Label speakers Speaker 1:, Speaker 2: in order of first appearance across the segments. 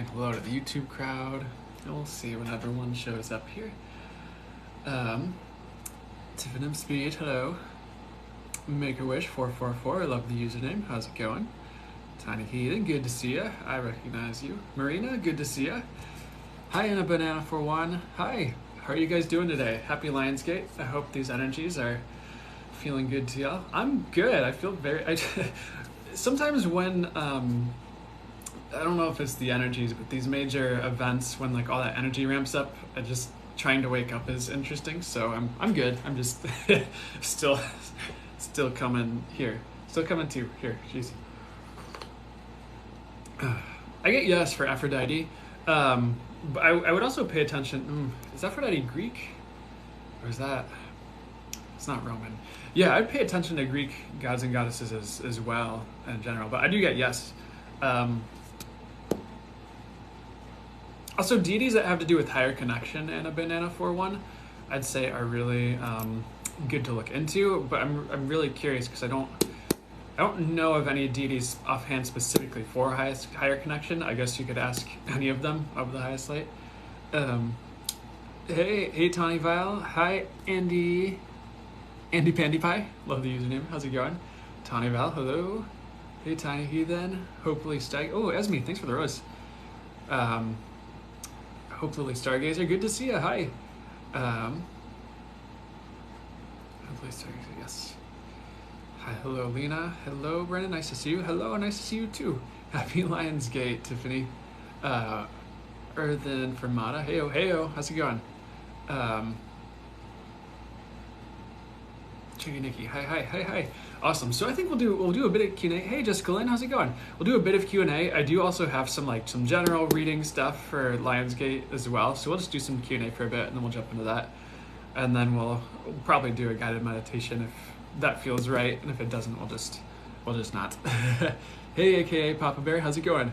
Speaker 1: saying hello to the YouTube crowd. And we'll see when everyone shows up here. Tiffany Speed, hello. Make a Wish 444, I love the username. How's it going? Tiny Heathen, good to see ya. I recognize you. Marina, good to see ya. Hi, Anna Banana for one. Hi, how are you guys doing today? Happy Lionsgate. I hope these energies are feeling good to y'all. I'm good. I feel very. Sometimes when I don't know if it's the energies, but these major events when like all that energy ramps up, just trying to wake up is interesting. So I'm good. I'm just still coming here. Still coming to here. Jeez. I get yes for Aphrodite. But I would also pay attention. Is Aphrodite Greek? Or is that... It's not Roman. Yeah, I'd pay attention to Greek gods and goddesses as well in general. But I do get yes. Also, deities that have to do with higher connection and a banana for one, I'd say are really good to look into. But I'm really curious because I don't know of any deities offhand specifically for higher connection. I guess you could ask any of them of the highest light. Hey, Tawny Vile. Hi, Andy Pandy Pie. Love the username. How's it going? Tawny Vile, hello. Hey, Tiny Heathen. Hopefully Oh, Esme, thanks for the rose. Hopefully Stargazer, good to see you. Hi. Hopefully Stargazer, yes. Hi, hello, Lena. Hello, Brennan. Nice to see you. Hello, nice to see you too. Happy Lionsgate, Tiffany. Earthen Fermata. Heyo. How's it going? Chicky Nikki. Hi. Awesome. So I think we'll do a bit of Q&A. Hey, Jessica Lynn, how's it going? We'll do a bit of Q&A. I do also have some general reading stuff for Lionsgate as well. So we'll just do some Q&A for a bit, and then we'll jump into that. And then we'll probably do a guided meditation if that feels right, and if it doesn't, we'll just not. Hey, aka Papa Bear, how's it going?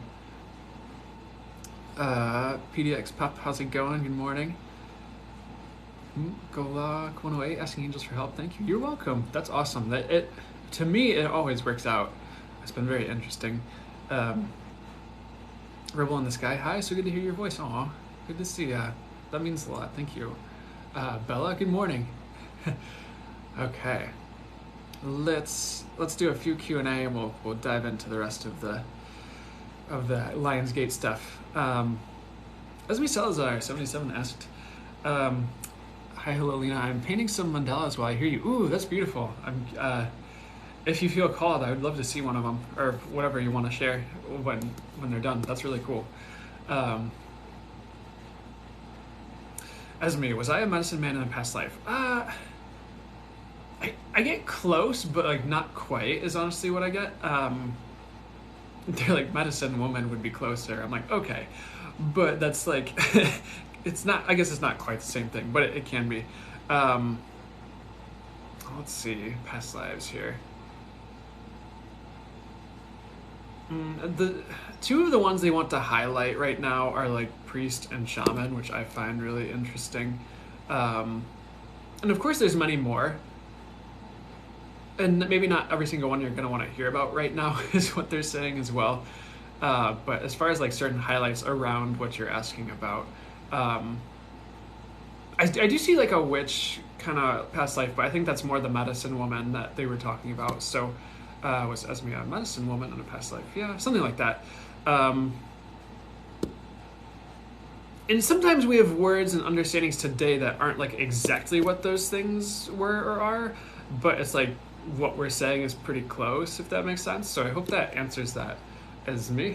Speaker 1: PDX Pup, how's it going? Good morning. Golok 108 asking angels for help. Thank you. You're welcome. That's awesome. To me it always works out. It's been very interesting. Rebel in the Sky, hi. So good to hear your voice. Aw, good to see ya. That means a lot. Thank you. Bella, good morning. Okay. Let's do a few Q&A and we'll dive into the rest of the Lionsgate stuff. Esme Salazar 77 asked, hi, hello, Lena. I'm painting some mandalas while I hear you. Ooh, that's beautiful. If you feel called, I would love to see one of them, or whatever you want to share when they're done. That's really cool. Esme, was I a medicine man in a past life? I get close, but like not quite is honestly what I get. They're like medicine woman would be closer. I'm like, okay, but that's like, it's not, I guess it's not quite the same thing, but it can be. Let's see, past lives here. The two of the ones they want to highlight right now are like priest and shaman, which I find really interesting. And of course there's many more. And maybe not every single one you're going to want to hear about right now is what they're saying as well. But as far as like certain highlights around what you're asking about, I do see like a witch kind of past life, but I think that's more the medicine woman that they were talking about. So was Esme a medicine woman in a past life? Yeah, something like that. And sometimes we have words and understandings today that aren't like exactly what those things were or are, but it's like what we're saying is pretty close, if that makes sense. So I hope that answers that, Esme.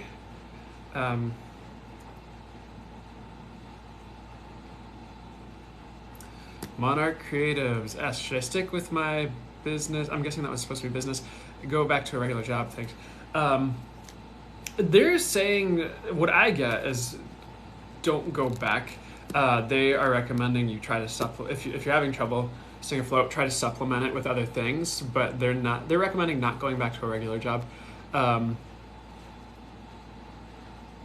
Speaker 1: Monarch Creatives asks, should I stick with my business? I'm guessing that was supposed to be business. Go back to a regular job, thanks. They're saying, what I get is don't go back. They are recommending you try to supplement, if you're having trouble staying afloat, try to supplement it with other things, but they're recommending not going back to a regular job.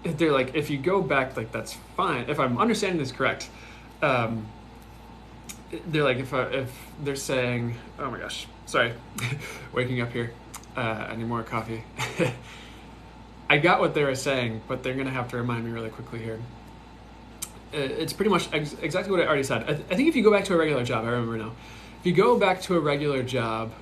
Speaker 1: They're like, if you go back, like that's fine. If I'm understanding this correct, they're like, if they're saying, oh my gosh, sorry, waking up here, I need more coffee. I got what they were saying, but they're going to have to remind me really quickly here. It's pretty much exactly what I already said. I think if you go back to a regular job, I remember now. If you go back to a regular job,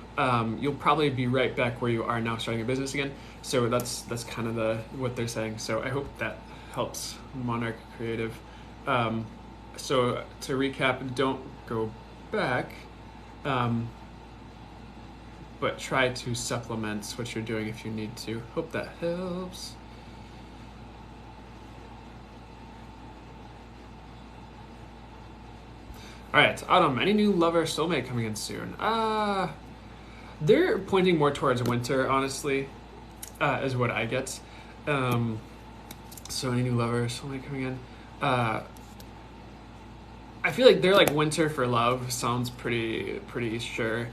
Speaker 1: you'll probably be right back where you are now, starting a business again. So that's kind of what they're saying. So I hope that helps, Monarch Creative. So to recap, don't go back, but try to supplement what you're doing if you need to. Hope that helps. All right, Autumn, any new lover soulmate coming in soon? They're pointing more towards winter, honestly, is what I get. So any new lover soulmate coming in? I feel like they're like winter for love. Sounds pretty sure,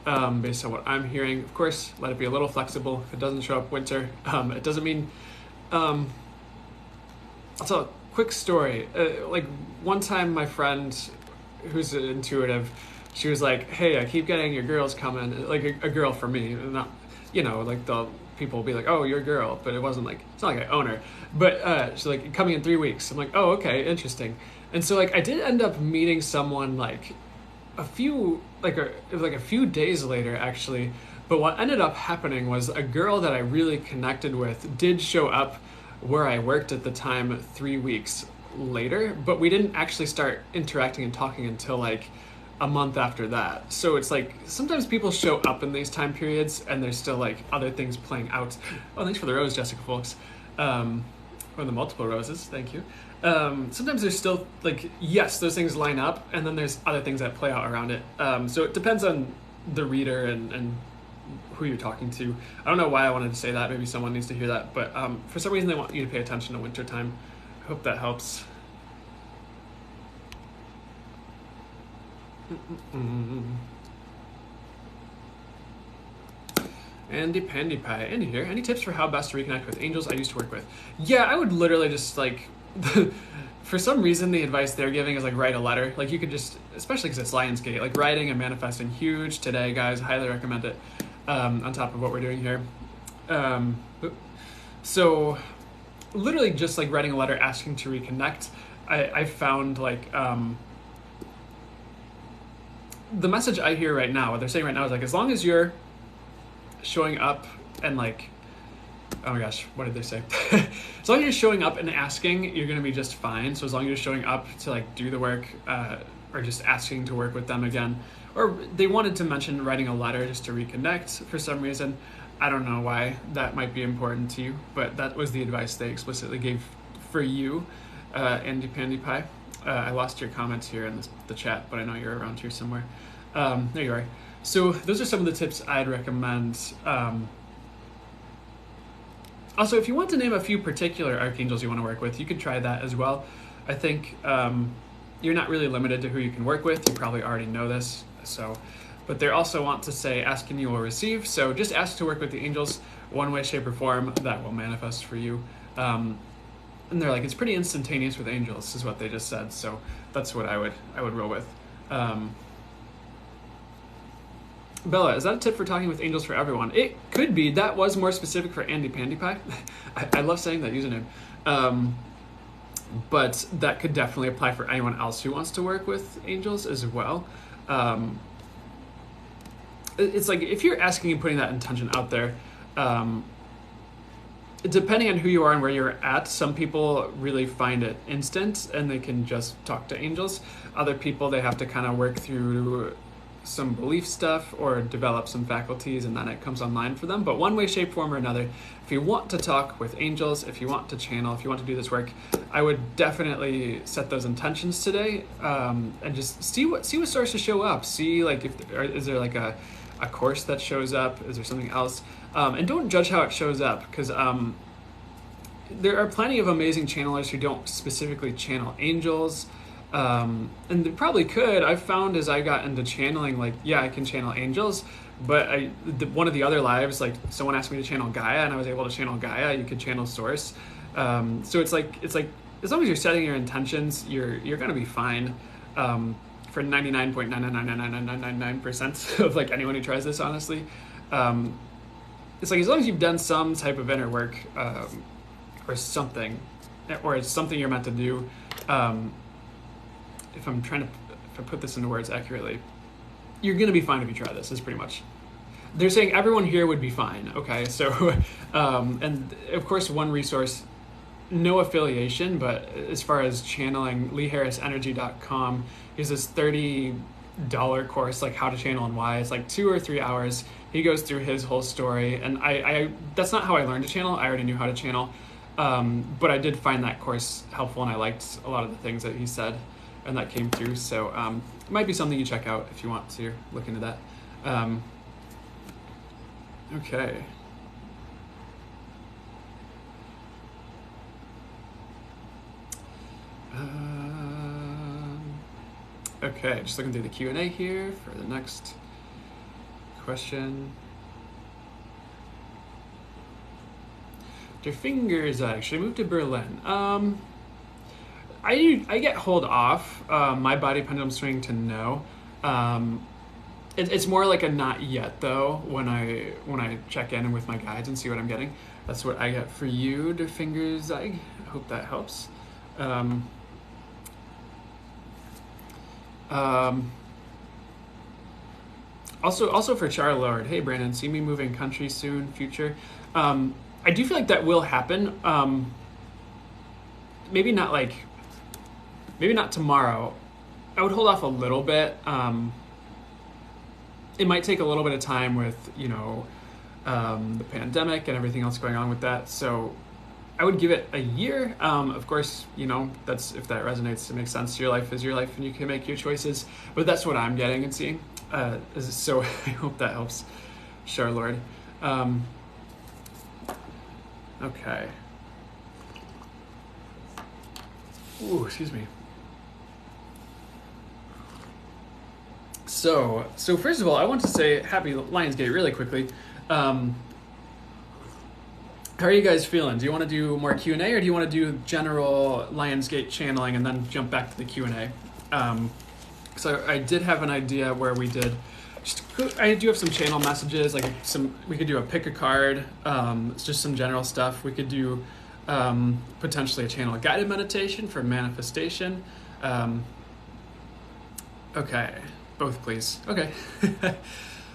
Speaker 1: based on what I'm hearing. Of course, let it be a little flexible. If it doesn't show up winter, it doesn't mean. I'll tell a quick story. Like one time, my friend, who's intuitive, she was like, "Hey, I keep getting your girls coming, like a girl for me, not, like the people will be like, oh, you're a girl," but it wasn't like, it's not like I own her, but she's like, coming in 3 weeks. I'm like, oh, okay, interesting. And so like I did end up meeting someone like a few days later actually, but what ended up happening was a girl that I really connected with did show up where I worked at the time 3 weeks later, but we didn't actually start interacting and talking until like a month after that. So it's like sometimes people show up in these time periods and there's still like other things playing out. Oh, thanks for the rose, Jessica Folks. Or the multiple roses, thank you. Sometimes there's still like, yes, those things line up and then there's other things that play out around it. So it depends on the reader and who you're talking to. I don't know why I wanted to say that, maybe someone needs to hear that, but for some reason they want you to pay attention to winter time. I hope that helps. Andy Pandy Pie, Andy here. Any tips for how best to reconnect with angels I used to work with? Yeah, I would literally just like, for some reason the advice they're giving is like write a letter. Like you could just, especially because it's Lionsgate, like writing and manifesting huge today, guys. Highly recommend it. On top of what we're doing here. So literally just like writing a letter asking to reconnect. I found like, the message I hear right now, what they're saying right now is like, as long as you're showing up and like, oh my gosh, what did they say? As long as you're showing up and asking, you're going to be just fine. So as long as you're showing up to like do the work, or just asking to work with them again, or they wanted to mention writing a letter just to reconnect for some reason. I don't know why that might be important to you, but that was the advice they explicitly gave for you, Andy Pandy Pie. I lost your comments here in the chat, but I know you're around here somewhere. There you are. So those are some of the tips I'd recommend. Also, if you want to name a few particular archangels you want to work with, you could try that as well. I think you're not really limited to who you can work with. You probably already know this. But they also want to say, ask and you will receive. So just ask to work with the angels, one way, shape, or form, that will manifest for you. And they're like, it's pretty instantaneous with angels, is what they just said. So that's what I would roll with. Bella, is that a tip for talking with angels for everyone? It could be. That was more specific for Andy Pandy Pie. I love saying that username. But that could definitely apply for anyone else who wants to work with angels as well. It's like, if you're asking and putting that intention out there, depending on who you are and where you're at, some people really find it instant and they can just talk to angels. Other people, they have to kind of work through some belief stuff or develop some faculties, and then it comes online for them. But one way, shape, form, or another, if you want to talk with angels, if you want to channel, if you want to do this work, I would definitely set those intentions today, and just see what sources show up. See like is there like a course that shows up? Is there something else? And don't judge how it shows up, because there are plenty of amazing channelers who don't specifically channel angels. And they probably could. I've found as I got into channeling, like, yeah, I can channel angels, but one of the other lives, like someone asked me to channel Gaia and I was able to channel Gaia. You could channel Source. So it's like as long as you're setting your intentions, you're going to be fine. For 99.9999999% of like anyone who tries this, honestly. it's like as long as you've done some type of inner work, or something, or it's something you're meant to do. If I put this into words accurately, you're going to be fine if you try this. Is pretty much. They're saying everyone here would be fine. Okay, so and of course one resource, no affiliation, but as far as channeling, LeeHarrisEnergy.com is this $30 course, like how to channel and why. It's like 2 or 3 hours. He goes through his whole story, and I that's not how I learned to channel. I already knew how to channel, but I did find that course helpful, and I liked a lot of the things that he said, and that came through. So it might be something you check out if you want to look into that. Okay. Okay, just looking through the Q&A here for the next question. Der Fingers actually moved to Berlin. I get hold off my body pendulum swing to no. It's more like a not yet though when I check in with my guides and see what I'm getting. That's what I get for you, Der Fingers. I hope that helps. Also for Charlord, hey Brandon, see me moving country soon, future. I do feel like that will happen. Maybe not tomorrow. I would hold off a little bit. It might take a little bit of time with, the pandemic and everything else going on with that. So I would give it a year. Of course, that's if that resonates, it makes sense. Your life is your life and you can make your choices. But that's what I'm getting and seeing. So I hope that helps, Charlord. Okay. Ooh, excuse me. So first of all, I want to say happy Lionsgate really quickly. How are you guys feeling? Do you want to do more Q&A or do you want to do general Lionsgate channeling and then jump back to the Q&A? So I did have an idea where we did, I do have some channel messages, we could do a pick a card, it's just some general stuff. We could do potentially a channel guided meditation for manifestation. Okay, both please. Okay.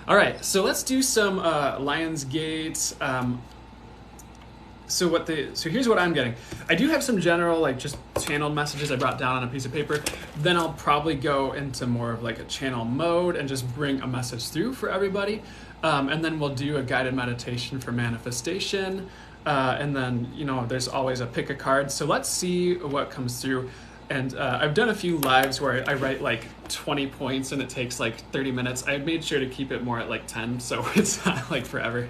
Speaker 1: All right, so let's do some Lionsgate. So here's what I'm getting. I do have some general, just channeled messages I brought down on a piece of paper. Then I'll probably go into more of a channel mode and just bring a message through for everybody. And then we'll do a guided meditation for manifestation. And then, there's always a pick a card. So let's see what comes through. And I've done a few lives where I write 20 points and it takes 30 minutes. I made sure to keep it more at 10, so it's not forever.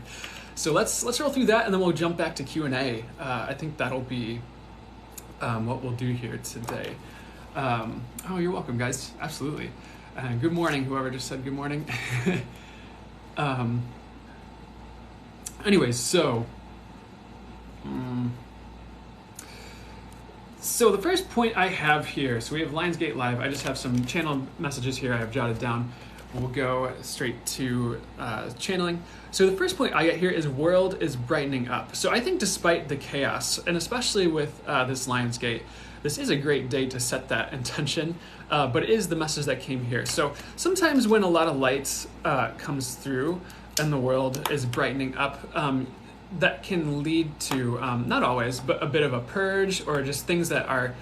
Speaker 1: So let's roll through that, and then we'll jump back to Q&A. I think that'll be what we'll do here today. Oh, you're welcome, guys. Absolutely. Good morning, whoever just said good morning. Anyways, so the first point I have here, so we have Lionsgate Live. I just have some channel messages here I have jotted down. We'll go straight to channeling. So the first point I get here is world is brightening up. So I think despite the chaos, and especially with this Lionsgate, this is a great day to set that intention, but it is the message that came here. So sometimes when a lot of light comes through and the world is brightening up, that can lead to, not always, but a bit of a purge or just things that are,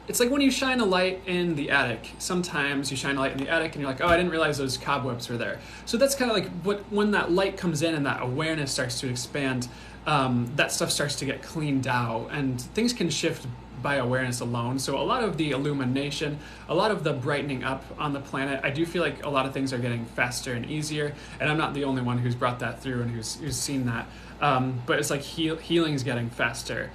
Speaker 1: it's like when you shine a light in the attic. Sometimes you shine a light in the attic and you're like, oh, I didn't realize those cobwebs were there. So that's kind of when that light comes in and that awareness starts to expand, that stuff starts to get cleaned out and things can shift by awareness alone. So a lot of the illumination, a lot of the brightening up on the planet, I do feel like a lot of things are getting faster and easier, and I'm not the only one who's brought that through and who's seen that. But it's like healing's getting faster.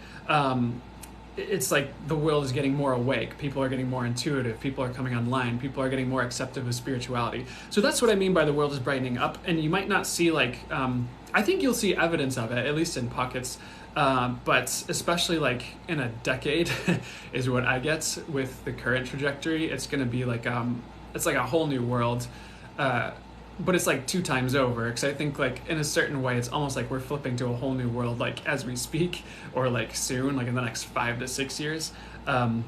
Speaker 1: It's like the world is getting more awake. People are getting more intuitive. People are coming online. People are getting more acceptive of spirituality. So that's what I mean by the world is brightening up. And you might not see I think you'll see evidence of it, at least in pockets. But especially in a decade is what I get with the current trajectory. It's going to be it's like a whole new world. but it's like 2 times over, because I think like in a certain way it's almost like we're flipping to a whole new world like as we speak, or like soon, like in the next 5 to 6 years. So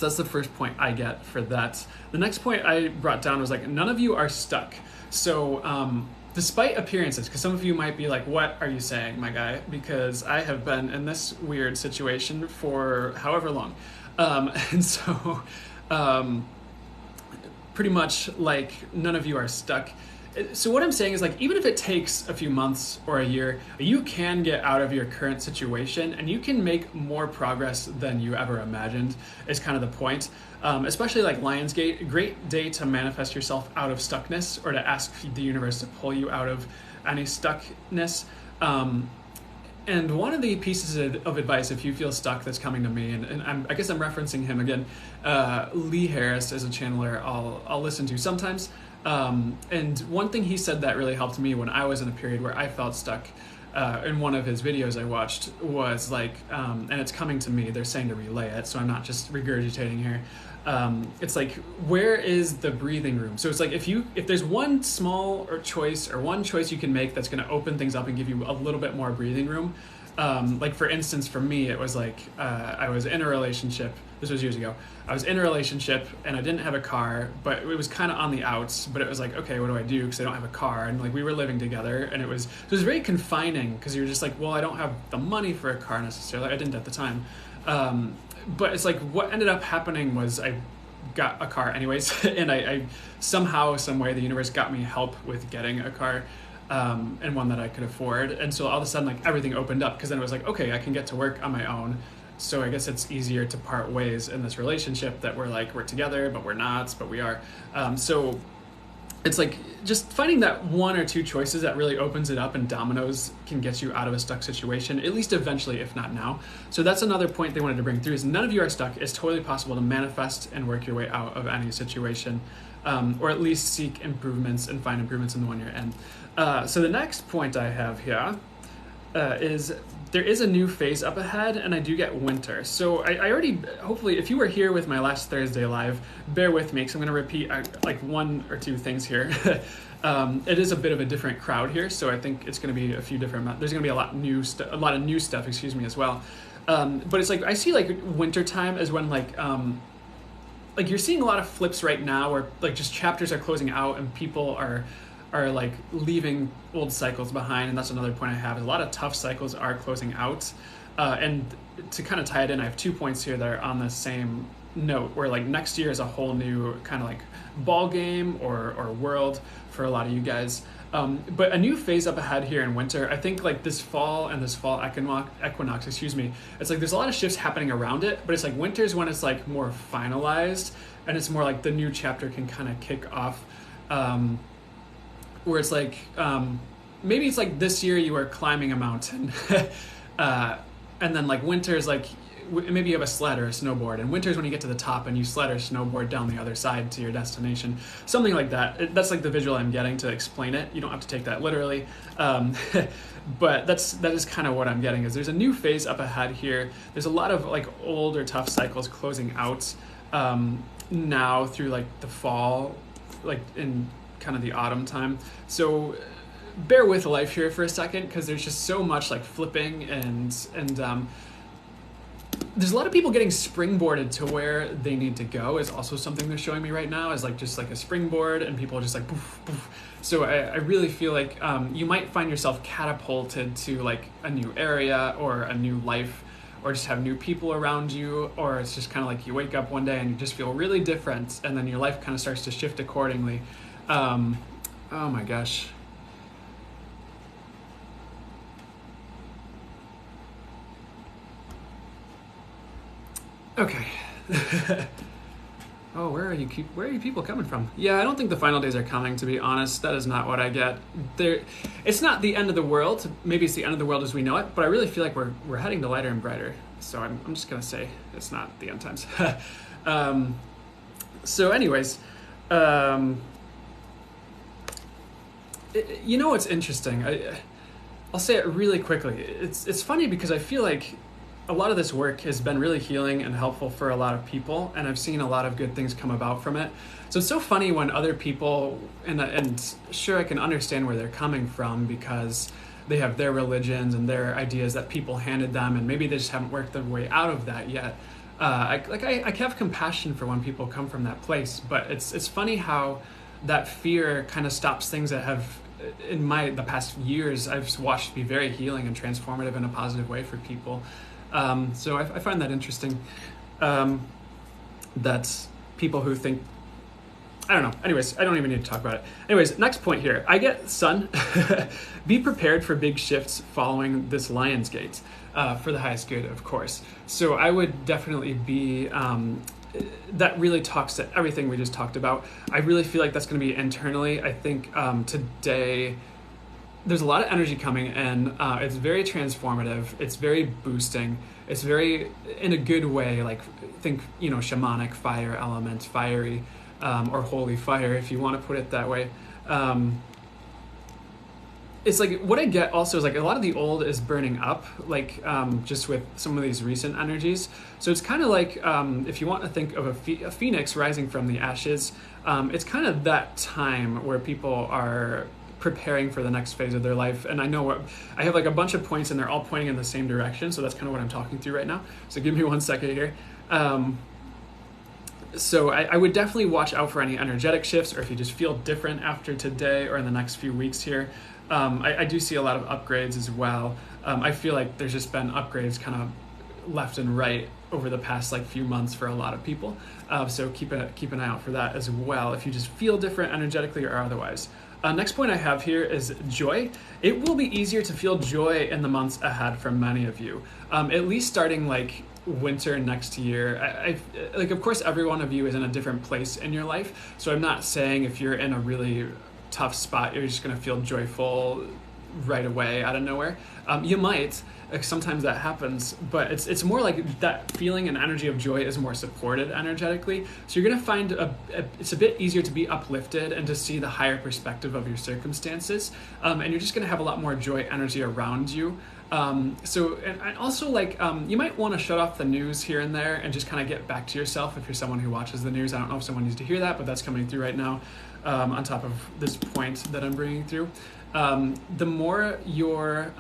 Speaker 1: that's the first point I get for that. The next point I brought down was like, none of you are stuck. So despite appearances, because some of you might be like, what are you saying, my guy? Because I have been in this weird situation for however long. And so pretty much like none of you are stuck. So what I'm saying is like, even if it takes a few months or a year, you can get out of your current situation and you can make more progress than you ever imagined, is kind of the point. Especially like Lionsgate, great day to manifest yourself out of stuckness, or to ask the universe to pull you out of any stuckness. And one of the pieces of advice, if you feel stuck, that's coming to me, and I guess I'm referencing him again, Lee Harris is a channeler I'll listen to sometimes. And one thing he said that really helped me when I was in a period where I felt stuck, in one of his videos I watched, was like, and it's coming to me, they're saying to relay it, so I'm not just regurgitating here. It's like, where is the breathing room? So it's like, if there's one small choice you can make that's going to open things up and give you a little bit more breathing room. Like for instance, for me, it was like, I was in a relationship. This was years ago. I was in a relationship and I didn't have a car, but it was kind of on the outs, but it was like, okay, what do I do? Because I don't have a car. And like, we were living together, and it was very confining, because you're just like, well, I don't have the money for a car necessarily. I didn't at the time. But it's like, what ended up happening was I got a car anyways. And I somehow, some way, the universe got me help with getting a car. And one that I could afford. And so all of a sudden, like, everything opened up, because then it was like, okay, I can get to work on my own. So I guess it's easier to part ways in this relationship that we're like, we're together, but we're not, but we are. So it's like just finding that one or two choices that really opens it up, and dominoes can get you out of a stuck situation, at least eventually, if not now. So that's another point they wanted to bring through, is none of you are stuck. It's totally possible to manifest and work your way out of any situation, or at least seek improvements and find improvements in the one you're in. So the next point I have here is there is a new phase up ahead, and I do get winter. So I already, hopefully, if you were here with my last Thursday live, bear with me, because I'm going to repeat like one or two things here. It is a bit of a different crowd here, so I think it's going to be a few different. There's going to be a lot of new stuff, as well. But it's like, I see like winter time as when like you're seeing a lot of flips right now, where like just chapters are closing out and people are like leaving old cycles behind. And that's another point I have, is a lot of tough cycles are closing out. And to kind of tie it in, I have 2 points here that are on the same note, where like next year is a whole new kind of like ball game or world for a lot of you guys. But a new phase up ahead here in winter. I think like this fall equinox, it's like there's a lot of shifts happening around it, but it's like winter's when it's like more finalized, and it's more like the new chapter can kind of kick off. Where it's like, maybe it's like this year you are climbing a mountain, and then like winter is like, maybe you have a sled or a snowboard, and winter is when you get to the top and you sled or snowboard down the other side to your destination, something like that. That's like the visual I'm getting to explain it. You don't have to take that literally, but that is kind of what I'm getting, is there's a new phase up ahead here. There's a lot of like old or tough cycles closing out now through like the fall, like in kind of the autumn time. So bear with life here for a second, because there's just so much like flipping, and there's a lot of people getting springboarded to where they need to go, is also something they're showing me right now, is like just like a springboard, and people are just like poof, poof. So I really feel like you might find yourself catapulted to like a new area or a new life, or just have new people around you, or it's just kind of like you wake up one day and you just feel really different, and then your life kind of starts to shift accordingly. Oh my gosh. Okay. Oh, where are you people coming from? Yeah, I don't think the final days are coming, to be honest. That is not what I get. It's not the end of the world. Maybe it's the end of the world as we know it, but I really feel like we're heading to lighter and brighter. So I'm just gonna say it's not the end times. So anyways, you know what's interesting? I'll say it really quickly. It's funny, because I feel like a lot of this work has been really healing and helpful for a lot of people, and I've seen a lot of good things come about from it. So it's so funny when other people, and sure, I can understand where they're coming from because they have their religions and their ideas that people handed them, and maybe they just haven't worked their way out of that yet. I have compassion for when people come from that place, but it's funny how that fear kind of stops things that have, in the past years, I've watched be very healing and transformative in a positive way for people. So I find that interesting, that people who think, I don't know. Anyways, I don't even need to talk about it. Anyways, next point here. I get sun. Be prepared for big shifts following this Lion's Gate, for the highest good, of course. So I would definitely be, that really talks to everything we just talked about. I really feel like that's going to be internally. I think today there's a lot of energy coming in. It's very transformative. It's very boosting. It's very, in a good way, like think, shamanic fire element, fiery, or holy fire, if you want to put it that way. It's like, what I get also is like a lot of the old is burning up, like just with some of these recent energies. So it's kind of like, if you want to think of a phoenix rising from the ashes, it's kind of that time where people are preparing for the next phase of their life. And I know I have like a bunch of points and they're all pointing in the same direction. So that's kind of what I'm talking through right now. So give me 1 second here. So I would definitely watch out for any energetic shifts, or if you just feel different after today or in the next few weeks here. I do see a lot of upgrades as well. I feel like there's just been upgrades kind of left and right over the past like few months for a lot of people. So keep an eye out for that as well, if you just feel different energetically or otherwise. Next point I have here is joy. It will be easier to feel joy in the months ahead for many of you, at least starting like winter next year. I like, of course, every one of you is in a different place in your life. So I'm not saying if you're in a really tough spot, you're just going to feel joyful right away out of nowhere. You might, sometimes that happens, but it's more like that feeling and energy of joy is more supported energetically. So you're going to find it's a bit easier to be uplifted and to see the higher perspective of your circumstances. And you're just going to have a lot more joy energy around you. So, and also like, you might want to shut off the news here and there and just kind of get back to yourself if you're someone who watches the news. I don't know if someone needs to hear that, but that's coming through right now, on top of this point that I'm bringing through. The more you're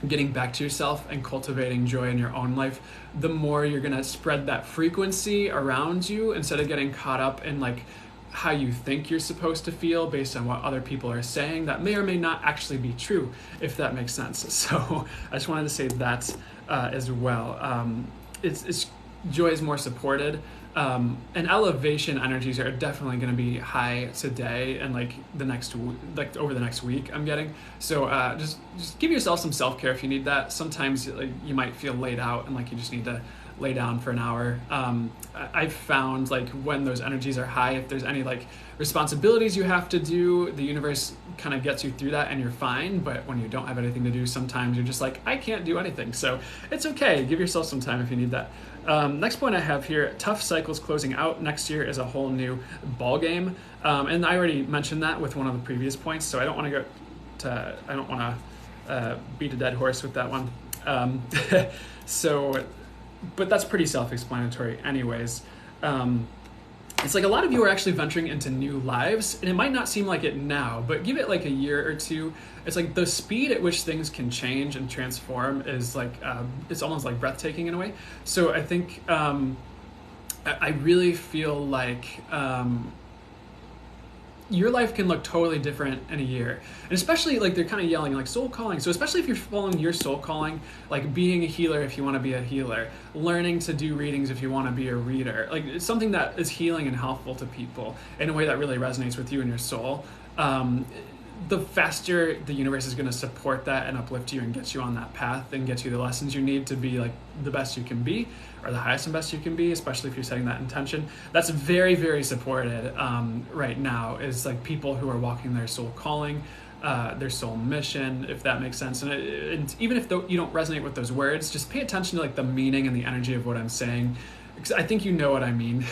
Speaker 1: getting back to yourself and cultivating joy in your own life, the more you're going to spread that frequency around you instead of getting caught up in like how you think you're supposed to feel based on what other people are saying that may or may not actually be true, if that makes sense. So I just wanted to say that as well. It's joy is more supported, and elevation energies are definitely going to be high today and like over the next week I'm getting. So just give yourself some self-care if you need that. Sometimes like, you might feel laid out and like you just need to lay down for an hour. I've found like when those energies are high, if there's any like responsibilities you have to do, the universe kind of gets you through that and you're fine. But when you don't have anything to do, sometimes you're just like, I can't do anything. So it's okay. Give yourself some time if you need that. Next point I have here, tough cycles closing out. Next year is a whole new ball game. And I already mentioned that with one of the previous points, so I don't want to beat a dead horse with that one. But that's pretty self-explanatory anyways. It's like a lot of you are actually venturing into new lives, and it might not seem like it now, but give it like a year or two. It's like the speed at which things can change and transform is like, it's almost like breathtaking in a way. So I think I really feel like your life can look totally different in a year. And especially like they're kind of yelling like soul calling. So especially if you're following your soul calling, like being a healer if you want to be a healer, learning to do readings if you want to be a reader, like it's something that is healing and helpful to people in a way that really resonates with you and your soul. The faster the universe is going to support that and uplift you and get you on that path and get you the lessons you need to be like the best you can be, or the highest and best you can be, especially if you're setting that intention. That's very, very supported right now, is like people who are walking their soul calling, their soul mission, if that makes sense. And even if you don't resonate with those words, just pay attention to like the meaning and the energy of what I'm saying, because I think you know what I mean.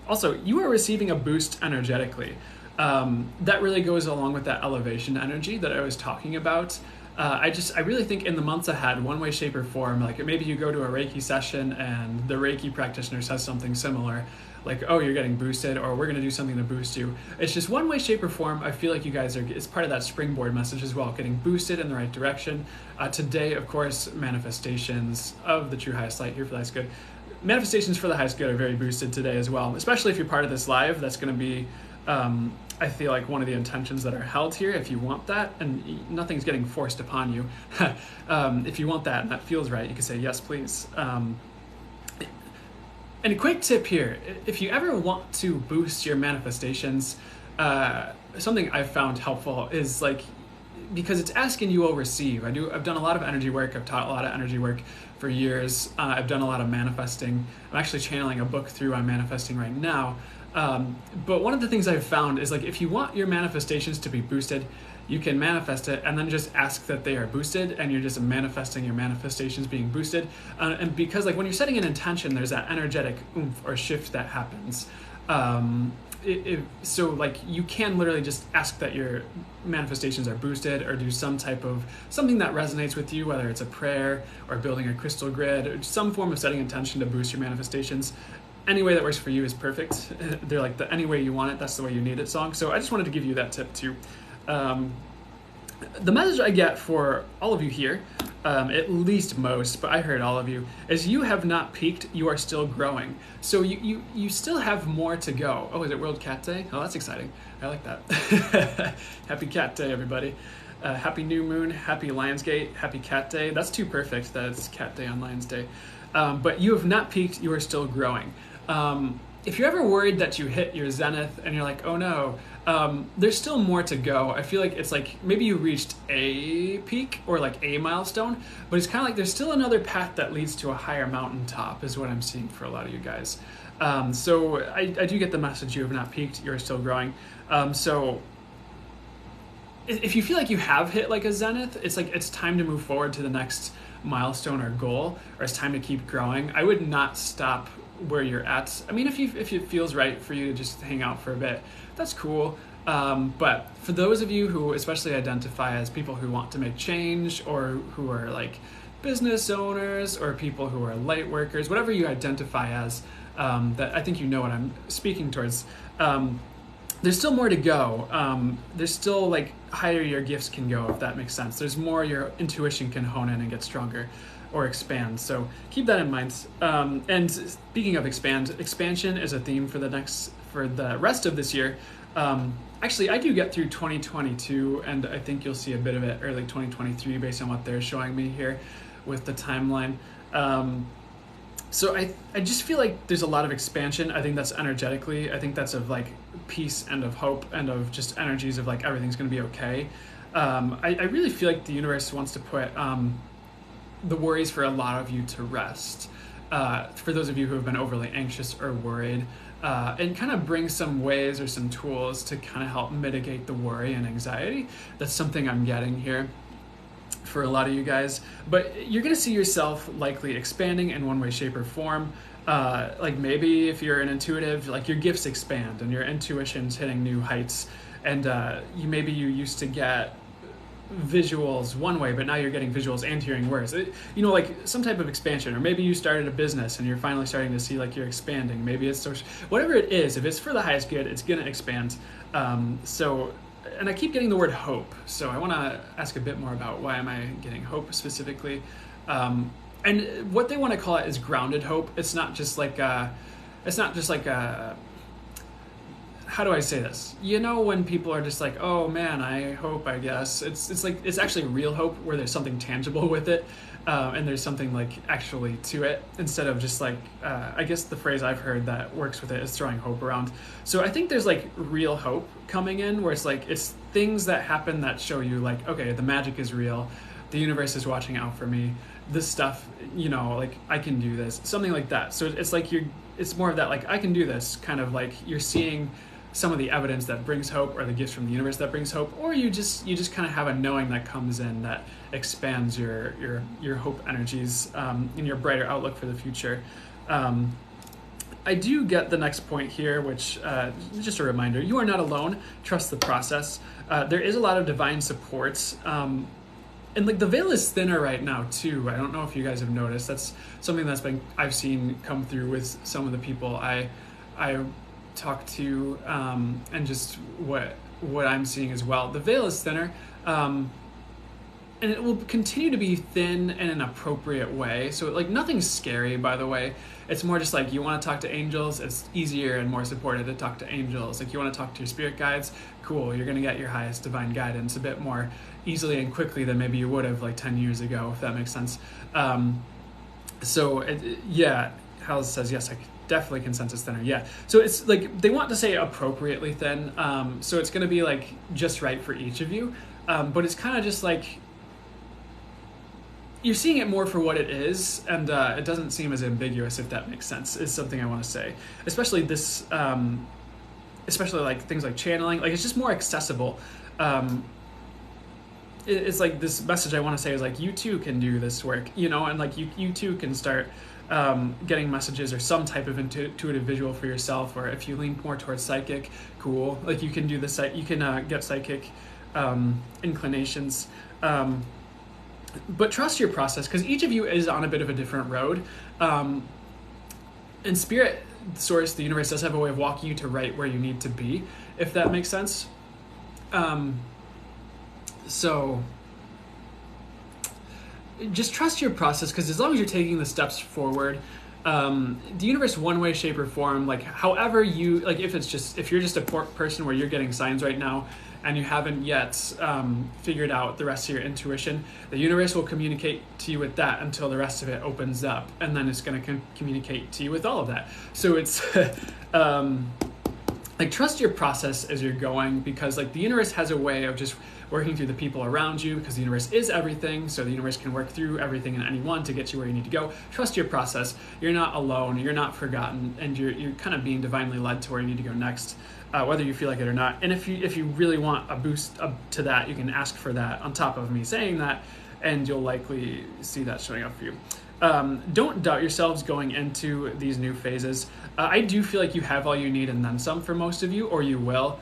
Speaker 1: Also, you are receiving a boost energetically. That really goes along with that elevation energy that I was talking about. I really think in the months ahead, one way, shape, or form, like maybe you go to a Reiki session and the Reiki practitioner says something similar, like, oh, you're getting boosted, or we're going to do something to boost you. It's just one way, shape, or form. I feel like you guys it's part of that springboard message as well, getting boosted in the right direction. Today, of course, manifestations of the true highest light here for the highest good. Manifestations for the highest good are very boosted today as well, especially if you're part of this live. That's going to be, I feel like, one of the intentions that are held here. If you want that, and nothing's getting forced upon you, if you want that and that feels right, you can say yes, please. And a quick tip here, if you ever want to boost your manifestations, something I've found helpful is like, because it's ask and you will receive. I've done a lot of energy work. I've taught a lot of energy work for years. I've done a lot of manifesting. I'm actually channeling a book through on manifesting right now. But one of the things I've found is like, if you want your manifestations to be boosted, you can manifest it and then just ask that they are boosted, and you're just manifesting your manifestations being boosted. And because like when you're setting an intention, there's that energetic oomph or shift that happens. So like you can literally just ask that your manifestations are boosted, or do some type of something that resonates with you, whether it's a prayer or building a crystal grid or some form of setting intention to boost your manifestations. Any way that works for you is perfect. They're like the any way you want it, that's the way you need it song. So I just wanted to give you that tip too. The message I get for all of you here, at least most, but I heard all of you, is you have not peaked, you are still growing. So you still have more to go. Oh, is it World Cat Day? Oh, that's exciting. I like that. Happy Cat Day, everybody. Happy New Moon, happy Lionsgate, happy Cat Day. That's too perfect that it's Cat Day on Lions Day. But you have not peaked, you are still growing. If you're ever worried that you hit your zenith and you're like, oh no, there's still more to go. I feel like it's like maybe you reached a peak or like a milestone, but it's kind of like there's still another path that leads to a higher mountaintop is what I'm seeing for a lot of you guys. So I do get the message, you have not peaked, you're still growing. So if you feel like you have hit like a zenith, it's like it's time to move forward to the next milestone or goal, or it's time to keep growing. I would not stop where you're at. I mean, if it feels right for you to just hang out for a bit, that's cool. But for those of you who especially identify as people who want to make change, or who are like business owners, or people who are light workers, whatever you identify as, that I think you know what I'm speaking towards. There's still more to go. There's still like higher your gifts can go, if that makes sense. There's more your intuition can hone in and get stronger or expand. So keep that in mind. And speaking of expansion is a theme for the rest of this year. Actually, I do get through 2022, and I think you'll see a bit of it early 2023 based on what they're showing me here with the timeline. So I just feel like there's a lot of expansion. I think that's energetically. I think that's of like peace and of hope and of just energies of like everything's going to be okay. I really feel like the universe wants to put the worries for a lot of you to rest. For those of you who have been overly anxious or worried, and kind of bring some ways or some tools to kind of help mitigate the worry and anxiety. That's something I'm getting here for a lot of you guys. But you're going to see yourself likely expanding in one way, shape, or form. Like maybe if you're an intuitive, like your gifts expand and your intuition's hitting new heights. And maybe you used to get visuals one way, but now you're getting visuals and hearing words. Like some type of expansion. Or maybe you started a business and you're finally starting to see like you're expanding. Maybe it's social, whatever it is. If it's for the highest good, it's gonna expand. And I keep getting the word hope. So I want to ask a bit more about why am I getting hope specifically. And what they want to call it is grounded hope. It's not just like how do I say this? When people are just like, oh man, I hope, I guess. It's like, it's actually real hope where there's something tangible with it. And there's something like actually to it, instead of just like, I guess the phrase I've heard that works with it is throwing hope around. So I think there's like real hope coming in, where it's like, it's things that happen that show you like, okay, the magic is real. The universe is watching out for me. This stuff, like I can do this, something like that. So it's like it's more of that, like I can do this kind of like you're seeing some of the evidence that brings hope, or the gifts from the universe that brings hope, or you just kind of have a knowing that comes in that expands your hope energies in your brighter outlook for the future. I do get the next point here, which just a reminder, you are not alone. Trust the process. There is a lot of divine support and like the veil is thinner right now too. I don't know if you guys have noticed. That's something I've seen come through with some of the people I talk to, and just what I'm seeing as well. The veil is thinner, and it will continue to be thin in an appropriate way. So like nothing's scary, by the way. It's more just like you want to talk to angels, it's easier and more supported to talk to angels. Like you want to talk to your spirit guides, cool, you're going to get your highest divine guidance a bit more easily and quickly than maybe you would have like 10 years ago, if that makes sense. Yeah, Hal says, yes, I definitely consensus thinner. Yeah. So it's like they want to say appropriately thin. So it's going to be like just right for each of you. But it's kind of just like you're seeing it more for what it is, and it doesn't seem as ambiguous, if that makes sense, is something I want to say. Especially this, especially like things like channeling, like it's just more accessible. It's like this message I want to say is like, you too can do this work, you know, and like you too can start getting messages or some type of intuitive visual for yourself, or if you lean more towards psychic, cool. Like you can do this, you can get psychic inclinations. But trust your process, because each of you is on a bit of a different road. And spirit, source, the universe does have a way of walking you to right where you need to be, if that makes sense. So just trust your process, because as long as you're taking the steps forward, the universe, one way, shape, or form, like however you, like if you're just a person where you're getting signs right now and you haven't yet figured out the rest of your intuition, the universe will communicate to you with that until the rest of it opens up, and then it's going to communicate to you with all of that. So it's like trust your process as you're going, because like the universe has a way of just working through the people around you, because the universe is everything, so the universe can work through everything and anyone to get you where you need to go. Trust your process. You're not alone, you're not forgotten, and you're kind of being divinely led to where you need to go next, whether you feel like it or not. And if you really want a boost up to that, you can ask for that on top of me saying that, and you'll likely see that showing up for you. Don't doubt yourselves going into these new phases. I do feel like you have all you need and then some for most of you, or you will.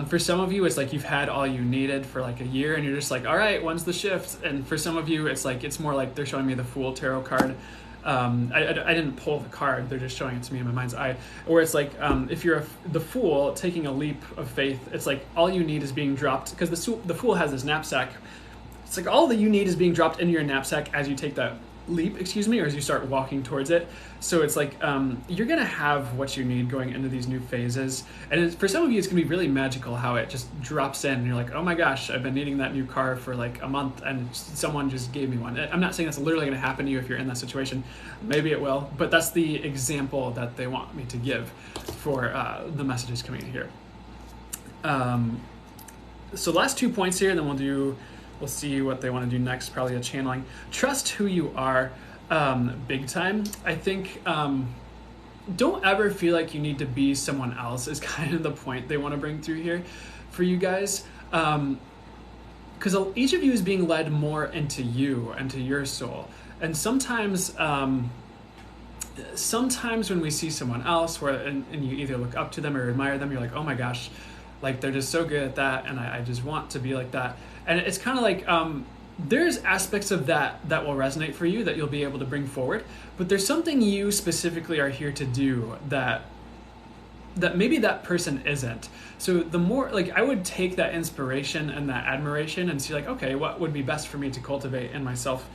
Speaker 1: For some of you, it's like you've had all you needed for like a year and you're just like, all right, when's the shift? And for some of you, it's more like they're showing me the Fool tarot card. I didn't pull the card, they're just showing it to me in my mind's eye. Or it's like, if you're the Fool taking a leap of faith, it's like all you need is being dropped, because the Fool has this knapsack. It's like all that you need is being dropped into your knapsack as you take that leap, or as you start walking towards it. So it's like you're gonna have what you need going into these new phases, and for some of you it's gonna be really magical how it just drops in and you're like, oh my gosh, I've been needing that new car for like a month and someone just gave me one. I'm not saying that's literally gonna happen to you if you're in that situation, maybe it will, but that's the example that they want me to give for the messages coming in here. So last 2 points here, and then we'll see what they want to do next, probably a channeling. Trust who you are, big time. I think don't ever feel like you need to be someone else is kind of the point they want to bring through here for you guys. Because each of you is being led more into you and to your soul. And sometimes when we see someone else and you either look up to them or admire them, you're like, oh my gosh, like they're just so good at that, and I just want to be like that. And it's kind of like there's aspects of that will resonate for you that you'll be able to bring forward, but there's something you specifically are here to do that maybe that person isn't. So the more, like, I would take that inspiration and that admiration and see like, okay, what would be best for me to cultivate in myself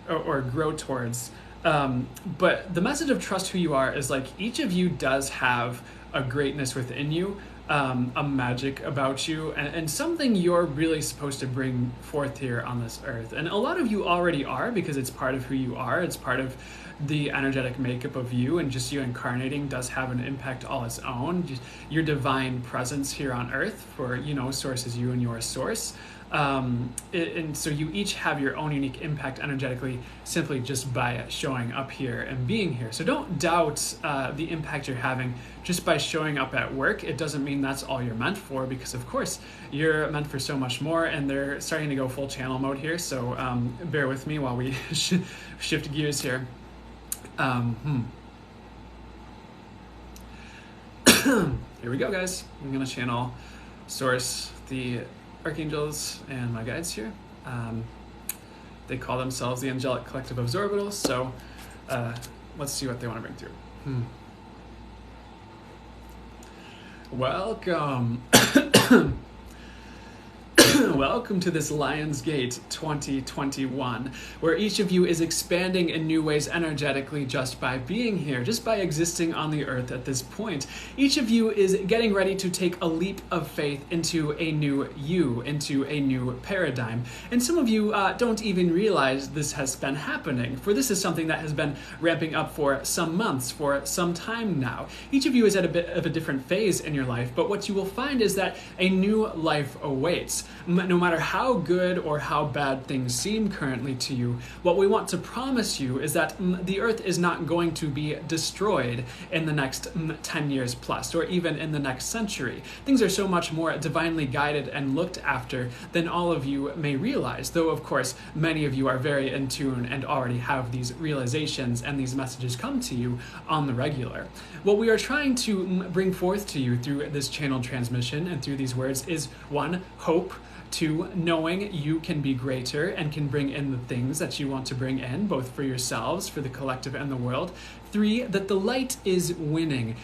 Speaker 1: or grow towards. But the message of trust who you are is like each of you does have a greatness within you, a magic about you, and something you're really supposed to bring forth here on this earth. And a lot of you already are, because it's part of who you are. It's part of the energetic makeup of you, and just you incarnating does have an impact all its own. Just your divine presence here on earth for, source is you and your source. And so you each have your own unique impact energetically simply just by showing up here and being here. So don't doubt the impact you're having just by showing up at work. It doesn't mean that's all you're meant for, because of course you're meant for so much more, and they're starting to go full channel mode here. So bear with me while we shift gears here. Here we go, guys. I'm gonna channel source, the archangels, and my guides here. They call themselves the Angelic Collective of Zorbitals, so let's see what they want to bring through. Welcome. Welcome to this Lion's Gate 2021, where each of you is expanding in new ways energetically just by being here, just by existing on the earth at this point. Each of you is getting ready to take a leap of faith into a new you, into a new paradigm. And some of you don't even realize this has been happening, for this is something that has been ramping up for some months, for some time now. Each of you is at a bit of a different phase in your life, but what you will find is that a new life awaits. No matter how good or how bad things seem currently to you, what we want to promise you is that the earth is not going to be destroyed in the next 10 years plus, or even in the next century. Things are so much more divinely guided and looked after than all of you may realize, though of course many of you are very in tune and already have these realizations and these messages come to you on the regular. What we are trying to bring forth to you through this channel transmission and through these words is 1, hope. 2, knowing you can be greater and can bring in the things that you want to bring in, both for yourselves, for the collective, and the world. 3, that the light is winning.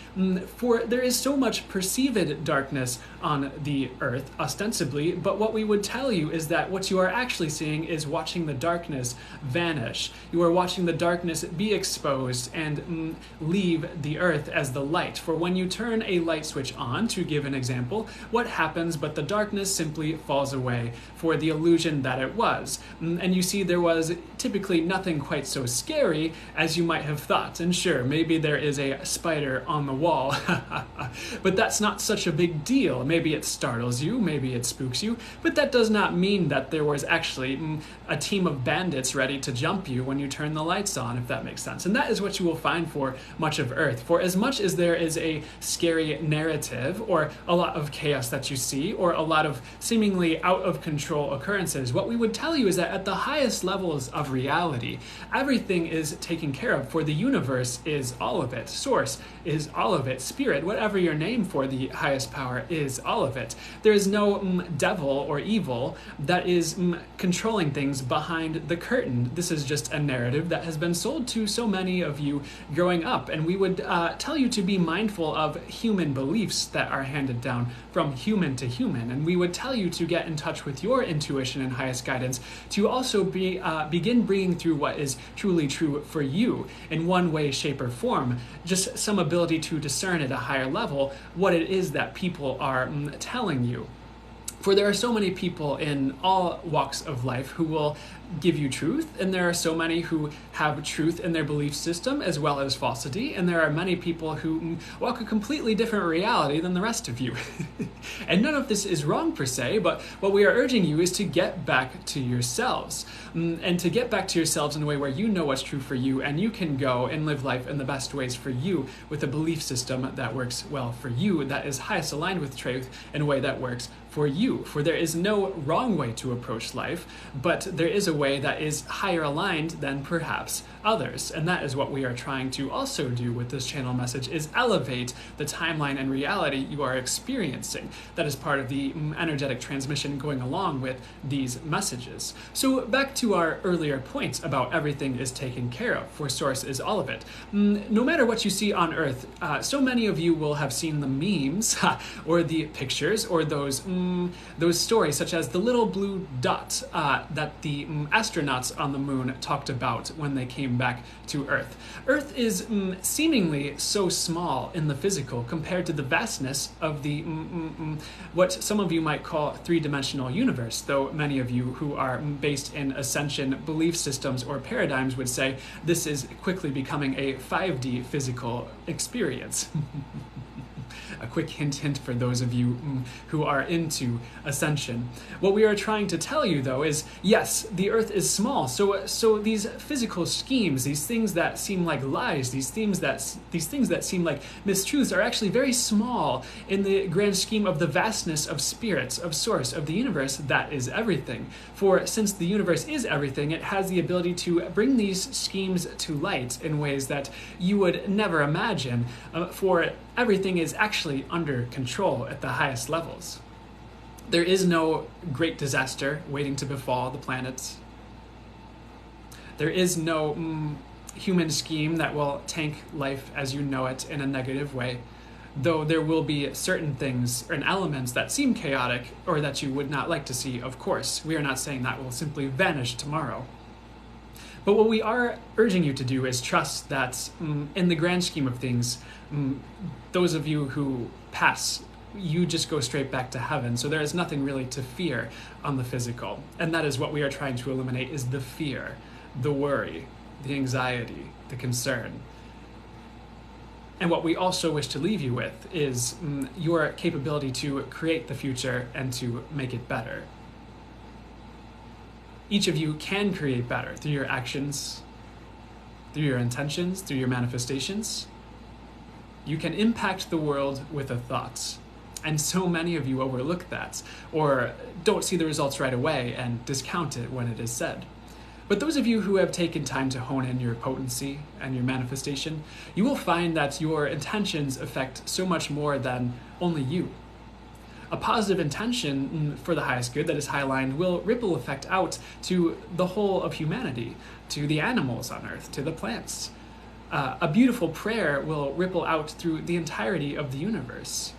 Speaker 1: For there is so much perceived darkness on the earth, ostensibly, but what we would tell you is that what you are actually seeing is watching the darkness vanish. You are watching the darkness be exposed and leave the earth as the light. For when you turn a light switch on, to give an example, what happens but the darkness simply falls away for the illusion that it was. And you see, there was typically nothing quite so scary as you might have thought. And sure, maybe there is a spider on the wall, but that's not such a big deal. Maybe it startles you, maybe it spooks you, but that does not mean that there was actually a team of bandits ready to jump you when you turn the lights on, if that makes sense. And that is what you will find for much of Earth. For as much as there is a scary narrative, or a lot of chaos that you see, or a lot of seemingly out of control occurrences, what we would tell you is that at the highest levels of reality, everything is taken care of, for the universe is all of it. Source is all of it. Spirit, whatever your name for the highest power, is all of it. There is no devil or evil that is controlling things behind the curtain. This is just a narrative that has been sold to so many of you growing up, and we would tell you to be mindful of human beliefs that are handed down from human to human, and we would tell you to get in touch with your intuition and highest guidance to also begin bringing through what is truly true for you in one way, shape, or form. Just some ability to discern at a higher level what it is that people are telling you. For there are so many people in all walks of life who will give you truth, and there are so many who have truth in their belief system as well as falsity, and there are many people who walk a completely different reality than the rest of you. And none of this is wrong per se, but what we are urging you is to get back to yourselves, and to get back to yourselves in a way where you know what's true for you, and you can go and live life in the best ways for you with a belief system that works well for you, that is highest aligned with truth in a way that works for you. For there is no wrong way to approach life, but there is a way that is higher aligned than perhaps others. And that is what we are trying to also do with this channel message, is elevate the timeline and reality you are experiencing. That is part of the energetic transmission going along with these messages. So back to our earlier points about everything is taken care of, for Source is all of it. No matter what you see on Earth, so many of you will have seen the memes or the pictures or those stories, such as the little blue dot that the astronauts on the moon talked about when they came back to Earth. Earth is seemingly so small in the physical compared to the vastness of the what some of you might call three-dimensional universe, though many of you who are based in ascension belief systems or paradigms would say this is quickly becoming a 5D physical experience. A quick hint for those of you who are into ascension. What we are trying to tell you, though, is yes, the Earth is small. So these physical schemes, these things that seem like lies, these things that seem like mistruths, are actually very small in the grand scheme of the vastness of spirits, of Source, of the universe that is everything. For since the universe is everything, it has the ability to bring these schemes to light in ways that you would never imagine. For everything is actually under control at the highest levels. There is no great disaster waiting to befall the planets. There is no human scheme that will tank life as you know it in a negative way, though there will be certain things and elements that seem chaotic or that you would not like to see, of course. We are not saying that will simply vanish tomorrow. But what we are urging you to do is trust that in the grand scheme of things, those of you who pass, you just go straight back to heaven. So there is nothing really to fear on the physical. And that is what we are trying to eliminate, is the fear, the worry, the anxiety, the concern. And what we also wish to leave you with is your capability to create the future and to make it better. Each of you can create better through your actions, through your intentions, through your manifestations. You can impact the world with a thought. And so many of you overlook that, or don't see the results right away and discount it when it is said. But those of you who have taken time to hone in your potency and your manifestation, you will find that your intentions affect so much more than only you. A positive intention for the highest good that is highlined will ripple effect out to the whole of humanity, to the animals on earth, to the plants. A beautiful prayer will ripple out through the entirety of the universe.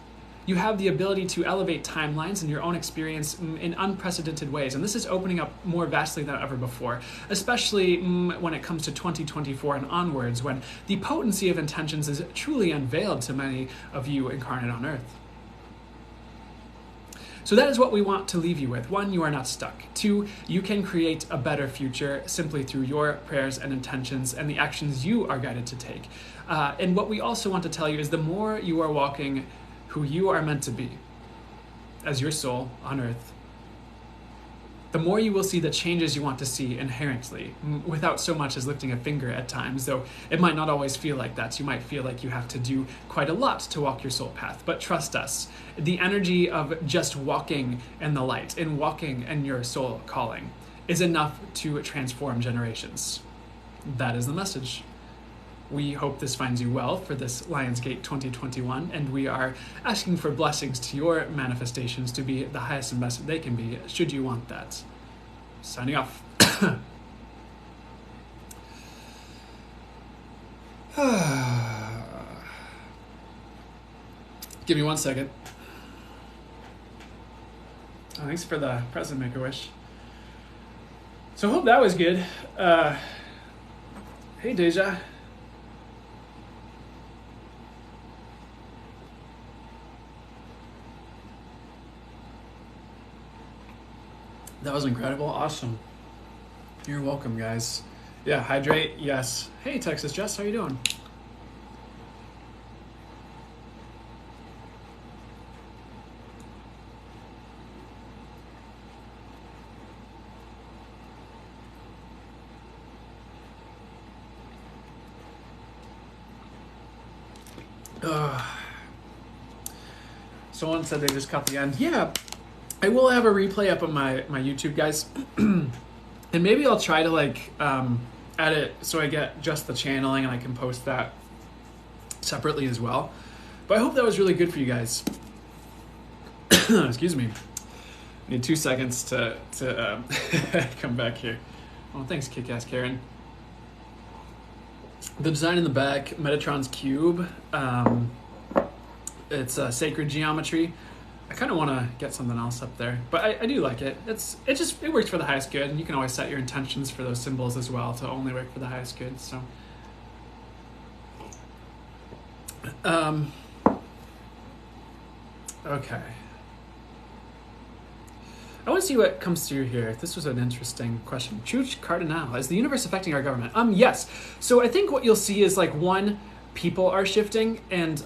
Speaker 1: You have the ability to elevate timelines in your own experience in unprecedented ways. And this is opening up more vastly than ever before, especially when it comes to 2024 and onwards, when the potency of intentions is truly unveiled to many of you incarnate on Earth. So that is what we want to leave you with. 1, you are not stuck. 2, you can create a better future simply through your prayers and intentions and the actions you are guided to take. And what we also want to tell you is the more you are walking who you are meant to be as your soul on Earth, the more you will see the changes you want to see inherently, without so much as lifting a finger at times, though it might not always feel like that. You might feel like you have to do quite a lot to walk your soul path, but trust us, the energy of just walking in the light and walking in your soul calling is enough to transform generations. That is the message. We hope this finds you well for this Lionsgate 2021, and we are asking for blessings to your manifestations to be the highest and best that they can be, should you want that. Signing off. Give me 1 second. Oh, thanks for the present, Make-A-Wish. So I hope that was good. Hey, Deja. That was incredible. Awesome. You're welcome, guys. Yeah, hydrate. Yes. Hey, Texas Jess, how you doing? Someone said they just caught the end. Yeah. I will have a replay up on my YouTube, guys. And maybe I'll try to edit so I get just the channeling and I can post that separately as well. But I hope that was really good for you guys. Excuse me. I need 2 seconds to come back here. Oh, thanks, Kick-Ass Karen. The design in the back, Metatron's Cube. It's sacred geometry. I kind of want to get something else up there, but I do like it. It works for the highest good, and you can always set your intentions for those symbols as well to only work for the highest good. So, okay. I want to see what comes through here. This was an interesting question. Chuch Cardinal, is the universe affecting our government? Yes. So I think what you'll see is one, people are shifting, and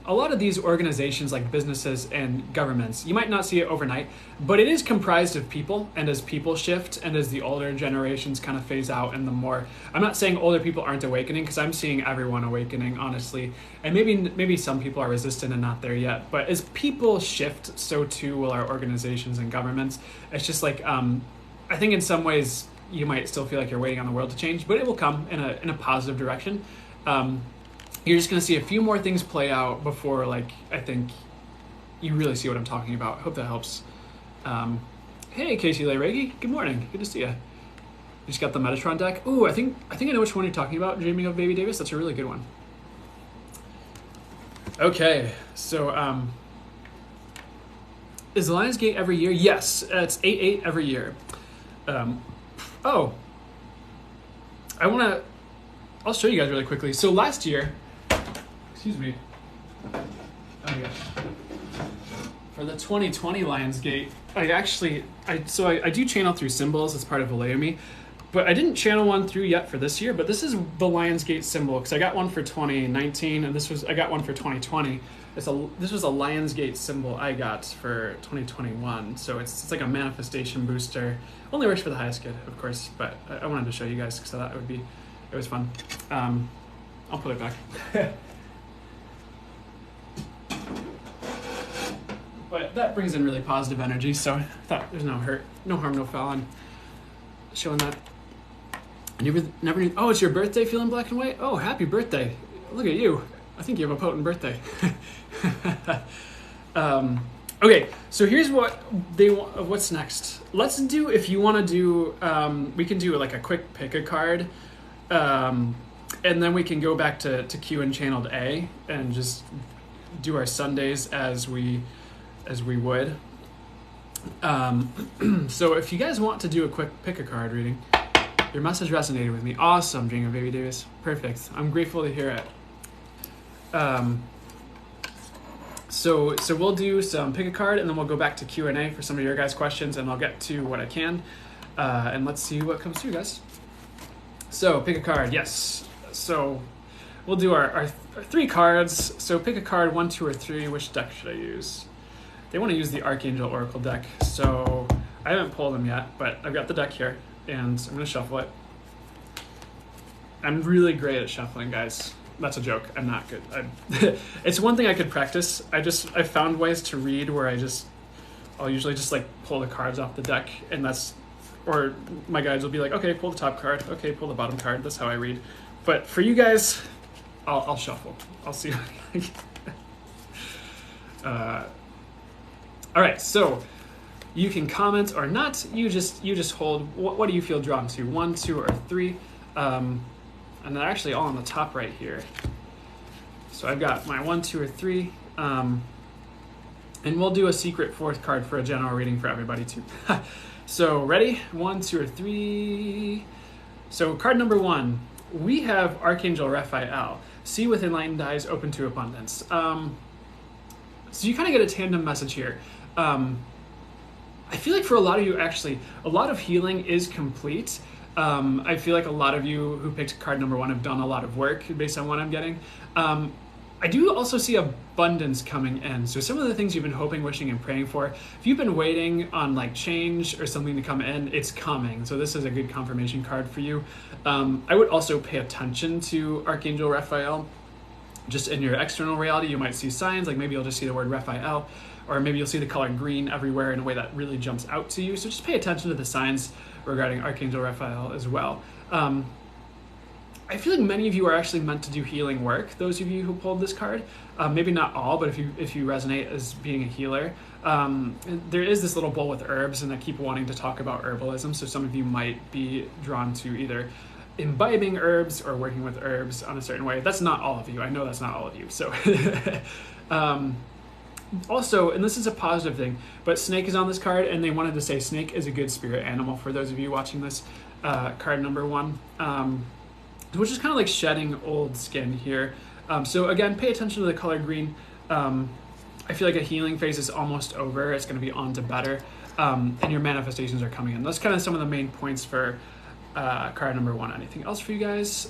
Speaker 1: a lot of these organizations like businesses and governments, you might not see it overnight, but it is comprised of people, and as people shift and as the older generations kind of phase out, and the more, I'm not saying older people aren't awakening, because I'm seeing everyone awakening, honestly, and maybe some people are resistant and not there yet, but as people shift, so too will our organizations and governments. It's just I think in some ways you might still feel like you're waiting on the world to change, but it will come in a positive direction. You're just going to see a few more things play out before, I think you really see what I'm talking about. Hope that helps. Hey, Casey Leiregi. Good morning. Good to see you. You just got the Metatron deck. Ooh, I think I know which one you're talking about. Dreaming of Baby Davis. That's a really good one. Okay, so is the Lions Gate every year? Yes, it's 8/8 every year. Oh, I'll show you guys really quickly. So last year, excuse me. Oh my gosh. For the 2020 Lions Gate, I do channel through symbols as part of Aleomi, but I didn't channel one through yet for this year. But this is the Lions Gate symbol because I got one for 2019 and I got one for 2020. This was a Lions Gate symbol I got for 2021. So it's like a manifestation booster. Only works for the highest good, of course, but I wanted to show you guys because I thought it was fun. I'll put it back. But that brings in really positive energy, so I thought there's no harm, no foul on showing that. I never knew. Oh, it's your birthday, feeling black and white? Oh, happy birthday. Look at you. I think you have a potent birthday. Okay, so here's what's next. Let's do, if you want to do, we can do like a quick pick a card, and then we can go back to Q and Channeled A and just do our Sundays as we would. So if you guys want to do a quick pick a card reading, your message resonated with me. Awesome, Dream of Baby Davis. Perfect. I'm grateful to hear it. So we'll do some pick a card and then we'll go back to Q&A for some of your guys' questions and I'll get to what I can. And let's see what comes through, guys. So pick a card, yes. So we'll do our 3 cards. So pick a card, 1, 2, or 3. Which deck should I use? They want to use the Archangel Oracle deck. So I haven't pulled them yet, but I've got the deck here and I'm going to shuffle it. I'm really great at shuffling, guys. That's a joke. I'm not good. It's one thing I could practice. I found ways to read where I'll usually just like pull the cards off the deck and or my guides will be like, okay, pull the top card. Okay, pull the bottom card. That's how I read. But for you guys, I'll shuffle. I'll see. All right, so you can comment or not. You just hold. What do you feel drawn to? 1, 2, or 3? And they're actually all on the top right here. So I've got my 1, 2, or 3. And we'll do a secret 4th card for a general reading for everybody too. So ready? 1, 2, or 3. So card number 1, we have Archangel Raphael. See with enlightened eyes, open to abundance. So you kind of get a tandem message here. I feel like for a lot of you, actually, a lot of healing is complete. I feel like a lot of you who picked card number 1 have done a lot of work based on what I'm getting. I do also see abundance coming in. So some of the things you've been hoping, wishing, and praying for, if you've been waiting on like change or something to come in, it's coming. So this is a good confirmation card for you. I would also pay attention to Archangel Raphael. Just in your external reality, you might see signs, like maybe you'll just see the word Raphael, or maybe you'll see the color green everywhere in a way that really jumps out to you. So just pay attention to the signs regarding Archangel Raphael as well. I feel like many of you are actually meant to do healing work, those of you who pulled this card. Maybe not all, but if you resonate as being a healer. There is this little bowl with herbs, and I keep wanting to talk about herbalism, so some of you might be drawn to either imbibing herbs or working with herbs on a certain way. That's not all of you. I know that's not all of you. So also, and this is a positive thing, but snake is on this card, and they wanted to say snake is a good spirit animal for those of you watching this. Card number 1, which is kind of like shedding old skin here. So again, pay attention to the color green. I feel like a healing phase is almost over. It's going to be on to better, and your manifestations are coming in. That's kind of some of the main points for card number 1. Anything else for you guys?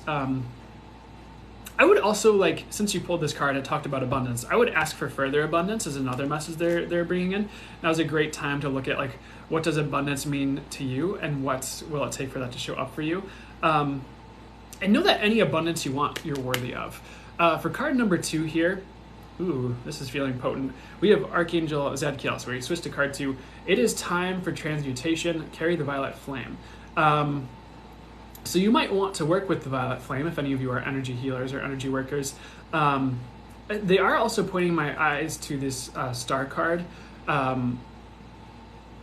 Speaker 1: I would also, like, since you pulled this card and talked about abundance, I would ask for further abundance is another message they're bringing in. Now is a great time to look at, like, what does abundance mean to you and what will it take for that to show up for you? And know that any abundance you want, you're worthy of. For card number 2 here, ooh, this is feeling potent. We have Archangel Zadkiel, so we switch to card 2. It is time for transmutation, carry the violet flame. So you might want to work with the violet flame if any of you are energy healers or energy workers. They are also pointing my eyes to this star card. And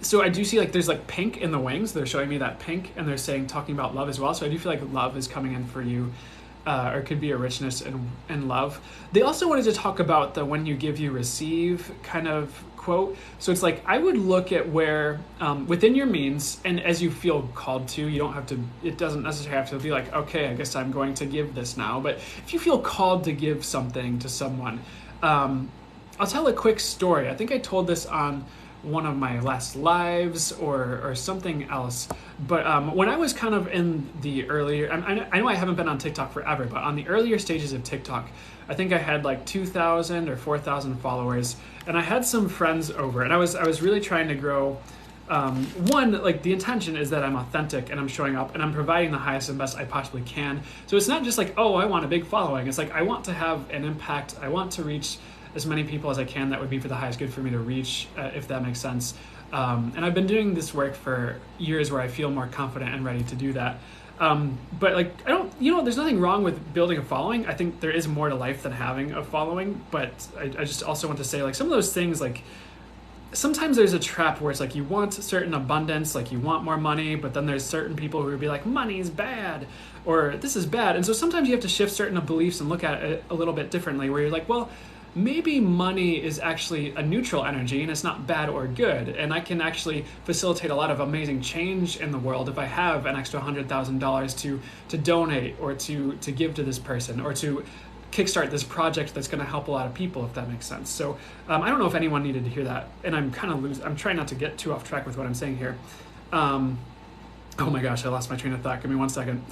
Speaker 1: so I do see like there's like pink in the wings. They're showing me that pink, and they're saying talking about love as well. So I do feel like love is coming in for you, or could be a richness in love. They also wanted to talk about the when you give, you receive kind of quote. So it's like I would look at where within your means, and as you feel called to, you don't have to. It doesn't necessarily have to be like, okay, I guess I'm going to give this now. But if you feel called to give something to someone, I'll tell a quick story. I think I told this on one of my last lives or something else. But when I was kind of in the earlier, I know I haven't been on TikTok forever, but on the earlier stages of TikTok, I think I had like 2,000 or 4,000 followers, and I had some friends over, and I was really trying to grow. One, like the intention is that I'm authentic and I'm showing up and I'm providing the highest and best I possibly can. So it's not just like, oh, I want a big following. It's like I want to have an impact. I want to reach as many people as I can that would be for the highest good for me to reach, if that makes sense. And I've been doing this work for years where I feel more confident and ready to do that. But like, I don't, there's nothing wrong with building a following. I think there is more to life than having a following, but I just also want to say like some of those things, like sometimes there's a trap where it's like you want a certain abundance, like you want more money, but then there's certain people who would be like, money's bad, or this is bad. And so sometimes you have to shift certain beliefs and look at it a little bit differently, where you're like, well, maybe money is actually a neutral energy and it's not bad or good. And I can actually facilitate a lot of amazing change in the world if I have an extra $100,000 to donate or to give to this person or to kickstart this project that's going to help a lot of people, if that makes sense. So I don't know if anyone needed to hear that. And I'm trying not to get too off track with what I'm saying here. Oh my gosh, I lost my train of thought. Give me 1 second.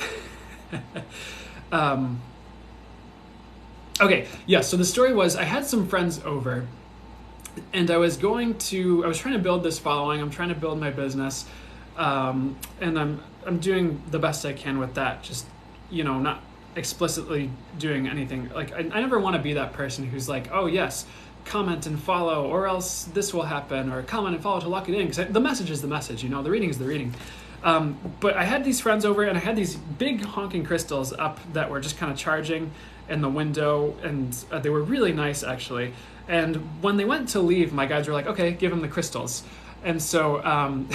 Speaker 1: Okay, yeah, so the story was I had some friends over and I was trying to build this following. I'm trying to build my business. And I'm doing the best I can with that. Just, not explicitly doing anything. Like I never want to be that person who's like, oh yes, comment and follow or else this will happen, or comment and follow to lock it in. Because the message is the message, the reading is the reading. But I had these friends over and I had these big honking crystals up that were just kind of charging in the window, and they were really nice actually. And when they went to leave, my guides were like, okay, give them the crystals. And so I'm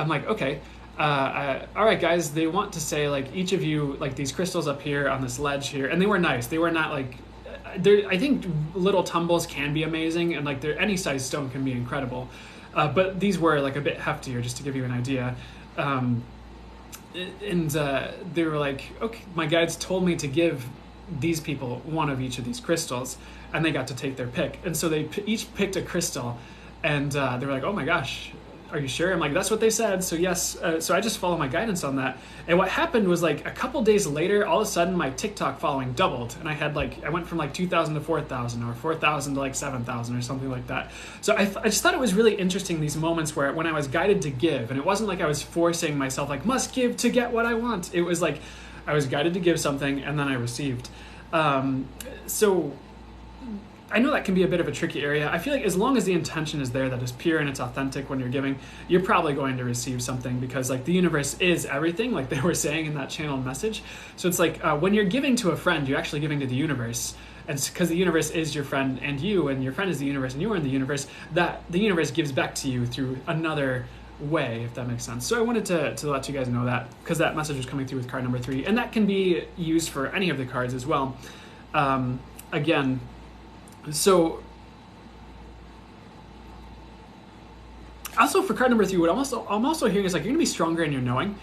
Speaker 1: like, okay, all right guys, they want to say like each of you, like these crystals up here on this ledge here, and they were nice. They were not like, I think little tumbles can be amazing, and like any size stone can be incredible. But these were like a bit heftier, just to give you an idea. And they were like, okay, my guides told me to give these people one of each of these crystals, and they got to take their pick. And so they each picked a crystal, and they were like, oh my gosh, are you sure? I'm like, that's what they said, so yes. So I just follow my guidance on that. And what happened was like a couple days later, all of a sudden my TikTok following doubled, and I went from like 2,000 to 4,000, or 4,000 to like 7,000 or something like that. So I just thought it was really interesting, these moments where when I was guided to give, and it wasn't like I was forcing myself like must give to get what I want. It was like I was guided to give something and then I received. So I know that can be a bit of a tricky area. I feel like as long as the intention is there, that is pure and it's authentic when you're giving, you're probably going to receive something, because like the universe is everything, like they were saying in that channeled message. So it's like when you're giving to a friend, you're actually giving to the universe. And because the universe is your friend and your friend is the universe and you are in the universe, that the universe gives back to you through another way, if that makes sense. So I wanted to let you guys know that, because that message was coming through with card number 3, and that can be used for any of the cards as well. Again, so also for card number 3, what I'm also hearing is like you're gonna be stronger in your knowing.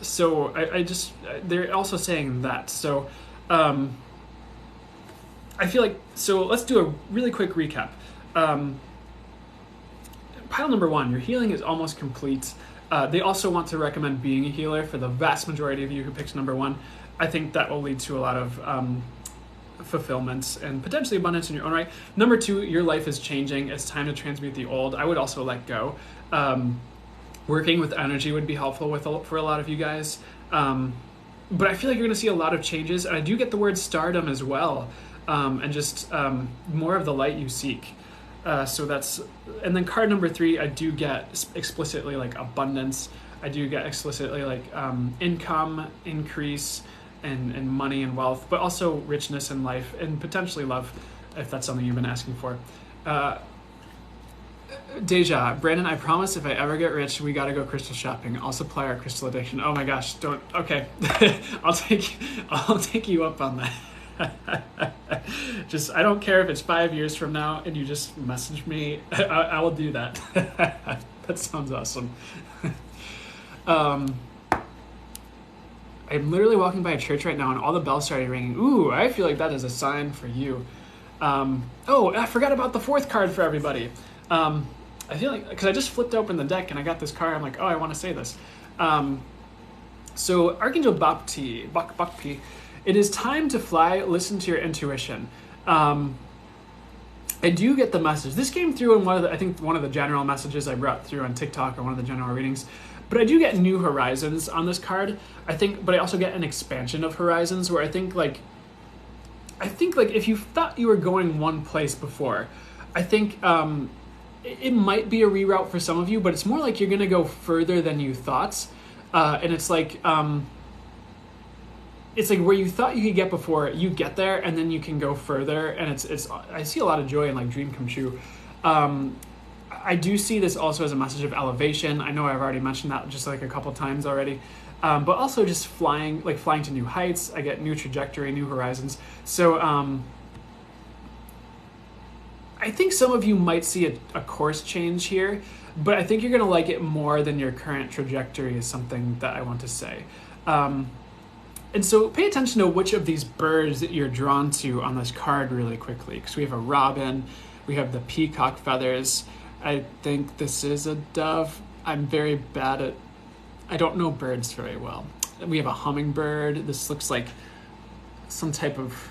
Speaker 1: So they're also saying that. So I feel like, so let's do a really quick recap. Pile number 1, your healing is almost complete. They also want to recommend being a healer for the vast majority of you who picked number 1. I think that will lead to a lot of fulfillment and potentially abundance in your own right. Number 2, your life is changing. It's time to transmute the old. I would also let go. Working with energy would be helpful for a lot of you guys. But I feel like you're going to see a lot of changes. And I do get the word stardom as well. And just more of the light you seek. So that's, and then card number 3, I do get explicitly like abundance. I do get explicitly like income, increase, and money and wealth, but also richness in life and potentially love, if that's something you've been asking for. Deja, Brandon, I promise if I ever get rich, we gotta go crystal shopping. I'll supply our crystal addiction. Oh my gosh, don't. Okay, I'll take you up on that. Just, I don't care if it's 5 years from now and you just message me. I will do that. That sounds awesome. I'm literally walking by a church right now and all the bells started ringing. Ooh, I feel like that is a sign for you. Oh, I forgot about the fourth card for everybody. I feel like, because I just flipped open the deck and I got this card, I'm like, oh, I want to say this. So Archangel Bakpi, it is time to fly, listen to your intuition. I do get the message. This came through in one of the general messages I brought through on TikTok or one of the general readings. But I do get new horizons on this card. But I also get an expansion of horizons where I think like if you thought you were going one place before, I think it might be a reroute for some of you, but it's more like you're gonna go further than you thought, and it's like where you thought you could get before, you get there, and then you can go further, and it's. I see a lot of joy in like dream come true. I do see this also as a message of elevation. I know I've already mentioned that just like a couple times already. But also just flying to new heights. I get new trajectory, new horizons. So I think some of you might see a course change here, but I think you're gonna like it more than your current trajectory is something that I want to say. And so pay attention to which of these birds that you're drawn to on this card really quickly, because we have a robin, we have the peacock feathers. I think this is a dove. I'm very bad at, I don't know birds very well. We have a hummingbird. This looks like some type of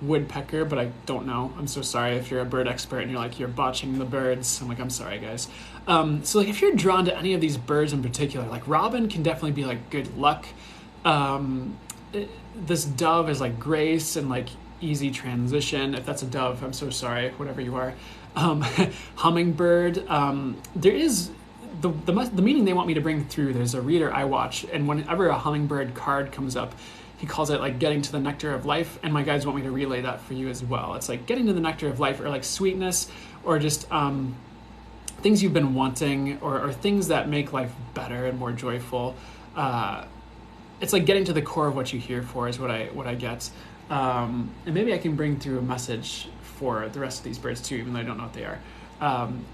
Speaker 1: woodpecker, but I don't know. I'm so sorry if you're a bird expert and you're botching the birds. I'm like, I'm sorry, guys. So like if you're drawn to any of these birds in particular, like robin can definitely be like good luck. This dove is like grace and like easy transition. If that's a dove, I'm so sorry, whatever you are. Hummingbird, there is the meaning they want me to bring through. There's a reader I watch, and whenever a hummingbird card comes up, he calls it like getting to the nectar of life, and my guides want me to relay that for you as well. It's like getting to the nectar of life, or like sweetness, or just things you've been wanting, or things that make life better and more joyful. It's like getting to the core of what you're here for is what I get. And maybe I can bring through a message for the rest of these birds too, even though I don't know what they are.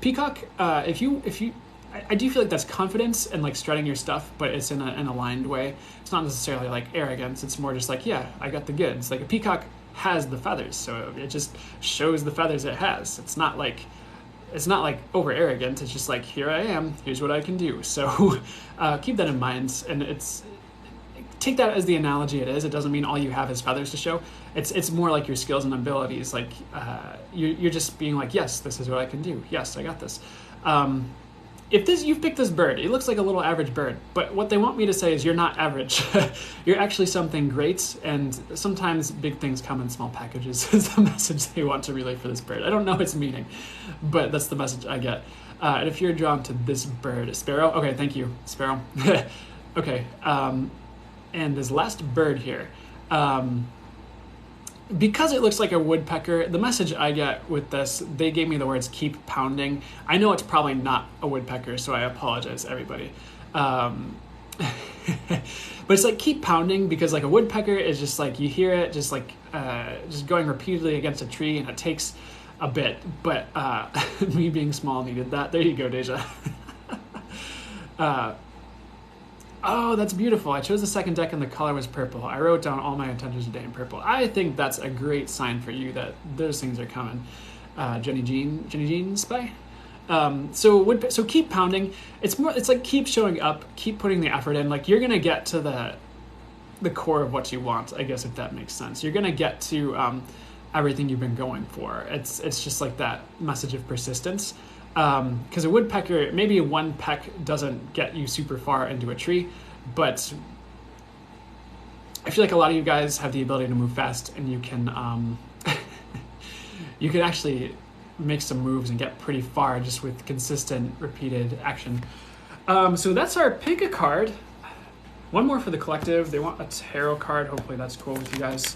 Speaker 1: Peacock, I do feel like that's confidence and like strutting your stuff, but it's in an aligned way. It's not necessarily like arrogance. It's more just like, yeah, I got the goods. Like a peacock has the feathers, so it just shows the feathers it has. It's not like over arrogant. It's just like, here I am. Here's what I can do. So keep that in mind, and take that as the analogy it is. It doesn't mean all you have is feathers to show. It's more like your skills and abilities. Like you're just being like, yes, this is what I can do. Yes, I got this. If you've picked this bird, it looks like a little average bird, but what they want me to say is you're not average. You're actually something great, and sometimes big things come in small packages is the message they want to relay for this bird. I don't know its meaning, but that's the message I get. And if you're drawn to this bird, sparrow, okay, thank you, sparrow. Okay, and this last bird here, because it looks like a woodpecker, the message I get with this, they gave me the words keep pounding. I know it's probably not a woodpecker, so I apologize, everybody. But it's like keep pounding, because like a woodpecker is just like, you hear it just like just going repeatedly against a tree, and it takes a bit, but me being small needed that. There you go, Deja. Oh, that's beautiful. I chose the second deck and the color was purple. I wrote down all my intentions today in purple. I think that's a great sign for you that those things are coming. Jenny Jean Spy. So keep pounding. It's like keep showing up, keep putting the effort in. Like you're gonna get to the core of what you want, I guess, if that makes sense. You're gonna get to everything you've been going for. It's just like that message of persistence. Because a woodpecker, maybe one peck doesn't get you super far into a tree, but I feel like a lot of you guys have the ability to move fast, and you can you can actually make some moves and get pretty far just with consistent, repeated action. So that's our pick a card. One more for the collective. They want a tarot card. Hopefully that's cool with you guys.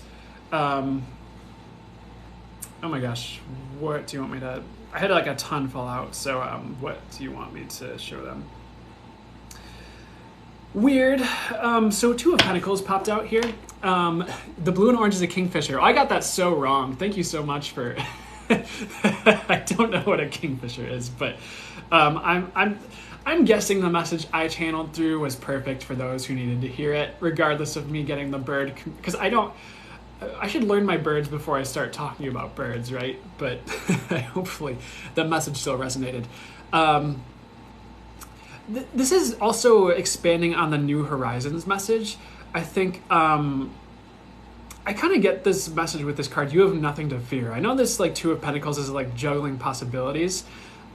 Speaker 1: Oh my gosh, what do you want me to... I had like a ton fall out, so what do you want me to show them? Weird. So Two of Pentacles popped out here. The blue and orange is a kingfisher. I got that so wrong. Thank you so much for... I don't know what a kingfisher is, but I'm guessing the message I channeled through was perfect for those who needed to hear it, regardless of me getting the bird, because I should learn my birds before I start talking about birds, right? But hopefully the message still resonated. This is also expanding on the New Horizons message. I think I kind of get this message with this card. You have nothing to fear. I know this like Two of Pentacles is like juggling possibilities.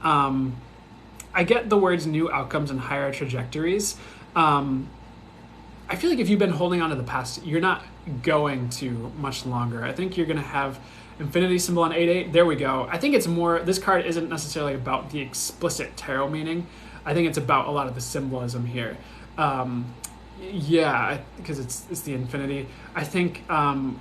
Speaker 1: I get the words new outcomes and higher trajectories. I feel like if you've been holding on to the past, you're not going to much longer. I think you're going to have infinity symbol on 8-8. There we go. I think it's more, this card isn't necessarily about the explicit tarot meaning. I think it's about a lot of the symbolism here. Yeah, because it's the infinity. I think, no,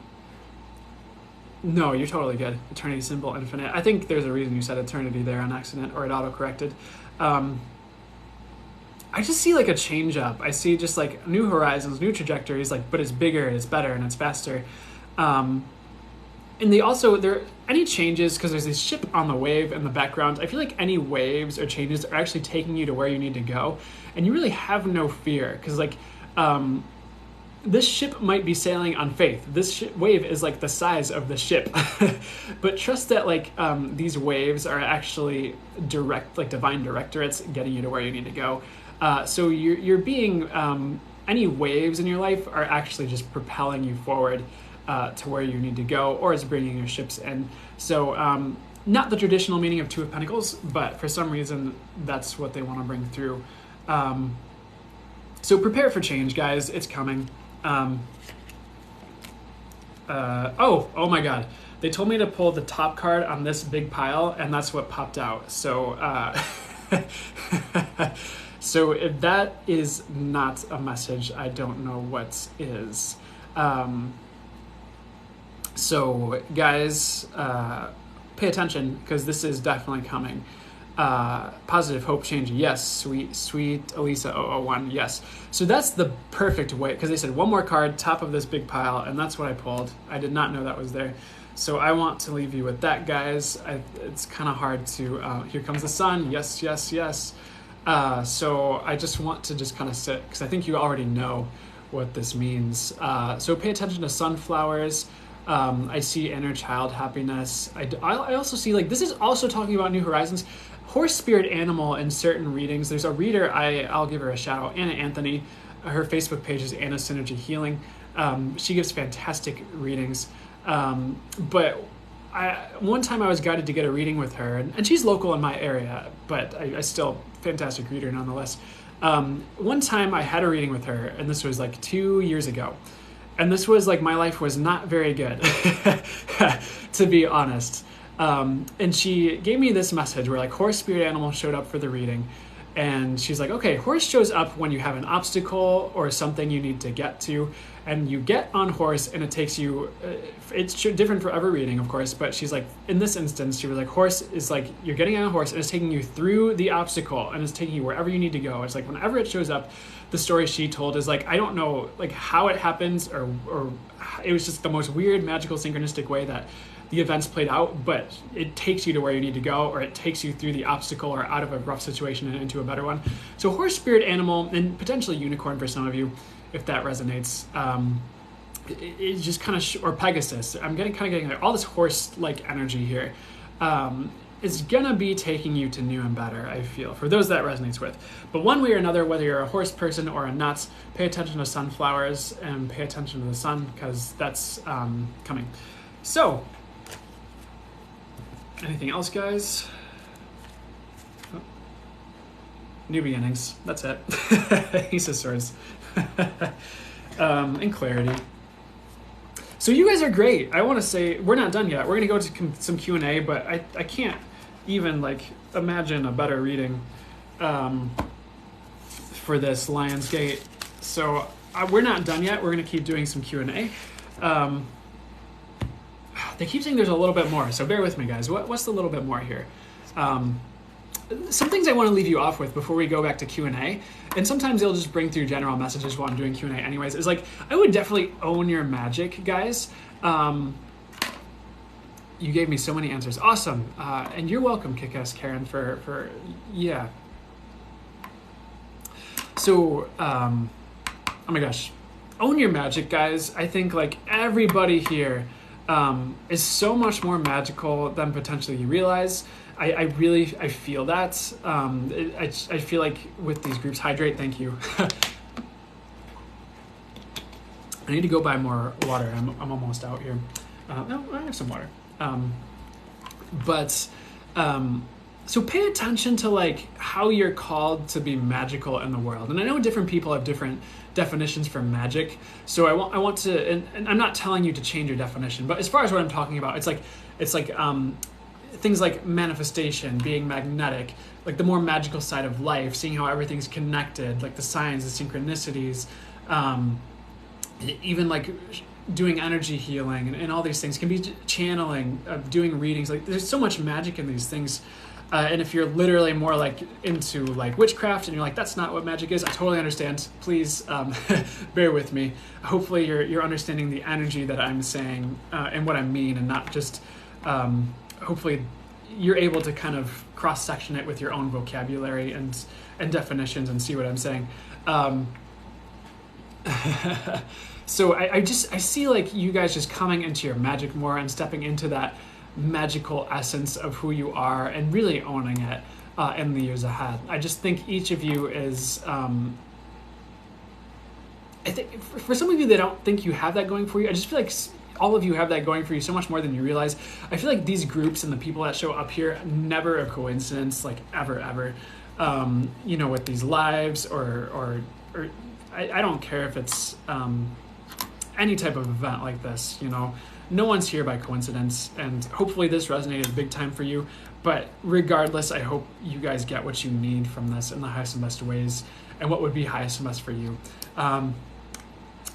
Speaker 1: you're totally good. Eternity symbol, infinite. I think there's a reason you said eternity there on accident, or it auto-corrected. I just see like a change up. I see just like new horizons, new trajectories, like, but it's bigger, it's better, and it's faster. And they also, there any changes, because there's this ship on the wave in the background. I feel like any waves or changes are actually taking you to where you need to go, and you really have no fear, because like this ship might be sailing on faith. This wave is like the size of the ship, but trust that like these waves are actually direct, like divine directorates getting you to where you need to go. So you're being, any waves in your life are actually just propelling you forward to where you need to go, or it's bringing your ships in. So not the traditional meaning of Two of Pentacles, but for some reason that's what they want to bring through. So prepare for change, guys. It's coming. Oh my God. They told me to pull the top card on this big pile, and that's what popped out. So, so if that is not a message, I don't know what is. So guys, pay attention, because this is definitely coming. Positive hope change, yes. Sweet Elisa 001, yes. So that's the perfect way, because they said one more card, top of this big pile, and that's what I pulled. I did not know that was there. So I want to leave you with that, guys. It's kind of hard to, here comes the sun, yes, yes, yes. So I just want to just kind of sit, because I think you already know what this means. So pay attention to sunflowers. I see inner child happiness. I also see, like, this is also talking about New Horizons. Horse spirit animal in certain readings. There's a reader, I'll give her a shout out, Anna Anthony. Her Facebook page is Anna Synergy Healing. She gives fantastic readings. But one time I was guided to get a reading with her, and she's local in my area, but I still, fantastic reader nonetheless. One time I had a reading with her, and this was like 2 years ago. And this was like, my life was not very good, to be honest. And she gave me this message where like horse spirit animal showed up for the reading. And she's like, okay, horse shows up when you have an obstacle or something you need to get to, and you get on horse and it takes you, it's different for every reading, of course, but she's like, in this instance, she was like, horse is like, you're getting on a horse and it's taking you through the obstacle and it's taking you wherever you need to go. It's like, whenever it shows up, the story she told is like, I don't know like how it happens, or it was just the most weird, magical, synchronistic way that the events played out, but it takes you to where you need to go, or it takes you through the obstacle or out of a rough situation and into a better one. So horse spirit animal, and potentially unicorn for some of you, if that resonates. It's just kind of, or Pegasus. I'm getting like all this horse-like energy here. It's gonna be taking you to new and better, I feel, for those that resonates with. But one way or another, whether you're a horse person or a nuts, pay attention to sunflowers and pay attention to the sun, because that's coming. So, anything else, guys? Oh. New beginnings. That's it. Ace of Swords. And clarity. So you guys are great. I want to say we're not done yet. We're going to go to some Q&A, but I can't even like imagine a better reading for this Lionsgate. So we're not done yet. We're going to keep doing some Q&A. They keep saying there's a little bit more, so bear with me, guys. What's the little bit more here? Some things I want to leave you off with before we go back to Q&A, and sometimes they'll just bring through general messages while I'm doing Q&A anyways, is like, I would definitely own your magic, guys. You gave me so many answers. Awesome. And you're welcome, Kick-Ass Karen, for yeah. So, oh my gosh. Own your magic, guys. I think like everybody here is so much more magical than potentially you realize. I really feel that. I feel like with these groups, hydrate, thank you. I need to go buy more water. I'm almost out here. No, I have some water. So pay attention to like how you're called to be magical in the world. And I know different people have different definitions for magic. So I want to, and I'm not telling you to change your definition, but as far as what I'm talking about, it's like things like manifestation, being magnetic, like the more magical side of life, seeing how everything's connected, like the signs, the synchronicities, even like doing energy healing and all these things can be channeling, doing readings. Like there's so much magic in these things. And if you're literally more like into like witchcraft and you're like, that's not what magic is, I totally understand. Please bear with me. Hopefully you're understanding the energy that I'm saying and what I mean, and not just, hopefully you're able to kind of cross-section it with your own vocabulary and definitions and see what I'm saying. So I see like you guys just coming into your magic more and stepping into that magical essence of who you are and really owning it in the years ahead. I just think each of you is, I think for some of you that don't think you have that going for you, I just feel like all of you have that going for you so much more than you realize. I feel like these groups and the people that show up here, never a coincidence, like ever. You know, with these lives or I don't care if it's any type of event like this, you know, no one's here by coincidence, and hopefully this resonated big time for you. But regardless, I hope you guys get what you need from this in the highest and best ways, and what would be highest and best for you. And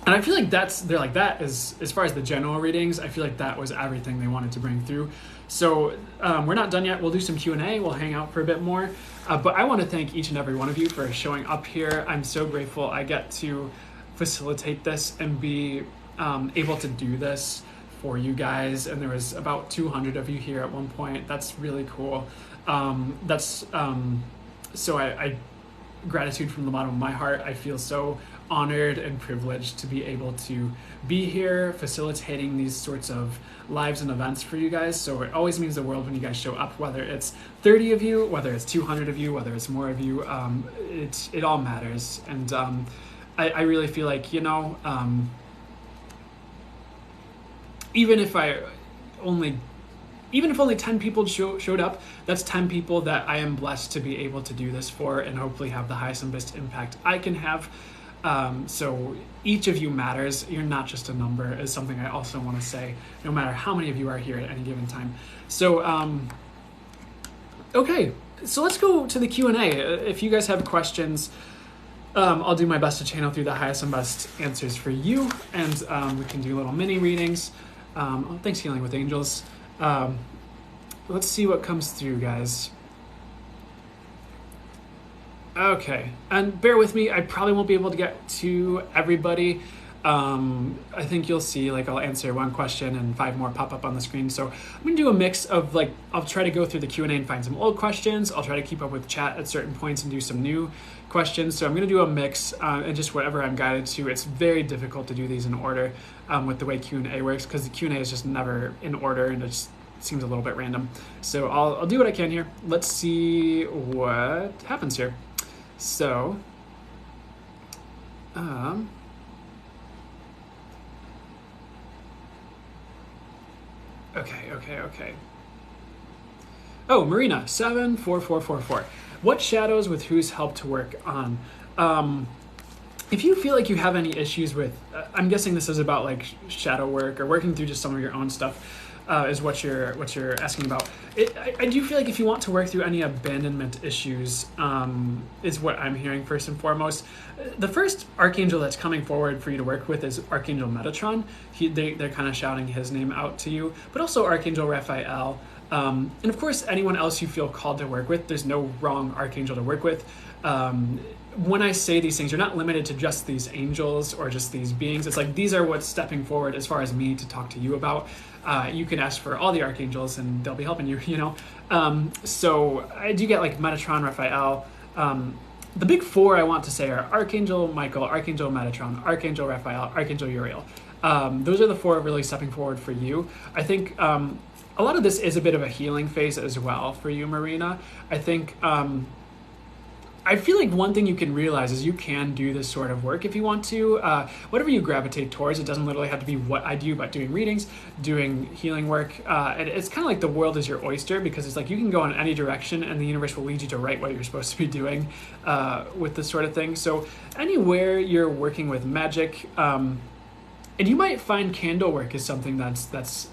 Speaker 1: I feel like they're like that as far as the general readings. I feel like that was everything they wanted to bring through. So we're not done yet. We'll do some Q&A. We'll hang out for a bit more. But I want to thank each and every one of you for showing up here. I'm so grateful I get to facilitate this and be able to do this for you guys. And there was about 200 of you here at one point. That's really cool. So I gratitude from the bottom of my heart. I feel so honored and privileged to be able to be here facilitating these sorts of lives and events for you guys. So it always means the world when you guys show up, whether it's 30 of you, whether it's 200 of you, whether it's more of you. It all matters. And I really feel like, you know, even if only 10 people showed up, that's 10 people that I am blessed to be able to do this for, and hopefully have the highest and best impact I can have. So each of you matters. You're not just a number, is something I also want to say, no matter how many of you are here at any given time. So, okay, so let's go to the Q&A. If you guys have questions, I'll do my best to channel through the highest and best answers for you, and we can do little mini readings. Thanks, Healing with Angels. Let's see what comes through, guys. Okay, and bear with me, I probably won't be able to get to everybody. I think you'll see, like, I'll answer one question and 5 more pop up on the screen. So I'm gonna do a mix of, like, I'll try to go through the Q&A and find some old questions. I'll try to keep up with chat at certain points and do some new questions. So I'm gonna do a mix and just whatever I'm guided to. It's very difficult to do these in order with the way Q&A works, because the Q&A is just never in order and it just seems a little bit random. So I'll do what I can here. Let's see what happens here. So, okay. Oh, Marina, 74444. What shadows with whose help to work on? if you feel like you have any issues with, I'm guessing this is about like shadow work or working through just some of your own stuff, is what you're asking about. I do feel like if you want to work through any abandonment issues, is what I'm hearing first and foremost. The first archangel that's coming forward for you to work with is Archangel Metatron. They're kind of shouting his name out to you, but also Archangel Raphael. And of course, anyone else you feel called to work with. There's no wrong archangel to work with. When I say these things, you're not limited to just these angels or just these beings. It's like these are what's stepping forward as far as me to talk to you about. You can ask for all the archangels and they'll be helping you, you know. So I do get like Metatron, Raphael. The big four I want to say are Archangel Michael, Archangel Metatron, Archangel Raphael, Archangel Uriel. Those are the four really stepping forward for you. I think a lot of this is a bit of a healing phase as well for you, Marina. I think I feel like one thing you can realize is you can do this sort of work if you want to. Whatever you gravitate towards, it doesn't literally have to be what I do, but doing readings, doing healing work. And it's kind of like the world is your oyster, because it's like you can go in any direction and the universe will lead you to right what you're supposed to be doing with this sort of thing. So anywhere you're working with magic, and you might find candle work is something that's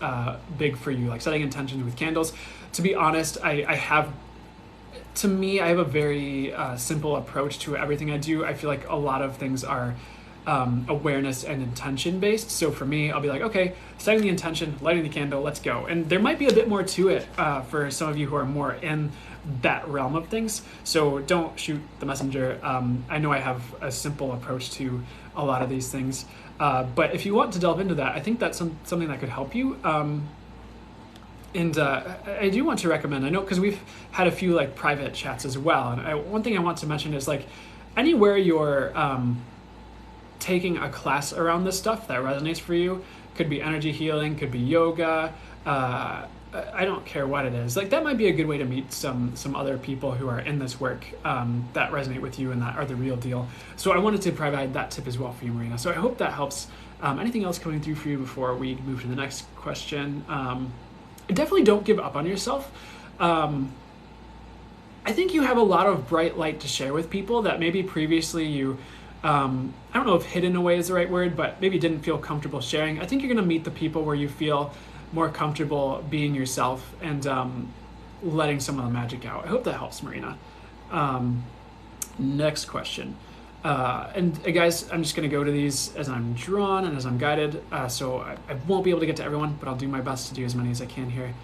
Speaker 1: big for you, like setting intentions with candles. To be honest, I have a very simple approach to everything I do. I feel like a lot of things are awareness and intention based. So for me, I'll be like, okay, setting the intention, lighting the candle, let's go. And there might be a bit more to it for some of you who are more in that realm of things. So don't shoot the messenger. I know I have a simple approach to a lot of these things. But if you want to delve into that, I think that's something that could help you. And I do want to recommend, I know because we've had a few like private chats as well. And one thing I want to mention is like anywhere you're taking a class around this stuff that resonates for you, could be energy healing, could be yoga, I don't care what it is. Like that might be a good way to meet some other people who are in this work that resonate with you and that are the real deal. So I wanted to provide that tip as well for you, Marina. So I hope that helps. Anything else coming through for you before we move to the next question? Definitely don't give up on yourself. I think you have a lot of bright light to share with people that maybe previously you, I don't know if hidden away is the right word, but maybe didn't feel comfortable sharing. I think you're going to meet the people where you feel more comfortable being yourself and letting some of the magic out. I hope that helps, Marina. Next question. And guys, I'm just going to go to these as I'm drawn and as I'm guided. So I won't be able to get to everyone, but I'll do my best to do as many as I can here.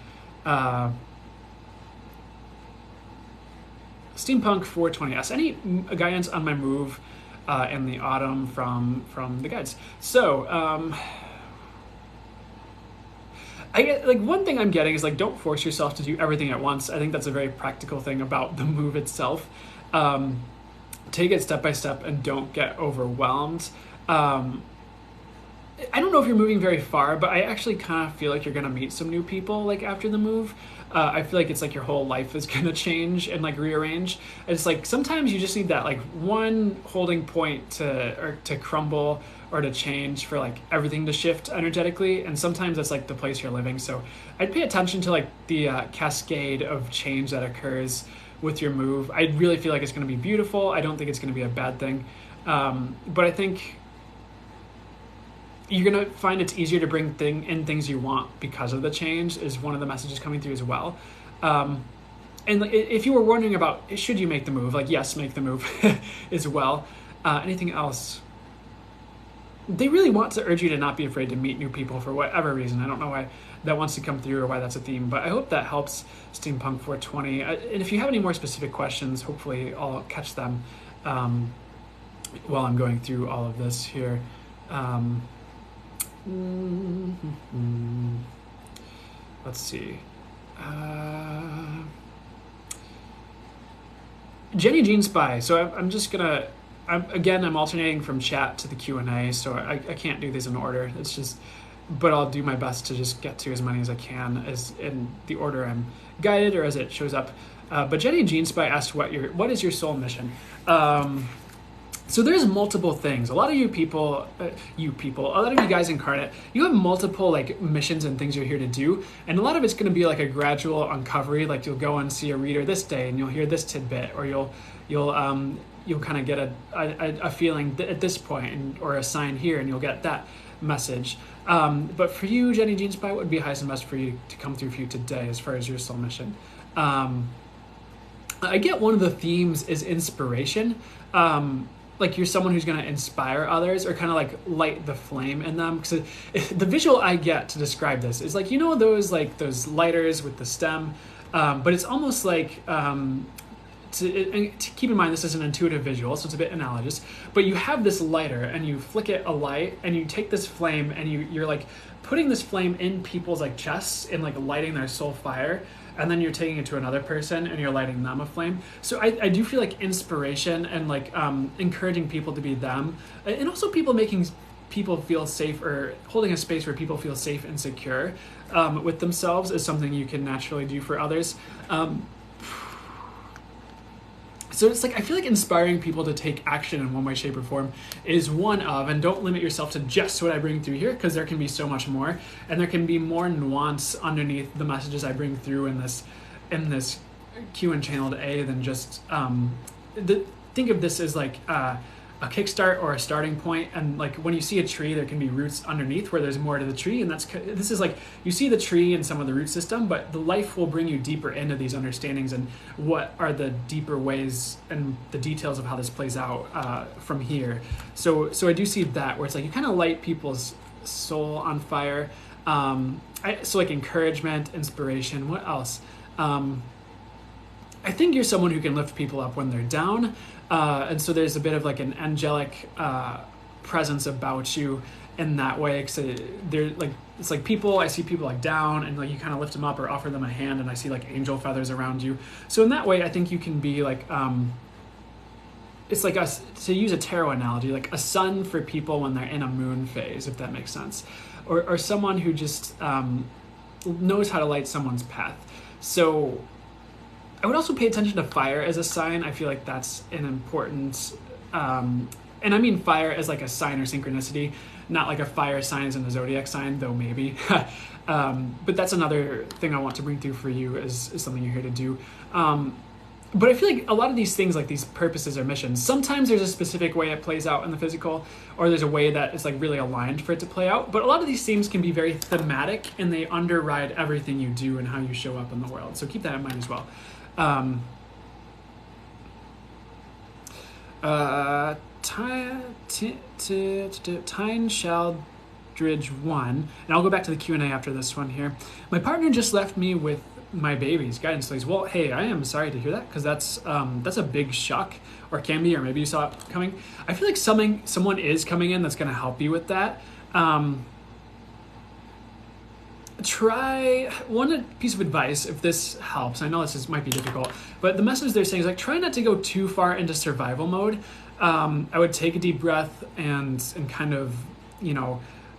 Speaker 1: Steampunk 420 asks, any guidance on my move in the autumn from the guides? So, I get like one thing I'm getting is like don't force yourself to do everything at once. I think that's a very practical thing about the move itself. Take it step by step and don't get overwhelmed. I don't know if you're moving very far, but I actually kind of feel like you're gonna meet some new people like after the move. I feel like it's like your whole life is gonna change and like rearrange. It's like sometimes you just need that like one holding point to crumble or to change for like everything to shift energetically, and sometimes that's like the place you're living. So I'd pay attention to like the cascade of change that occurs with your move. I really feel like it's going to be beautiful. I don't think it's going to be a bad thing, but I think you're going to find it's easier to bring in things you want because of the change is one of the messages coming through as well. And if you were wondering about should you make the move, like yes, make the move as well. Anything else? They really want to urge you to not be afraid to meet new people for whatever reason. I don't know why that wants to come through or why that's a theme, but I hope that helps, Steampunk 420. And if you have any more specific questions, hopefully I'll catch them while I'm going through all of this here. Let's see. Jenny Jean Spy. So I'm just gonna. I'm alternating from chat to the Q&A, so I can't do these in order. It's just, but I'll do my best to just get to as many as I can, as in the order I'm guided or as it shows up. But Jenny Jean Spy asked, what is your soul mission? So there's multiple things. A lot of you people, a lot of you guys incarnate, you have multiple like missions and things you're here to do, and a lot of it's going to be like a gradual uncovery. Like you'll go and see a reader this day, and you'll hear this tidbit, or you'll you'll kind of get a feeling at this point, or a sign here, and you'll get that message. But for you, Jenny Jean Spy, what would be highest and best for you to come through for you today as far as your soul mission? I get one of the themes is inspiration. Like you're someone who's going to inspire others, or kind of like light the flame in them. Because the visual I get to describe this is like, you know, those lighters with the stem, but it's almost like, to keep in mind, this is an intuitive visual, so it's a bit analogous, but you have this lighter and you flick it a light, and you take this flame and you're like putting this flame in people's like chests and like lighting their soul fire, and then you're taking it to another person and you're lighting them a flame. So I do feel like inspiration and like encouraging people to be them, and also making people feel safe, or holding a space where people feel safe and secure with themselves is something you can naturally do for others. So it's like, I feel like inspiring people to take action in one way, shape, or form is one of, and don't limit yourself to just what I bring through here, because there can be so much more, and there can be more nuance underneath the messages I bring through in this Q and Channeled A than just, think of this as like a kickstart or a starting point, and like when you see a tree, there can be roots underneath where there's more to the tree, and this is like, you see the tree and some of the root system, but the life will bring you deeper into these understandings and what are the deeper ways and the details of how this plays out from here. So I do see that, where it's like you kind of light people's soul on fire. So like encouragement, inspiration. What else? I think you're someone who can lift people up when they're down. And so there's a bit of like an angelic presence about you in that way. Cause they're like, it's like I see people like down, and like you kind of lift them up or offer them a hand, and I see like angel feathers around you. So in that way, I think you can be like, it's like to use a tarot analogy, like a sun for people when they're in a moon phase, if that makes sense. Or someone who just knows how to light someone's path. So I would also pay attention to fire as a sign. I feel like that's an important, and I mean fire as like a sign or synchronicity, not like a fire sign as in the zodiac sign, though maybe. But that's another thing I want to bring through for you is something you're here to do. But I feel like a lot of these things, like these purposes or missions, sometimes there's a specific way it plays out in the physical, or there's a way that is like really aligned for it to play out. But a lot of these themes can be very thematic, and they underride everything you do and how you show up in the world. So keep that in mind as well. Tyne Shaldridge 1, and I'll go back to the Q&A after this one here. My partner just left me with my baby's guidance studies. Well, hey, I am sorry to hear that, because that's a big shock, or can be, or maybe you saw it coming. I feel like someone is coming in that's going to help you with that. Try one piece of advice, if this helps. I know might be difficult, but the message they're saying is like, try not to go too far into survival mode. I would take a deep breath and kind of,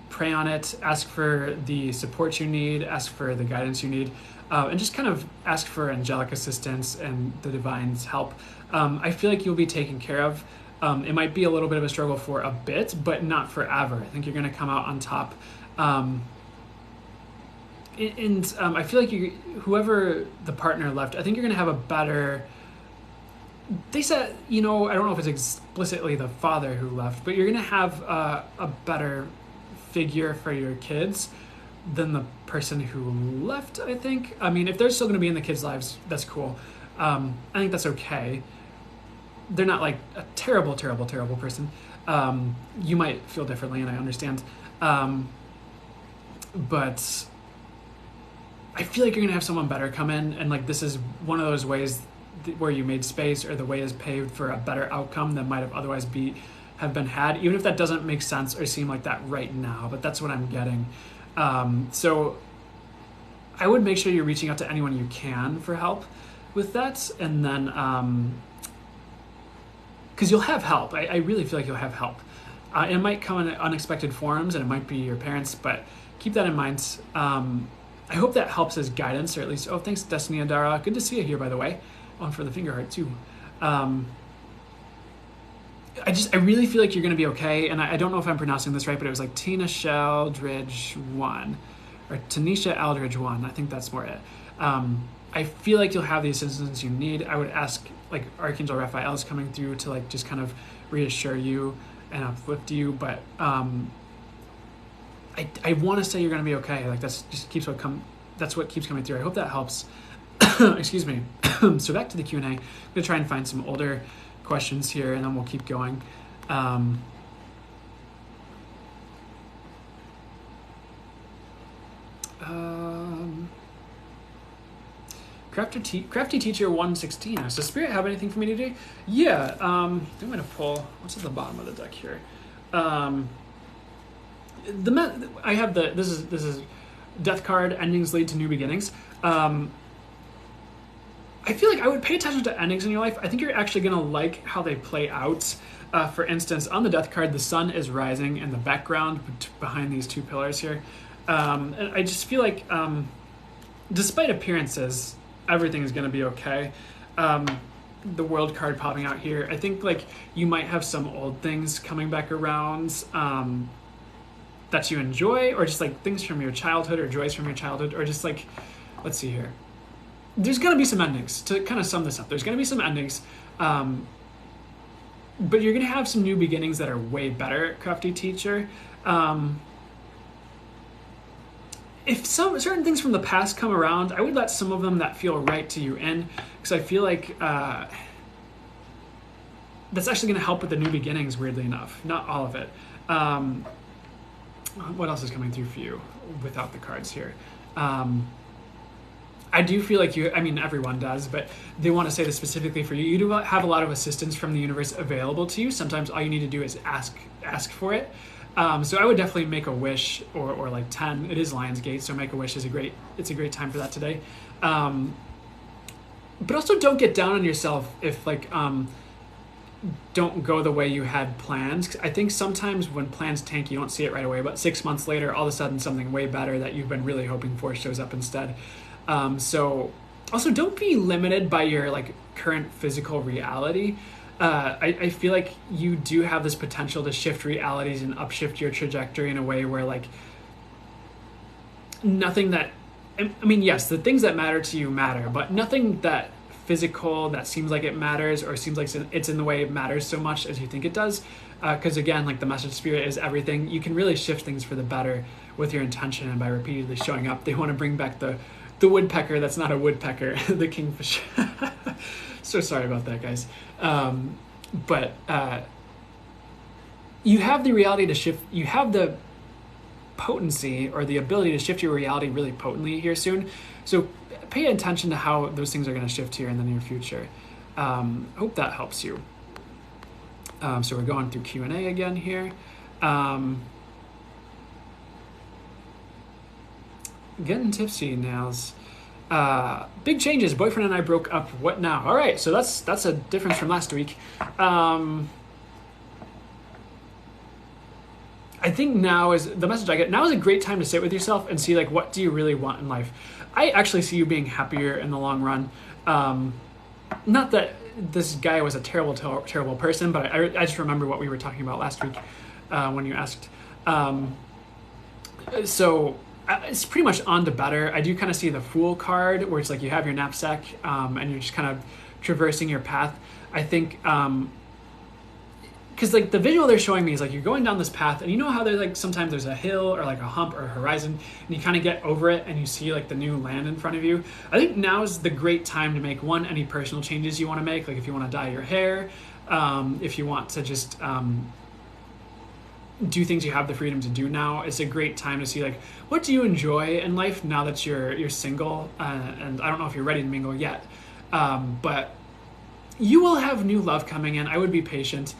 Speaker 1: pray on it, ask for the support you need, ask for the guidance you need, and just kind of ask for angelic assistance and the divine's help. I feel like you'll be taken care of. It might be a little bit of a struggle for a bit, but not forever. I think you're going to come out on top. And I feel like whoever the partner left, I think you're going to have a better, they said, I don't know if it's explicitly the father who left, but you're going to have a better figure for your kids than the person who left, I think. I mean, if they're still going to be in the kids' lives, that's cool. I think that's okay. They're not like a terrible, terrible, terrible person. You might feel differently, and I understand. But I feel like you're gonna have someone better come in, and like this is one of those ways where you made space, or the way is paved for a better outcome that might have otherwise have been had, even if that doesn't make sense or seem like that right now. But that's what I'm getting. So I would make sure you're reaching out to anyone you can for help with that, and then because you'll have help. I really feel like you'll have help. It might come in unexpected forms, and it might be your parents, but keep that in mind. I hope that helps as guidance, or at least, thanks, Destiny Adara. Good to see you here, by the way. On for the finger heart, too. I really feel like you're going to be okay, and I don't know if I'm pronouncing this right, but it was like Tina Sheldridge 1 or Tanisha Aldridge 1. I think that's more it. I feel like you'll have the assistance you need. I would ask, like, Archangel Raphael is coming through to, like, just kind of reassure you and uplift you, but I want to say you're going to be okay. Like, that's what keeps coming through. I hope that helps. Excuse me. So back to the Q&A. I'm going to try and find some older questions here, and then we'll keep going. Crafty Teacher 116. Does the Spirit have anything for me today? Yeah. I'm going to pull. What's at the bottom of the deck here? I have this is Death card. Endings lead to new beginnings. I feel like I would pay attention to endings in your life. I think you're actually going to like how they play out. For instance, on the Death card, the sun is rising in the background behind these two pillars here. And I just feel like, despite appearances, everything is going to be okay. The World card popping out here, I think, like, you might have some old things coming back around that you enjoy, or just like things from your childhood or joys from your childhood, or just like, let's see here. There's going to be some endings. To kind of sum this up, there's going to be some endings, but you're going to have some new beginnings that are way better, Crafty Teacher. If certain things from the past come around, I would let some of them that feel right to you in, because I feel like that's actually going to help with the new beginnings, weirdly enough. Not all of it. What else is coming through for you without the cards here? I do feel like everyone does, but they want to say this specifically for you. You do have a lot of assistance from the universe available to you. Sometimes all you need to do is ask for it. So I would definitely make a wish, or like 10. It is Lionsgate, so make a wish is a great time for that today. But also don't get down on yourself if don't go the way you had planned. I think sometimes when plans tank, you don't see it right away, but 6 months later, all of a sudden something way better that you've been really hoping for shows up instead. So also don't be limited by your current physical reality. I feel like you do have this potential to shift realities and upshift your trajectory in a way where nothing that, yes, the things that matter to you matter, but nothing that physical that seems like it matters or seems like it's in the way it matters so much as you think it does. Because again, the message spirit is everything. You can really shift things for the better with your intention and by repeatedly showing up. They want to bring back the woodpecker that's not a woodpecker, the kingfisher. So sorry about that, guys. But you have the reality to shift. You have the potency or the ability to shift your reality really potently here soon. So pay attention to how those things are going to shift here in the near future. Hope that helps you. So we're going through Q&A again here. Getting tipsy, Nails. Big changes. Boyfriend and I broke up. What now? All right, so that's a difference from last week. I think now is the message I get. Now is a great time to sit with yourself and see what do you really want in life. I actually see you being happier in the long run. Not that this guy was a terrible person, but I just remember what we were talking about last week when you asked. So it's pretty much on to better. I do kind of see the Fool card where it's you have your knapsack and you're just kind of traversing your path. I think because the visual they're showing me is you're going down this path, and you know how there's sometimes there's a hill or a hump or a horizon, and you kind of get over it and you see the new land in front of you. I think now is the great time to make any personal changes you want to make, if you want to dye your hair, if you want to just do things you have the freedom to do now. It's a great time to see what do you enjoy in life now that you're single, and I don't know if you're ready to mingle yet, but you will have new love coming in. I would be patient.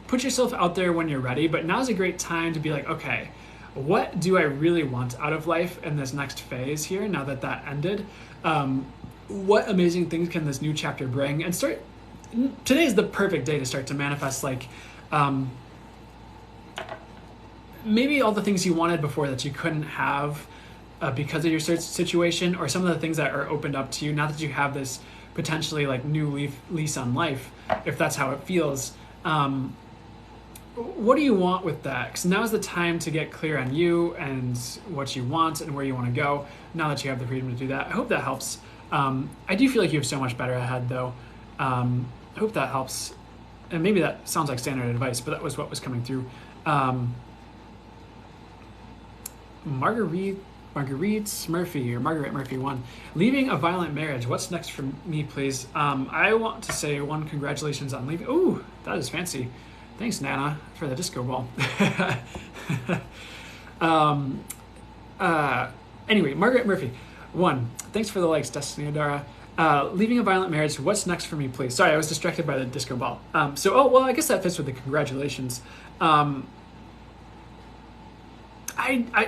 Speaker 1: Put yourself out there when you're ready, but now's a great time to be okay, what do I really want out of life in this next phase here now that ended? What amazing things can this new chapter bring? And today is the perfect day to start to manifest maybe all the things you wanted before that you couldn't have because of your situation, or some of the things that are opened up to you now that you have this potentially new lease on life, if that's how it feels. what do you want with that? Because now's the time to get clear on you and what you want and where you want to go, now that you have the freedom to do that. I hope that helps. I do feel like you have so much better ahead, though. I hope that helps. And maybe that sounds like standard advice, but that was what was coming through. Marguerite Murphy 1. Leaving a violent marriage. What's next for me, please? I want to say one, congratulations on leaving. Ooh, that is fancy. Thanks, Nana, for the disco ball. Anyway, Margaret Murphy 1. Thanks for the likes, Destiny Adara. Leaving a violent marriage. What's next for me, please? Sorry, I was distracted by the disco ball. I guess that fits with the congratulations.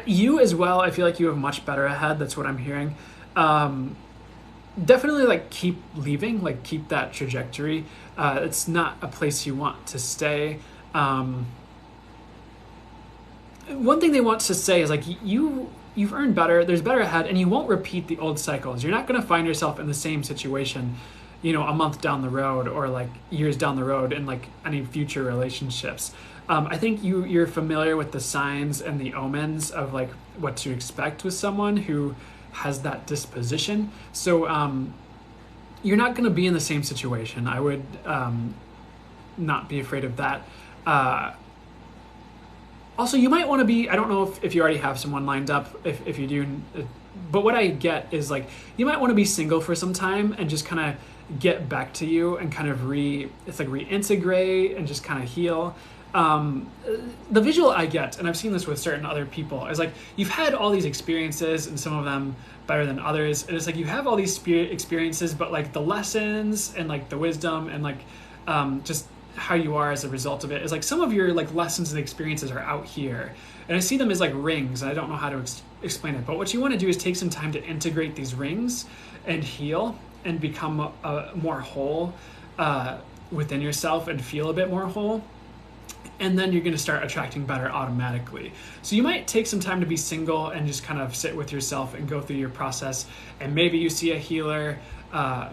Speaker 1: You as well, I feel like you have much better ahead. That's what I'm hearing. Definitely like keep leaving, like keep that trajectory. It's not a place you want to stay. One thing they want to say is like you've earned better, there's better ahead, and you won't repeat the old cycles. You're not going to find yourself in the same situation, a month down the road or like years down the road in like any future relationships. I think you're familiar with the signs and the omens of like what to expect with someone who has that disposition. So you're not going to be in the same situation. I would not be afraid of that. Also, you might want to be, I don't know if you already have someone lined up, if you do, but what I get is like, you might want to be single for some time and just kind of get back to you and kind of reintegrate and just kind of heal. The visual I get, and I've seen this with certain other people, is like you've had all these experiences and some of them better than others, and it's like you have all these experiences, but like the lessons and like the wisdom and like just how you are as a result of it is like some of your like lessons and experiences are out here, and I see them as like rings, and I don't know how to explain it, but what you want to do is take some time to integrate these rings and heal and become more whole within yourself and feel a bit more whole. And then you're going to start attracting better automatically. So you might take some time to be single and just kind of sit with yourself and go through your process. And maybe you see a healer.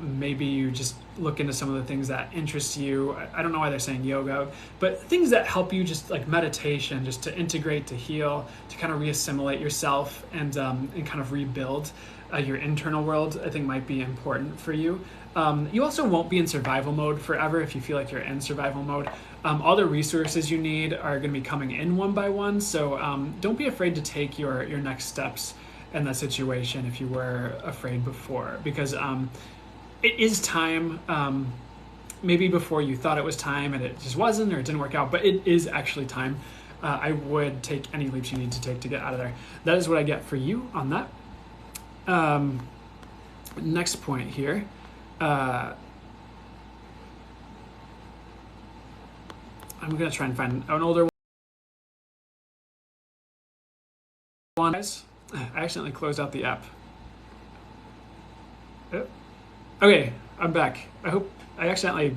Speaker 1: Maybe you just look into some of the things that interest you. I don't know why they're saying yoga, but things that help you, just like meditation, just to integrate, to heal, to kind of reassimilate yourself and kind of rebuild your internal world, I think might be important for you. You also won't be in survival mode forever if you feel like you're in survival mode. All the resources you need are going to be coming in one by one, so don't be afraid to take your next steps in that situation if you were afraid before, because it is time. Maybe before you thought it was time and it just wasn't, or it didn't work out, but it is actually time. I would take any leaps you need to take to get out of there. That is what I get for you on that. Next point here. I'm going to try and find an older one. Guys, I accidentally closed out the app. Okay, I'm back. I hope I accidentally...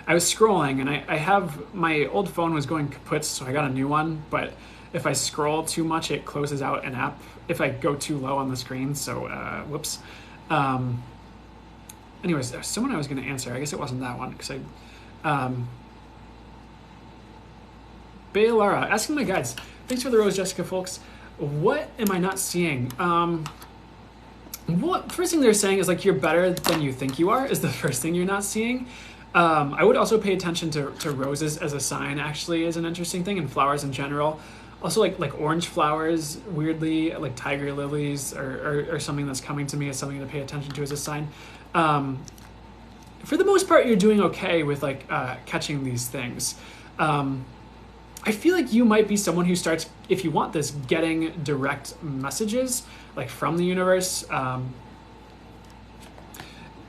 Speaker 1: I was scrolling, and I have... My old phone was going kaput, so I got a new one, but if I scroll too much, it closes out an app if I go too low on the screen, so whoops. Anyways, there's someone I was going to answer. I guess it wasn't that one, because I... Baylara, asking my guides. Thanks for the rose, Jessica, folks. What am I not seeing? First thing they're saying is like you're better than you think you are is the first thing you're not seeing. I would also pay attention to roses as a sign, actually, is an interesting thing, and flowers in general. Also like orange flowers, weirdly, like tiger lilies or something that's coming to me as something to pay attention to as a sign. For the most part, you're doing okay with like catching these things. I feel like you might be someone who starts, if you want this, getting direct messages like from the universe.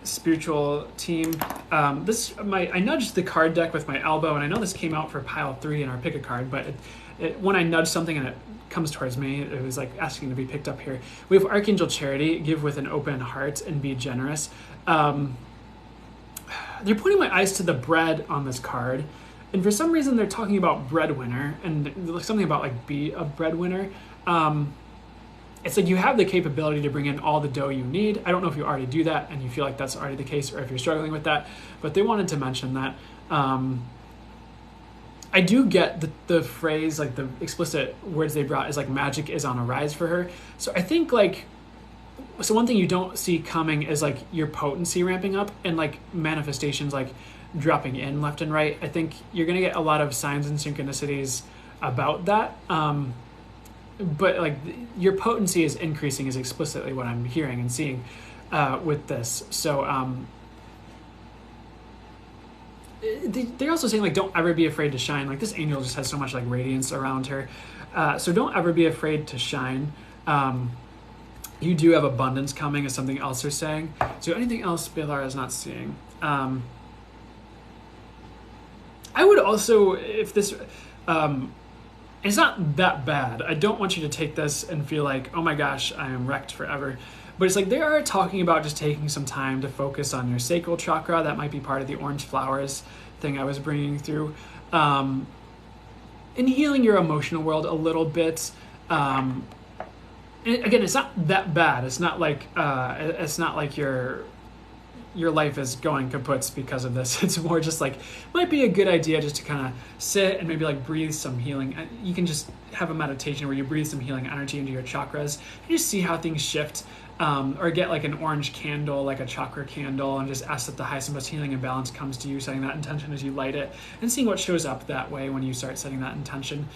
Speaker 1: Spiritual team. I nudged the card deck with my elbow, and I know this came out for pile 3 in our pick a card, but when I nudge something and it comes towards me, it was like asking to be picked up here. We have Archangel Charity, give with an open heart and be generous. They're pointing my eyes to the bread on this card. And for some reason, they're talking about breadwinner and something about like be a breadwinner. It's like you have the capability to bring in all the dough you need. I don't know if you already do that and you feel like that's already the case, or if you're struggling with that, but they wanted to mention that. I do get the phrase, like the explicit words they brought is like magic is on a rise for her. So I think like, so one thing you don't see coming is like your potency ramping up and like manifestations like dropping in left and right. I think you're going to get a lot of signs and synchronicities about that. But like your potency is increasing is explicitly what I'm hearing and seeing with this. So they're also saying like don't ever be afraid to shine. Like this angel just has so much like radiance around her. So don't ever be afraid to shine. You do have abundance coming is something else they're saying. So anything else Balar is not seeing? I would also, if this, it's not that bad. I don't want you to take this and feel like, oh my gosh, I am wrecked forever. But it's like they are talking about just taking some time to focus on your sacral chakra. That might be part of the orange flowers thing I was bringing through. And healing your emotional world a little bit. And again, it's not that bad. It's not like your life is going kaputs because of this. It's more just like, might be a good idea just to kind of sit and maybe like breathe some healing. You can just have a meditation where you breathe some healing energy into your chakras and just see how things shift. Or get like an orange candle, like a chakra candle, and just ask that the highest and best healing and balance comes to you, setting that intention as you light it, and seeing what shows up that way when you start setting that intention.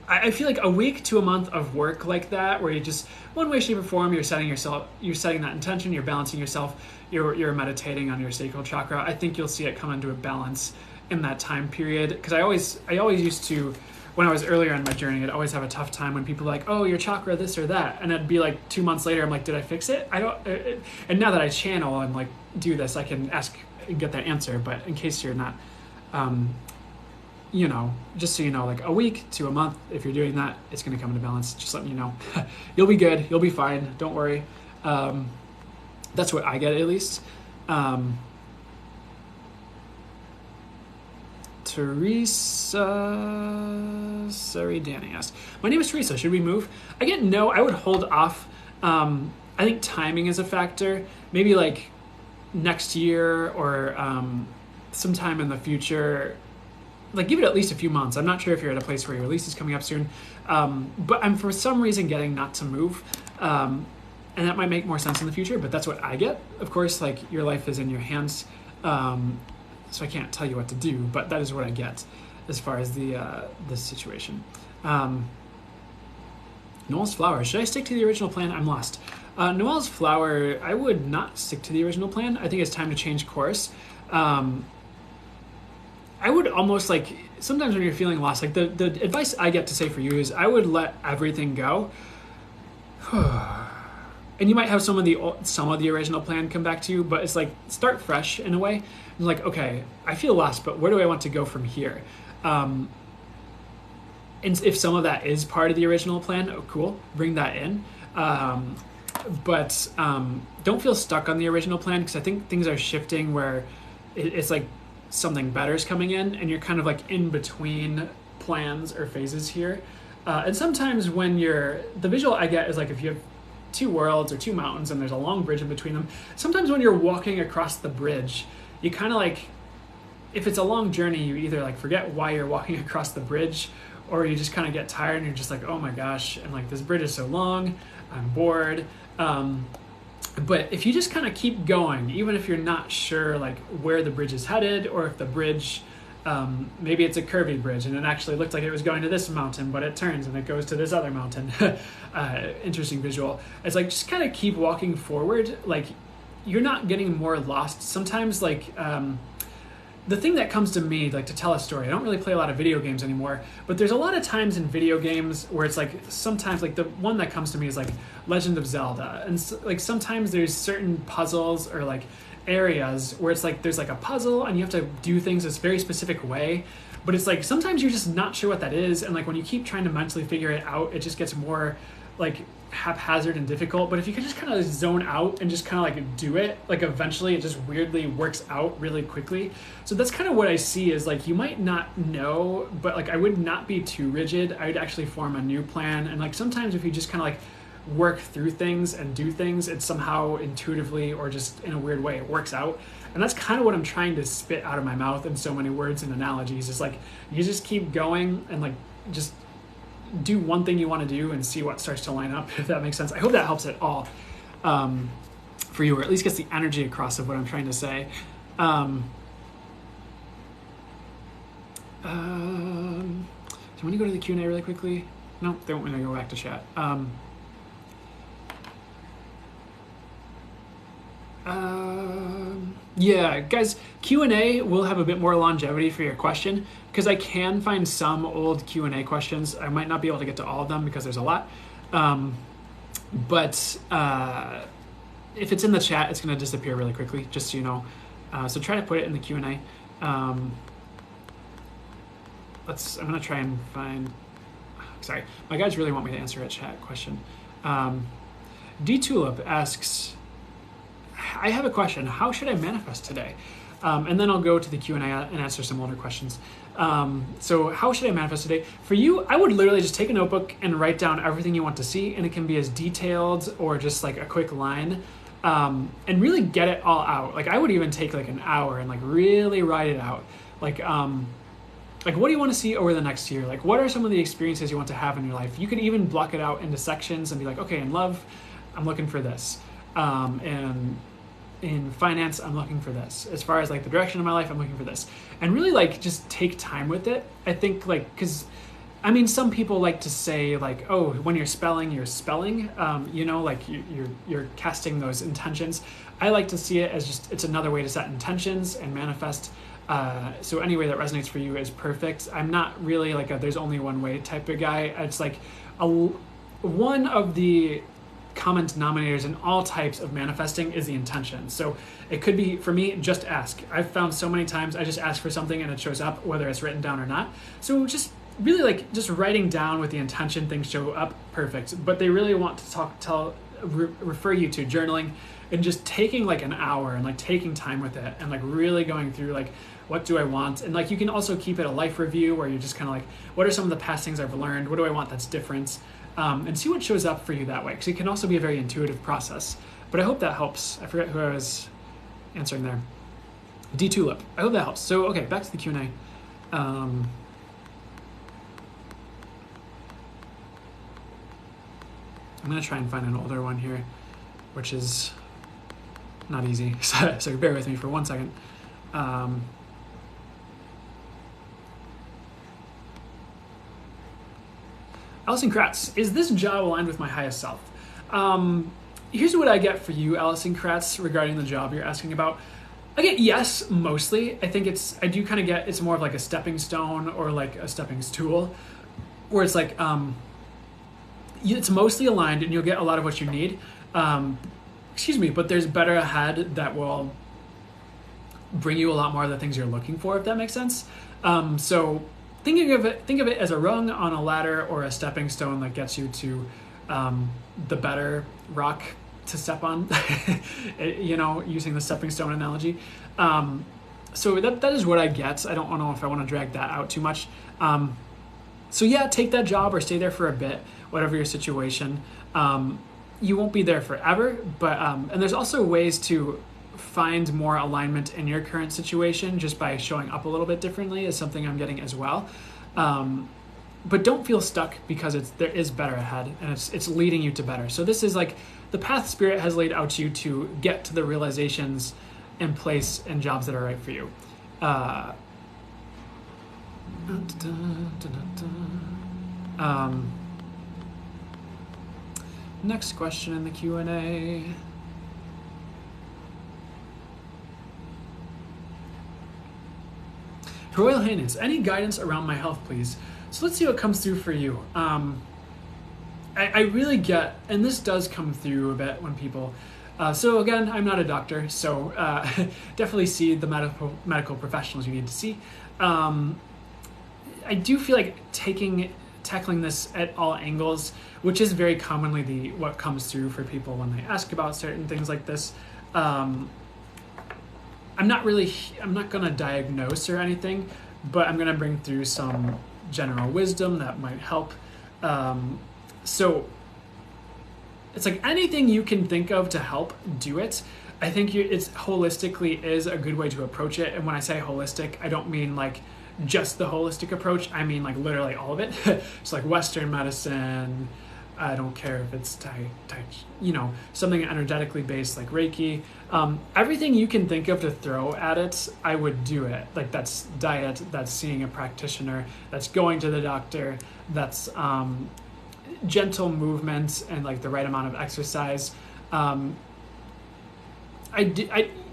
Speaker 1: I feel like a week to a month of work like that, where you just one way, shape, or form, you're setting that intention, you're balancing yourself, you're meditating on your sacral chakra. I think you'll see it come into a balance in that time period. Because I always used to, when I was earlier in my journey, I'd always have a tough time when people were like, oh, your chakra, this or that. And it'd be like 2 months later, I'm like, did I fix it? I don't. And now that I channel and like do this, I can ask and get that answer. But in case you're not, just so you know, like a week to a month, if you're doing that, it's going to come into balance. Just letting you know. You'll be good. You'll be fine. Don't worry. That's what I get at least. Teresa Danny asked, my name is Teresa, should we move? Again, no, I would hold off. I think timing is a factor. Maybe like next year or sometime in the future. Like give it at least a few months. I'm not sure if you're at a place where your lease is coming up soon. But I'm for some reason getting not to move. And that might make more sense in the future, but that's what I get. Of course, like your life is in your hands. So I can't tell you what to do, but that is what I get as far as this situation. Noel's flower. Should I stick to the original plan? I'm lost. Noel's flower, I would not stick to the original plan. I think it's time to change course. I would almost like, sometimes when you're feeling lost, like the advice I get to say for you is I would let everything go. And you might have some of the original plan come back to you, but it's like start fresh in a way. It's like, okay, I feel lost, but where do I want to go from here? And if some of that is part of the original plan, oh, cool, bring that in. But don't feel stuck on the original plan, because I think things are shifting where it's like something better is coming in, and you're kind of like in between plans or phases here. And sometimes when the visual I get is like if you have two worlds or two mountains and there's a long bridge in between them, sometimes when you're walking across the bridge, you kind of like, if it's a long journey, you either like forget why you're walking across the bridge, or you just kind of get tired and you're just like, oh my gosh, and like this bridge is so long, I'm bored. But if you just kind of keep going, even if you're not sure like where the bridge is headed, or if the bridge, maybe it's a curvy bridge and it actually looked like it was going to this mountain, but it turns and it goes to this other mountain. Interesting visual. It's like, just kind of keep walking forward. Like you're not getting more lost. Sometimes like, the thing that comes to me, like to tell a story, I don't really play a lot of video games anymore, but there's a lot of times in video games where it's like, sometimes like the one that comes to me is like Legend of Zelda. And so, like sometimes there's certain puzzles or like areas where it's like, there's like a puzzle and you have to do things this very specific way, but it's like, sometimes you're just not sure what that is. And like when you keep trying to mentally figure it out, it just gets more like haphazard and difficult. But if you can just kind of zone out and just kind of like do it, like eventually it just weirdly works out really quickly. So that's kind of what I see is like, you might not know, but like I would not be too rigid. I would actually form a new plan. And like sometimes if you just kind of like work through things and do things, it somehow intuitively or just in a weird way it works out. And that's kind of what I'm trying to spit out of my mouth in so many words and analogies. It's like you just keep going and like just do one thing you want to do and see what starts to line up, if that makes sense. I hope that helps at all for you, or at least gets the energy across of what I'm trying to say. Do you want to go to the Q&A really quickly? No, they want me to go back to chat. Yeah, guys, Q&A will have a bit more longevity for your question, because I can find some old Q&A questions. I might not be able to get to all of them because there's a lot. But if it's in the chat, it's going to disappear really quickly, just so you know. So try to put it in the Q&A. I'm going to try and find... Sorry, my guys really want me to answer a chat question. D-Tulip asks... I have a question. How should I manifest today? And then I'll go to the Q&A and answer some older questions. So how should I manifest today? For you, I would literally just take a notebook and write down everything you want to see, and it can be as detailed or just like a quick line, and really get it all out. Like I would even take like an hour and like really write it out. Like what do you want to see over the next year? Like what are some of the experiences you want to have in your life? You could even block it out into sections and be like, okay, in love, I'm looking for this. And in finance, I'm looking for this. As far as like the direction of my life, I'm looking for this. And really like just take time with it. I think like, cause I mean, some people like to say like, oh, when you're spelling, you know, like you're casting those intentions. I like to see it as just, it's another way to set intentions and manifest. So any way that resonates for you is perfect. I'm not really like a there's only one way type of guy. It's like one of the common denominators in all types of manifesting is the intention. So it could be, for me, just ask. I've found so many times I just ask for something and it shows up, whether it's written down or not. So just really like just writing down with the intention, things show up, perfect. But they really want to refer you to journaling and just taking like an hour and like taking time with it and like really going through like, what do I want? And like you can also keep it a life review where you're just kind of like, what are some of the past things I've learned? What do I want that's different? And see what shows up for you that way, because it can also be a very intuitive process. But I hope that helps. I forget who I was answering there. D-Tulip. I hope that helps. So, okay, back to the Q&A. I'm going to try and find an older one here, which is not easy. So bear with me for 1 second. Allison Kratz, is this job aligned with my highest self? Here's what I get for you, Allison Kratz, regarding the job you're asking about. I get yes, mostly. I think I do kind of get, it's more of like a stepping stone or like a stepping stool, where it's like, it's mostly aligned and you'll get a lot of what you need. But there's better ahead that will bring you a lot more of the things you're looking for, if that makes sense. So think of it as a rung on a ladder or a stepping stone that gets you to the better rock to step on, you know, using the stepping stone analogy. So that is what I get. I don't know if I want to drag that out too much. So yeah, take that job or stay there for a bit, whatever your situation. You won't be there forever, but and there's also ways to find more alignment in your current situation just by showing up a little bit differently is something I'm getting as well. But don't feel stuck, because there is better ahead and it's leading you to better. So this is like the path Spirit has laid out to you to get to the realizations and place and jobs that are right for you. Next question in the Q&A. Royal Highness, any guidance around my health, please? So let's see what comes through for you. I really get, and this does come through a bit when people, so again, I'm not a doctor, so definitely see the medical professionals you need to see. I do feel like tackling this at all angles, which is very commonly what comes through for people when they ask about certain things like this. I'm not going to diagnose or anything, but I'm going to bring through some general wisdom that might help. So it's like anything you can think of to help, do it. I think it's holistically is a good way to approach it. And when I say holistic, I don't mean like just the holistic approach. I mean like literally all of it. It's like Western medicine. I don't care if it's something energetically based like Reiki. Everything you can think of to throw at it, I would do it. Like that's diet, that's seeing a practitioner, that's going to the doctor, that's gentle movements and like the right amount of exercise. I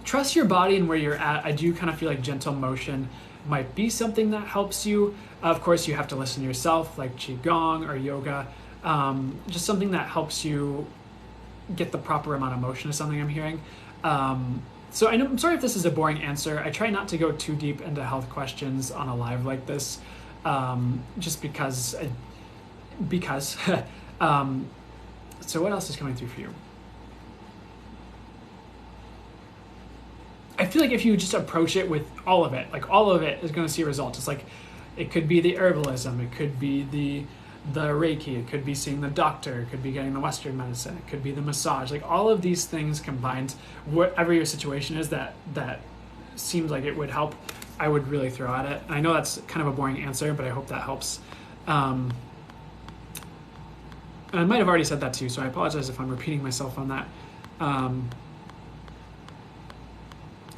Speaker 1: trust your body and where you're at. I do kind of feel like gentle motion might be something that helps you. Of course, you have to listen to yourself, like Qigong or yoga. Just something that helps you get the proper amount of motion is something I'm hearing. So I'm sorry if this is a boring answer. I try not to go too deep into health questions on a live like this, just because. So what else is coming through for you? I feel like if you just approach it with all of it, like all of it is going to see results. It's like, it could be the herbalism, it could be the Reiki, it could be seeing the doctor, it could be getting the Western medicine, it could be the massage, like all of these things combined, whatever your situation is that seems like it would help, I would really throw at it. And I know that's kind of a boring answer, but I hope that helps. And I might have already said that too, so I apologize if I'm repeating myself on that.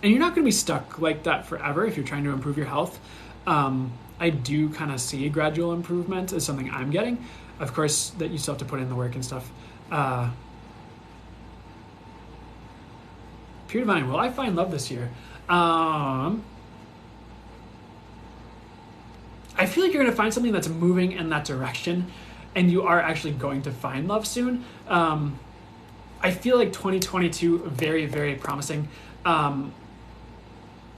Speaker 1: And you're not going to be stuck like that forever if you're trying to improve your health. I do kind of see gradual improvement as something I'm getting. Of course, that you still have to put in the work and stuff. Pure Divine, will I find love this year? I feel like you're going to find something that's moving in that direction, and you are actually going to find love soon. I feel like 2022, very, very promising.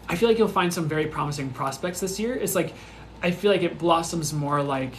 Speaker 1: I feel like you'll find some very promising prospects this year. It's like, I feel like it blossoms more like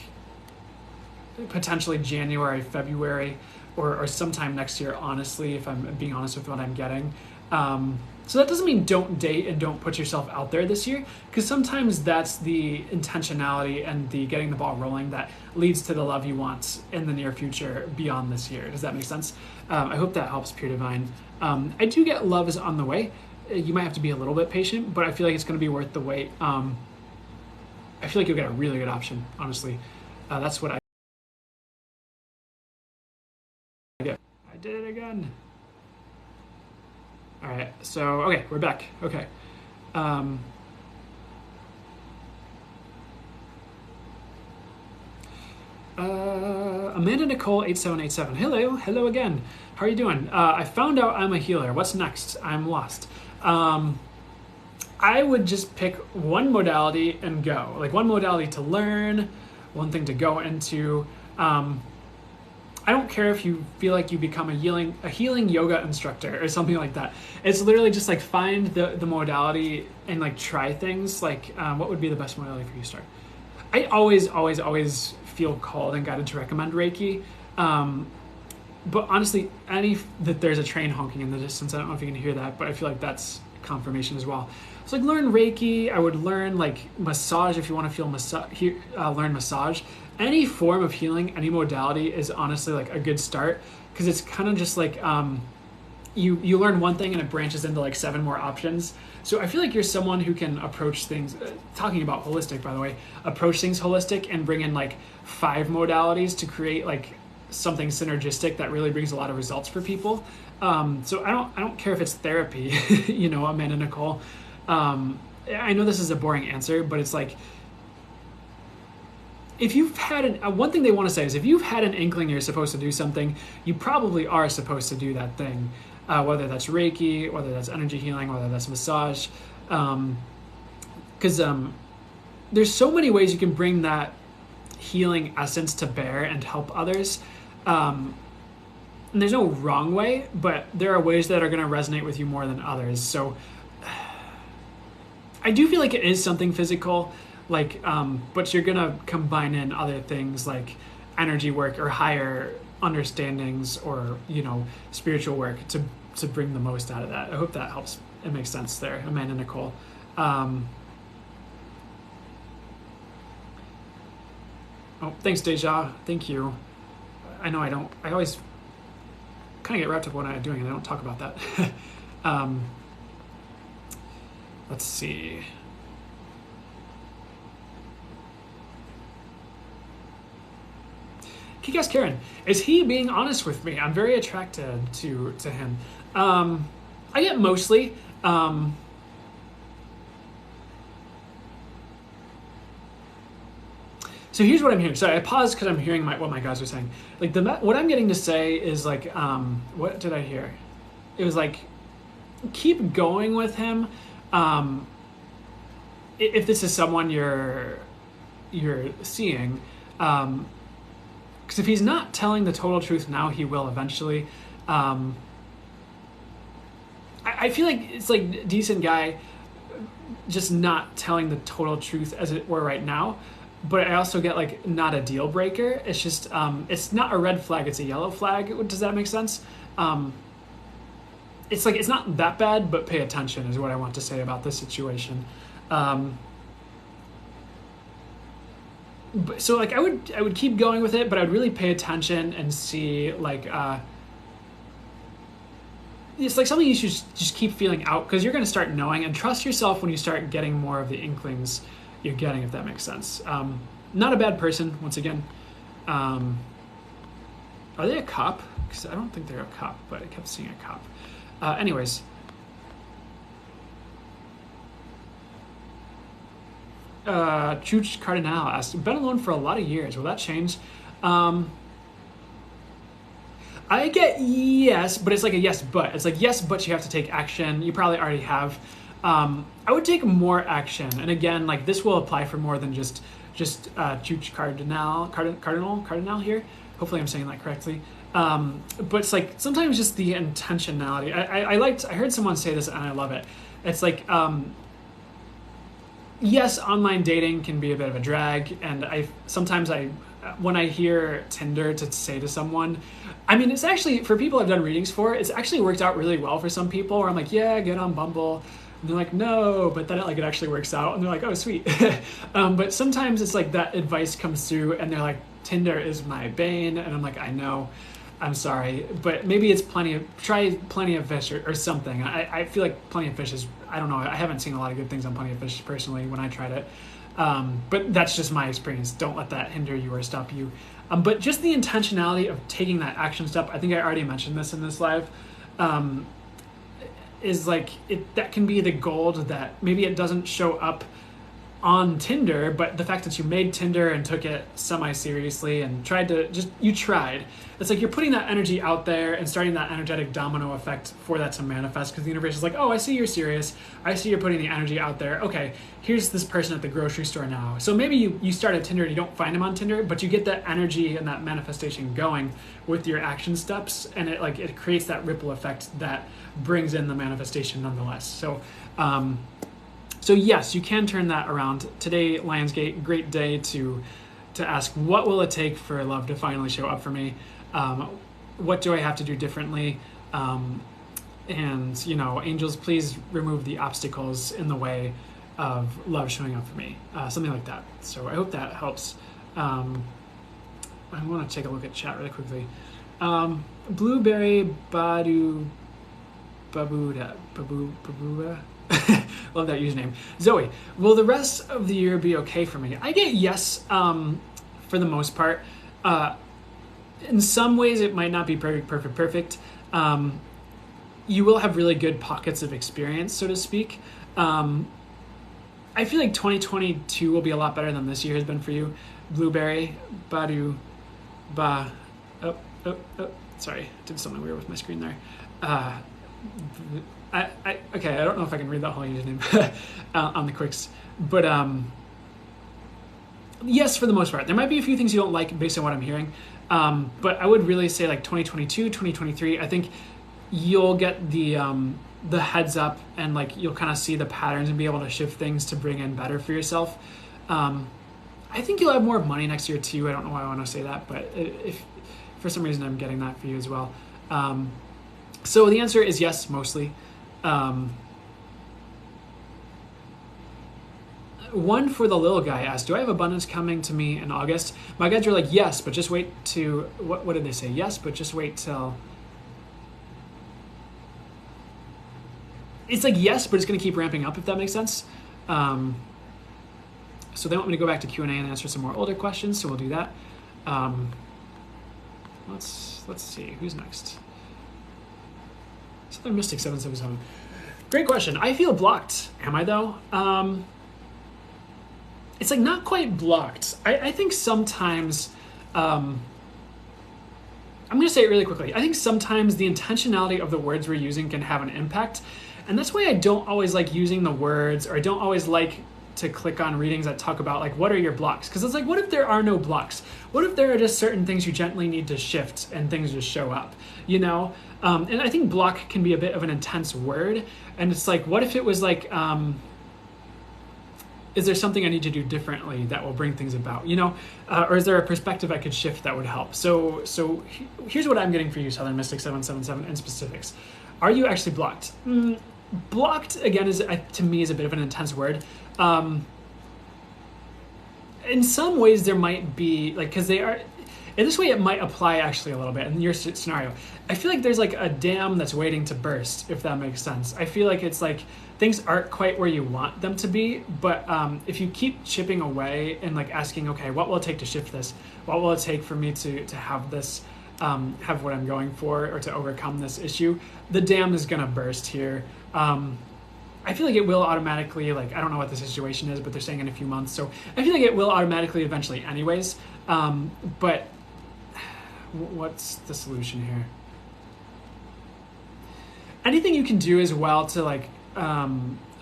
Speaker 1: potentially January, February, or sometime next year, honestly, if I'm being honest with what I'm getting. So that doesn't mean don't date and don't put yourself out there this year, because sometimes that's the intentionality and the getting the ball rolling that leads to the love you want in the near future beyond this year. Does that make sense? I hope that helps, Pure Divine. I do get love is on the way. You might have to be a little bit patient, but I feel like it's going to be worth the wait. I feel like you'll get a really good option, honestly. That's what I get. I did it again. All right, so, okay, we're back. Okay. Amanda Nicole 8787. Hello again. How are you doing? I found out I'm a healer. What's next? I'm lost. I would just pick one modality and go. Like one modality to learn, one thing to go into. I don't care if you feel like you become a healing yoga instructor or something like that. It's literally just like find the modality and like try things. Like what would be the best modality for you to start? I always feel called and guided to recommend Reiki. But honestly, that there's a train honking in the distance. I don't know if you can hear that, but I feel like that's confirmation as well. So like learn Reiki. I would learn like massage if you want to feel learn massage. Any form of healing, any modality is honestly like a good start, because it's kind of just like you learn one thing and it branches into like 7 more options. So I feel like you're someone who can approach things, talking about holistic, by the way, approach things holistic and bring in like 5 modalities to create like something synergistic that really brings a lot of results for people. So I don't care if it's therapy, you know, Amanda Nicole. I know this is a boring answer, but it's like, if you've had one thing they want to say is if you've had an inkling you're supposed to do something, you probably are supposed to do that thing, whether that's Reiki, whether that's energy healing, whether that's massage, because there's so many ways you can bring that healing essence to bear and help others. And there's no wrong way, but there are ways that are going to resonate with you more than others. So I do feel like it is something physical, like, but you're gonna combine in other things like energy work or higher understandings or, you know, spiritual work to bring the most out of that. I hope that helps. It makes sense there, Amanda Nicole. Oh, thanks, Deja. Thank you. I know I always kind of get wrapped up what I'm doing and I don't talk about that. Let's see. Kick-Ass Karen, is he being honest with me? I'm very attracted to him. I get mostly. So here's what I'm hearing. Sorry, I paused because I'm hearing what my guys are saying. Like what I'm getting to say is like, what did I hear? It was like, keep going with him. If this is someone you're seeing, because if he's not telling the total truth now, he will eventually. I feel like it's like decent guy, just not telling the total truth as it were right now. But I also get like not a deal breaker. It's just it's not a red flag, it's a yellow flag. Does that make sense? It's like it's not that bad, but pay attention is what I want to say about this situation. So like I would keep going with it, but I'd really pay attention and see like it's like something you should just keep feeling out, because you're going to start knowing, and trust yourself when you start getting more of the inklings you're getting, if that makes sense. Not a bad person, once again. Are they a cop? Because I don't think they're a cop, but I kept seeing a cop. Anyways. Chuch Cardinal asked, been alone for a lot of years. Will that change? I get yes, but it's like a yes, but. It's like yes, but you have to take action. You probably already have. I would take more action, and again, like this will apply for more than just Chuch Cardinal here. Hopefully, I'm saying that correctly. But it's like sometimes just the intentionality. I heard someone say this, and I love it. It's like yes, online dating can be a bit of a drag, and sometimes when I hear Tinder to say to someone, I mean, it's actually, for people I've done readings for, it's actually worked out really well for some people, where I'm like, yeah, get on Bumble. And they're like, no, but then it actually works out. And they're like, oh, sweet. But sometimes it's like that advice comes through and they're like, Tinder is my bane. And I'm like, I know, I'm sorry. But maybe it's try Plenty of Fish or something. I feel like Plenty of Fish is, I don't know, I haven't seen a lot of good things on Plenty of Fish personally when I tried it. But that's just my experience. Don't let that hinder you or stop you. But just the intentionality of taking that action step, I think I already mentioned this in this live, is like, that can be the gold that maybe it doesn't show up on Tinder, but the fact that you made Tinder and took it semi-seriously and you tried. It's like you're putting that energy out there and starting that energetic domino effect for that to manifest, because the universe is like, oh, I see you're serious. I see you're putting the energy out there. Okay, here's this person at the grocery store now. So maybe you start at Tinder and you don't find him on Tinder, but you get that energy and that manifestation going with your action steps, and it creates that ripple effect that brings in the manifestation nonetheless. So yes, you can turn that around. Today, Lionsgate, great day to ask, what will it take for love to finally show up for me? What do I have to do differently? And, angels, please remove the obstacles in the way of love showing up for me. Something like that. So I hope that helps. I want to take a look at chat really quickly. Blueberry Babuda. Love that username. Zoe, will the rest of the year be okay for me? I get yes, for the most part. In some ways, it might not be perfect. You will have really good pockets of experience, so to speak. I feel like 2022 will be a lot better than this year has been for you. Blueberry, sorry, did something weird with my screen there. Okay, I don't know if I can read that whole username on the quicks, but yes, for the most part. There might be a few things you don't like based on what I'm hearing, but I would really say like 2022, 2023, I think you'll get the heads up, and like you'll kind of see the patterns and be able to shift things to bring in better for yourself. I think you'll have more money next year too. I don't know why I want to say that, but if for some reason I'm getting that for you as well. So the answer is yes, mostly. One for the little guy asked, do I have abundance coming to me in August? My guides are like, yes, but just wait to, what did they say? Yes, but just wait till it's like yes, but it's going to keep ramping up, if that makes sense. So they want me to go back to Q&A and answer some more older questions, so we'll do that. Let's see, who's next? Southern Mystic 777. Great question. I feel blocked. Am I though? It's like not quite blocked. I think sometimes, I'm going to say it really quickly. I think sometimes the intentionality of the words we're using can have an impact. And that's why I don't always like using the words, or I don't always like to click on readings that talk about like, what are your blocks? Because it's like, what if there are no blocks? What if there are just certain things you gently need to shift and things just show up, you know? And I think block can be a bit of an intense word. And it's like, what if it was like, is there something I need to do differently that will bring things about, you know? Or is there a perspective I could shift that would help? So here's what I'm getting for you, Southern Mystic 777, in specifics. Are you actually blocked? Blocked, again, is to me is a bit of an intense word. In some ways there might be, like, because they are, in this way it might apply actually a little bit in your scenario. I feel like there's like a dam that's waiting to burst, if that makes sense. I feel like it's like things aren't quite where you want them to be, but if you keep chipping away and like asking, okay, what will it take to shift this? What will it take for me to have this, have what I'm going for, or to overcome this issue? The dam is gonna burst here. I feel like it will automatically, like, I don't know what the situation is, but they're saying in a few months. So I feel like it will automatically eventually anyways. But what's the solution here? Anything you can do as well to like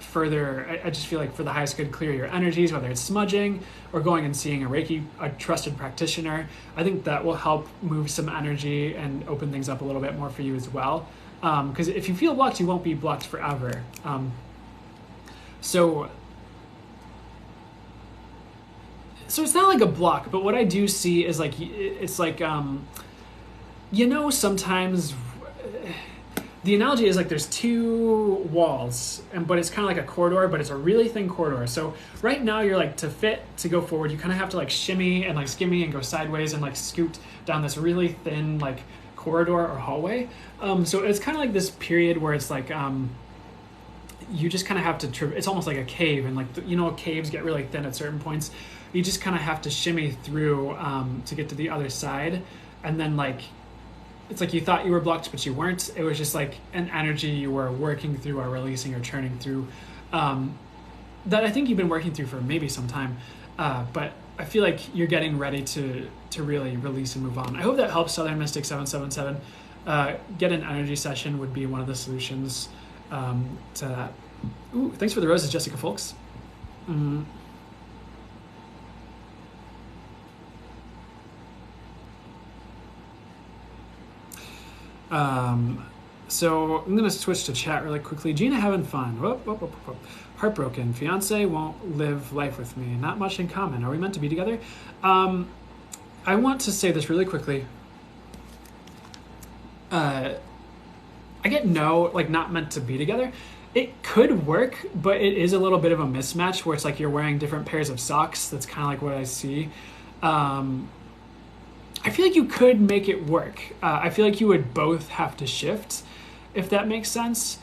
Speaker 1: further, I just feel like for the highest good, clear your energies, whether it's smudging or going and seeing a trusted practitioner. I think that will help move some energy and open things up a little bit more for you as well. Because if you feel blocked, you won't be blocked forever. So it's not like a block, but what I do see is like, it's like, you know, sometimes the analogy is like there's two walls, but it's kind of like a corridor, but it's a really thin corridor. So right now you're like, to go forward, you kind of have to like shimmy and like skimmy and go sideways and like scoot down this really thin like corridor or hallway. So it's kind of like this period where it's like, you just kind of have to, it's almost like a cave, and like, you know, caves get really thin at certain points. You just kind of have to shimmy through to get to the other side. And then like, it's like you thought you were blocked, but you weren't. It was just like an energy you were working through or releasing or churning through that I think you've been working through for maybe some time. But I feel like you're getting ready to really release and move on. I hope that helps, Southern Mystic 777. Get an energy session would be one of the solutions to that. Ooh, thanks for the roses, Jessica Folks. So I'm gonna switch to chat really quickly. Gina having fun. Whoop, whoop, whoop, whoop. Heartbroken. Fiance won't live life with me. Not much in common. Are we meant to be together? I want to say this really quickly. I get no, like not meant to be together. It could work, but it is a little bit of a mismatch where it's like you're wearing different pairs of socks. That's kind of like what I see. I feel like you could make it work. I feel like you would both have to shift, if that makes sense.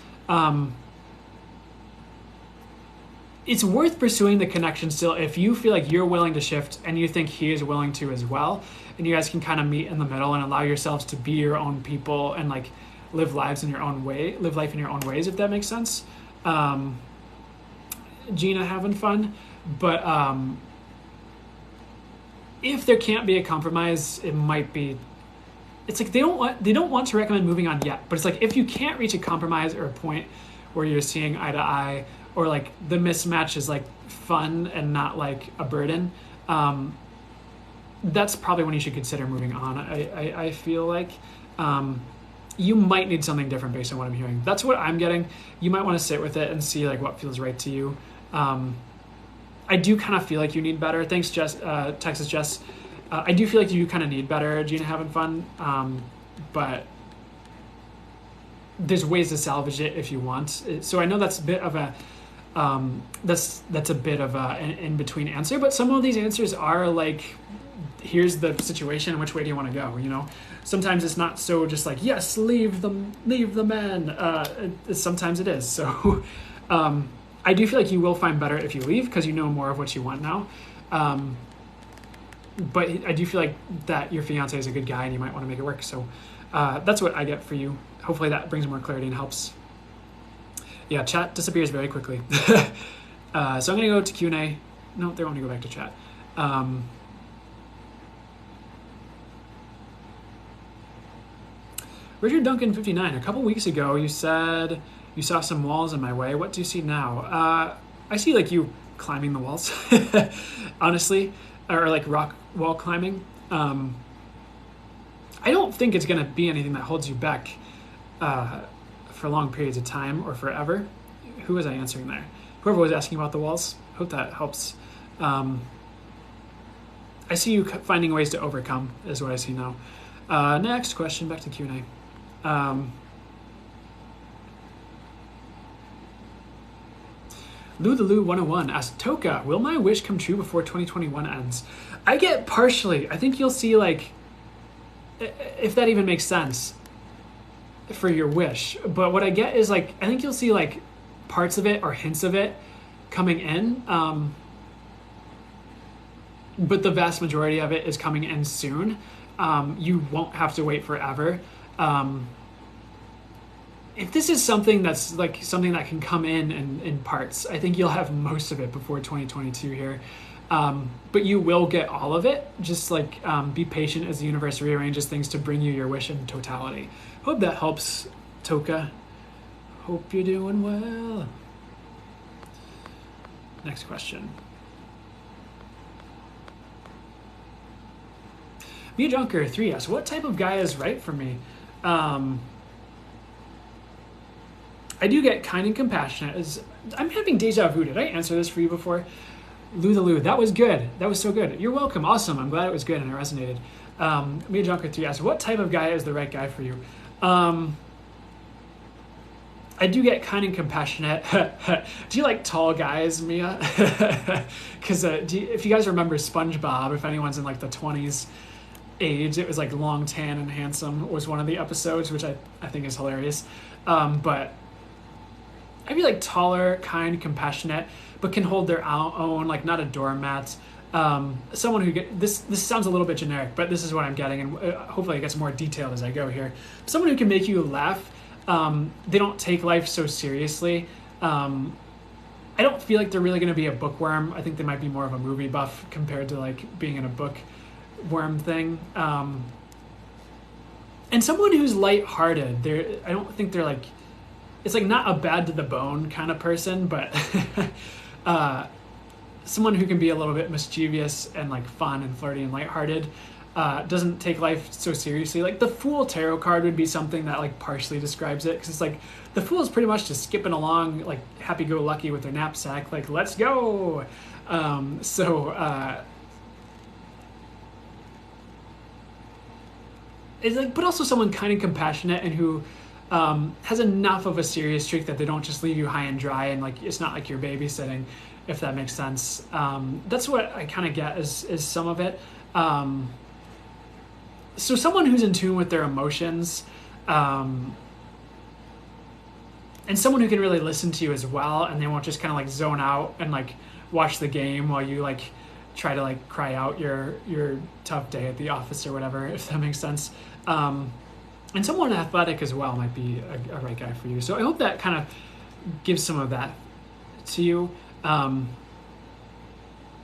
Speaker 1: It's worth pursuing the connection still if you feel like you're willing to shift and you think he is willing to as well, and you guys can kind of meet in the middle and allow yourselves to be your own people and like live life in your own ways, if that makes sense. Gina having fun, but if there can't be a compromise, it might be, it's like they don't want to recommend moving on yet, but it's like if you can't reach a compromise or a point where you're seeing eye to eye, or like the mismatch is like fun and not like a burden, that's probably when you should consider moving on. I feel like you might need something different based on what I'm hearing. That's what I'm getting. You might want to sit with it and see like what feels right to you. I do kind of feel like you need better. Thanks, Jess, Texas Jess. I do feel like you kind of need better, Gina having fun, but there's ways to salvage it if you want. So I know that's a bit of a that's a bit of an in-between answer, but some of these answers are like, here's the situation, which way do you want to go, you know? Sometimes it's not so just like, yes, leave the man. Sometimes it is. So I do feel like you will find better if you leave because you know more of what you want now. But I do feel like that your fiance is a good guy and you might want to make it work. So that's what I get for you. Hopefully that brings more clarity and helps. Yeah, chat disappears very quickly. So I'm going to go to Q&A. No, they want to go back to chat. Richard Duncan 59, a couple weeks ago you said you saw some walls in my way. What do you see now? I see like you climbing the walls, honestly, or like rock wall climbing. I don't think it's going to be anything that holds you back for long periods of time or forever. Who was I answering there? Whoever was asking about the walls. Hope that helps. I see you finding ways to overcome is what I see now. Next question, back to Q&A. Lou the Lou 101 asked, Toka, will my wish come true before 2021 ends? I get partially. I think you'll see, like, if that even makes sense for your wish. But what I get is, like, I think you'll see, like, parts of it or hints of it coming in. But the vast majority of it is coming in soon. You won't have to wait forever. If this is something that's like something that can come in parts, I think you'll have most of it before 2022 here. But you will get all of it. Just like be patient as the universe rearranges things to bring you your wish in totality. Hope that helps, Toka. Hope you're doing well. Next question. Mia Junker 3 asks, what type of guy is right for me? I do get kind and compassionate. I'm having deja vu. Did I answer this for you before? Lou the Lou. That was good. That was so good. You're welcome. Awesome. I'm glad it was good and it resonated. Mia Junker 3 asks, what type of guy is the right guy for you? I do get kind and compassionate. Do you like tall guys, Mia? Because if you guys remember SpongeBob, if anyone's in like the 20s age, it was like long, tan, and handsome was one of the episodes, which I think is hilarious. But I'd be like taller, kind, compassionate, but can hold their own, like not a doormat. Someone who this sounds a little bit generic, but this is what I'm getting, and hopefully it gets more detailed as I go here. Someone who can make you laugh. They don't take life so seriously. I don't feel like they're really going to be a bookworm. I think they might be more of a movie buff compared to like being in a bookworm thing. And someone who's lighthearted. I don't think they're like, it's like not a bad to the bone kind of person, but someone who can be a little bit mischievous and like fun and flirty and lighthearted. Doesn't take life so seriously. Like the Fool tarot card would be something that like partially describes it, because it's like the Fool is pretty much just skipping along like happy-go-lucky with their knapsack, like let's go. It's like, but also someone kind and compassionate and who has enough of a serious streak that they don't just leave you high and dry, and like it's not like you're babysitting, if that makes sense. That's what I kind of get is some of it. So someone who's in tune with their emotions, and someone who can really listen to you as well, and they won't just kind of like zone out and like watch the game while you like try to like cry out your tough day at the office or whatever, if that makes sense. And someone athletic as well might be a right guy for you. So I hope that kind of gives some of that to you. And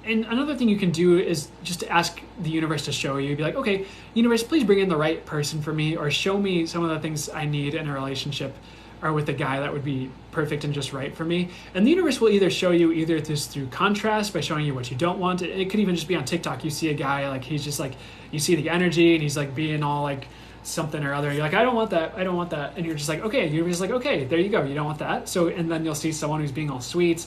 Speaker 1: another thing you can do is just to ask the universe to show you. Be like, okay, universe, please bring in the right person for me, or show me some of the things I need in a relationship or with a guy that would be perfect and just right for me. And the universe will either show you either through contrast by showing you what you don't want. It could even just be on TikTok. You see a guy, like he's just like, you see the energy and he's like being all like something or other. You're like, I don't want that. I don't want that. And you're just like, okay, you're just like, okay, there you go. You don't want that. So, and then you'll see someone who's being all sweet.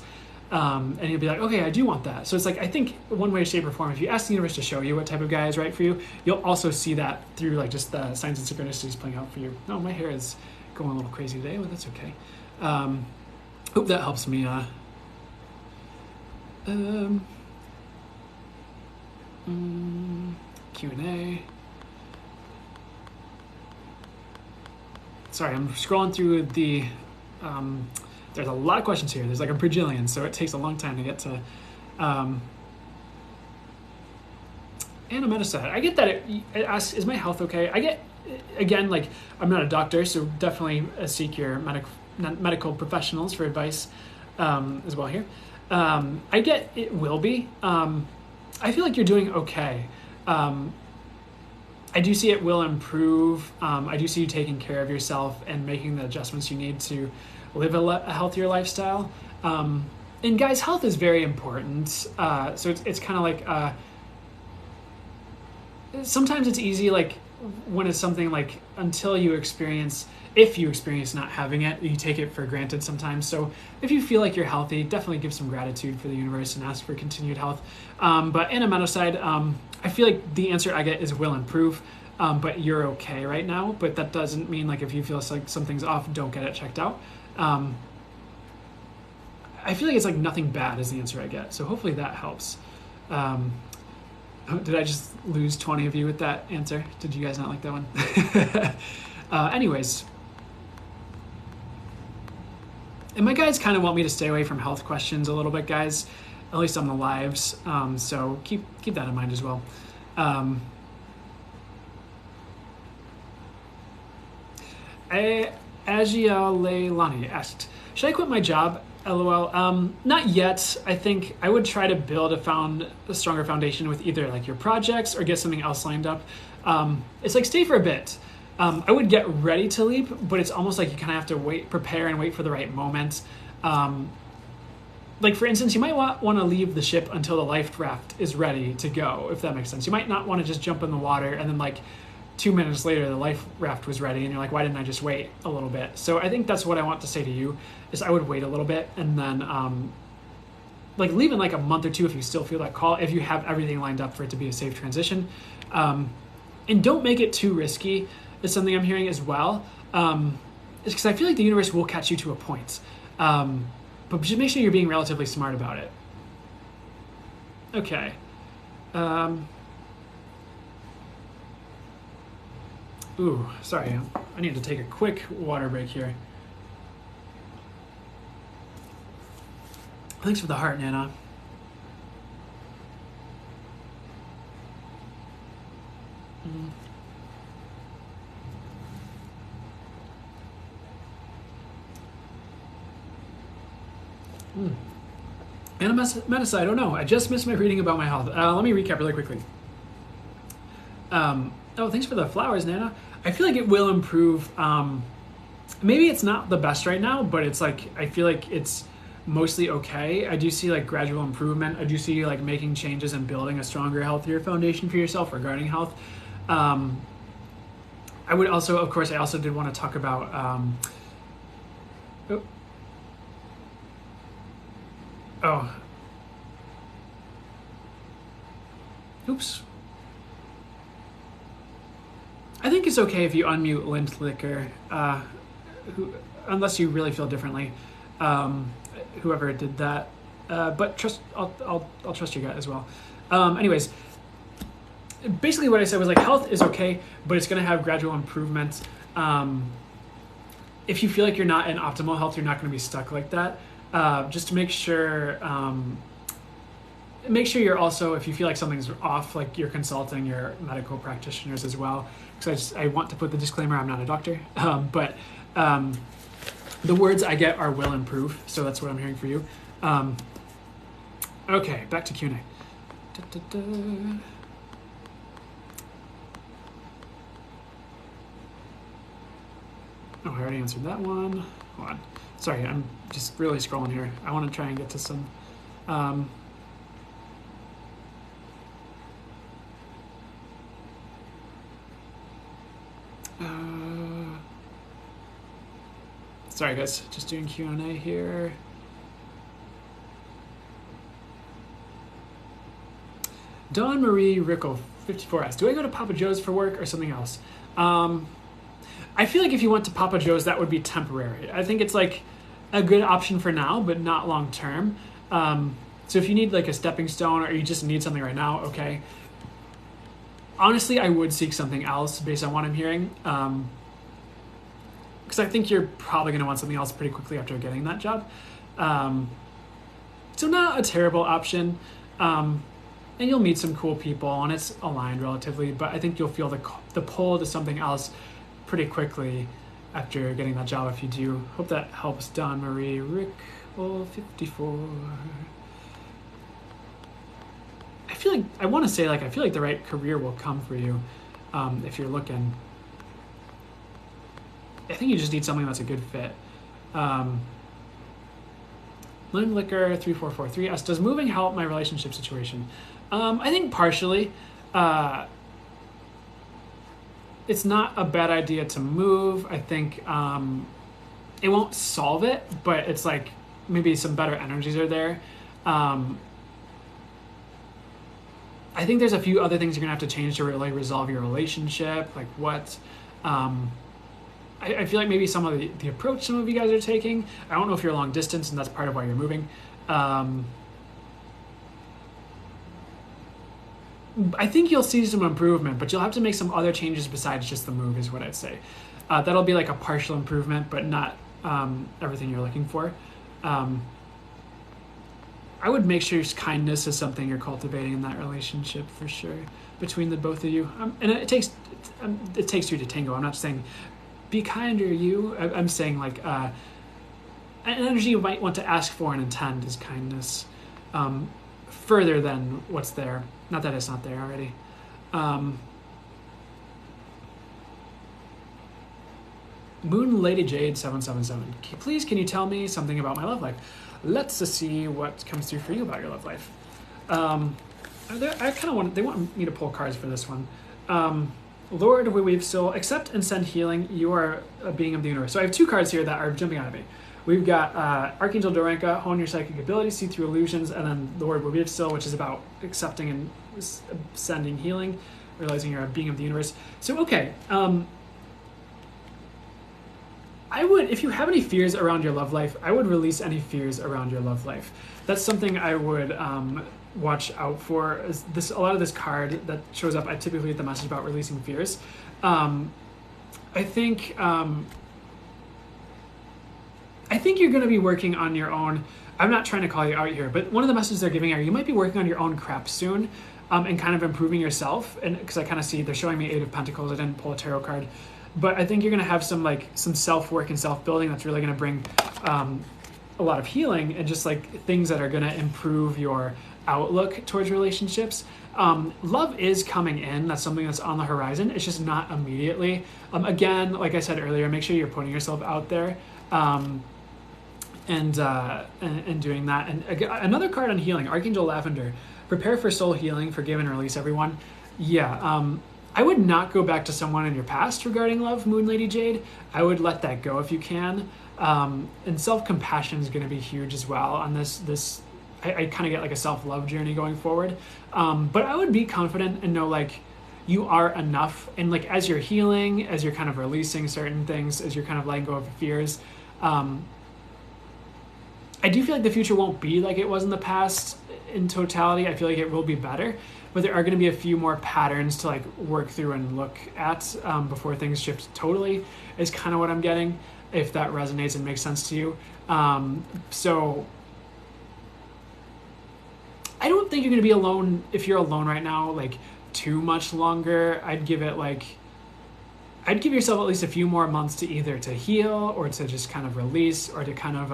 Speaker 1: And you'll be like, okay, I do want that. So it's like, I think one way, shape, or form, if you ask the universe to show you what type of guy is right for you, you'll also see that through like just the signs and synchronicities playing out for you. Oh, my hair is going a little crazy today, but that's okay. Hope that helps me. Q&A. Sorry, I'm scrolling through the, there's a lot of questions here. There's like a bajillion, so it takes a long time to get to. Anna Metaside, I get that it asks, is my health okay? I get, again, like, I'm not a doctor, so definitely seek your medical professionals for advice as well here. I get it will be. I feel like you're doing okay. I do see it will improve. I do see you taking care of yourself and making the adjustments you need to live a healthier lifestyle. And guys, health is very important. So it's kind of like, sometimes it's easy, like when it's something like until you experience, if you experience not having it, you take it for granted sometimes. So if you feel like you're healthy, definitely give some gratitude for the universe and ask for continued health. But in a meta side, I feel like the answer I get is will improve, but you're okay right now. But that doesn't mean like if you feel like something's off, don't get it checked out. I feel like it's like nothing bad is the answer I get. So hopefully that helps. Did I just lose 20 of you with that answer? Did you guys not like that one? Anyways. And my guides kind of want me to stay away from health questions a little bit, guys, at least on the lives. So keep that in mind as well. Agia Leilani asked, should I quit my job? LOL. Not yet. I think I would try to build a stronger foundation with either like your projects or get something else lined up. It's like stay for a bit. I would get ready to leap, but it's almost like you kind of have to prepare and wait for the right moment. Like for instance, you might want to leave the ship until the life raft is ready to go, if that makes sense. You might not want to just jump in the water and then like 2 minutes later the life raft was ready and you're like, why didn't I just wait a little bit? So I think that's what I want to say to you is I would wait a little bit and then like leave in like a month or two if you still feel that call, if you have everything lined up for it to be a safe transition. And don't make it too risky is something I'm hearing as well. It's because I feel like the universe will catch you to a point. But just make sure you're being relatively smart about it. Okay. Ooh, sorry. I need to take a quick water break here. Thanks for the heart, Nana. Anna Metaside, I don't know. I just missed my reading about my health. Let me recap really quickly. Oh, thanks for the flowers, Nana. I feel like it will improve. Maybe it's not the best right now, but it's like, I feel like it's mostly okay. I do see like gradual improvement. I do see you like making changes and building a stronger, healthier foundation for yourself regarding health. I would also, of course, I also did want to talk about, oops. I think it's okay if you unmute Lind Liquor, unless you really feel differently. Whoever did that, but trust. I'll trust your gut as well. Anyways, basically what I said was like health is okay, but it's going to have gradual improvements. If you feel like you're not in optimal health, you're not going to be stuck like that. Just to make sure you're also, if you feel like something's off, like you're consulting your medical practitioners as well. Because I want to put the disclaimer, I'm not a doctor, but the words I get are will improve, so that's what I'm hearing for you. Okay, back to Q&A. Oh, I already answered that one. Hold on. Sorry, I'm just really scrolling here. I want to try and get to some... sorry guys, just doing Q&A here. Dawn Marie Rickle 54 asks, do I go to Papa Joe's for work or something else? I feel like if you went to Papa Joe's, that would be temporary. I think it's like a good option for now, but not long term. So if you need like a stepping stone or you just need something right now, okay. honestly, I would seek something else based on what I'm hearing. Because I think you're probably going to want something else pretty quickly after getting that job. So not a terrible option. And you'll meet some cool people, and it's aligned relatively, but I think you'll feel the pull to something else pretty quickly after getting that job if you do. Hope that helps, Don Marie. Rick, 54. I feel like, I want to say, like, I feel like the right career will come for you if you're looking. I think you just need something that's a good fit. Lynn Liquor 3443 does moving help my relationship situation? I think partially. It's not a bad idea to move. I think it won't solve it, but it's like maybe some better energies are there. I think there's a few other things you're gonna have to change to really resolve your relationship. Like what? I feel like maybe some of the approach some of you guys are taking. I don't know if you're long distance and that's part of why you're moving. I think you'll see some improvement, but you'll have to make some other changes besides just the move, is what I'd say. That'll be like a partial improvement, but not everything you're looking for. I would make sure kindness is something you're cultivating in that relationship for sure between the both of you. And it takes two to tango. I'm not saying be kinder, you. I'm saying like an energy you might want to ask for and intend is kindness, further than what's there. Not that it's not there already. Moon Lady Jade 777. Please, can you tell me something about my love life? Let's see what comes through for you about your love life. I kind of want. They want me to pull cards for this one. Lord, we've still accept and send healing. You are a being of the universe. So I have two cards here that are jumping out at me. We've got Archangel Dorenka, hone your psychic ability, see through illusions, and then Lord, we've still, which is about accepting and sending healing, realizing you're a being of the universe. So okay, I would, if you have any fears around your love life, I would release any fears around your love life. That's something I would watch out for. A lot of this card that shows up, I typically get the message about releasing fears. I think you're going to be working on your own. I'm not trying to call you out here, but one of the messages they're giving are you might be working on your own crap soon, and kind of improving yourself. And because I kind of see they're showing me 8 of Pentacles. I didn't pull a tarot card, but I think you're going to have some self-work and self-building that's really going to bring a lot of healing and just like things that are going to improve your outlook towards relationships. Love is coming in. That's something that's on the horizon. It's just not immediately. Again, like I said earlier, make sure you're putting yourself out there. And doing that. And another card on healing, Archangel Lavender. Prepare for soul healing, forgive and release everyone. Yeah, I would not go back to someone in your past regarding love, Moon Lady Jade. I would let that go if you can. And self-compassion is going to be huge as well on this. I kind of get like a self-love journey going forward. But I would be confident and know like you are enough. And like as you're healing, as you're kind of releasing certain things, as you're kind of letting go of fears, I do feel like the future won't be like it was in the past in totality. I feel like it will be better, but there are going to be a few more patterns to like work through and look at before things shift totally, is kind of what I'm getting, if that resonates and makes sense to you. So I don't think you're going to be alone if you're alone right now, like too much longer. I'd give yourself at least a few more months to either to heal or to just kind of release or to kind of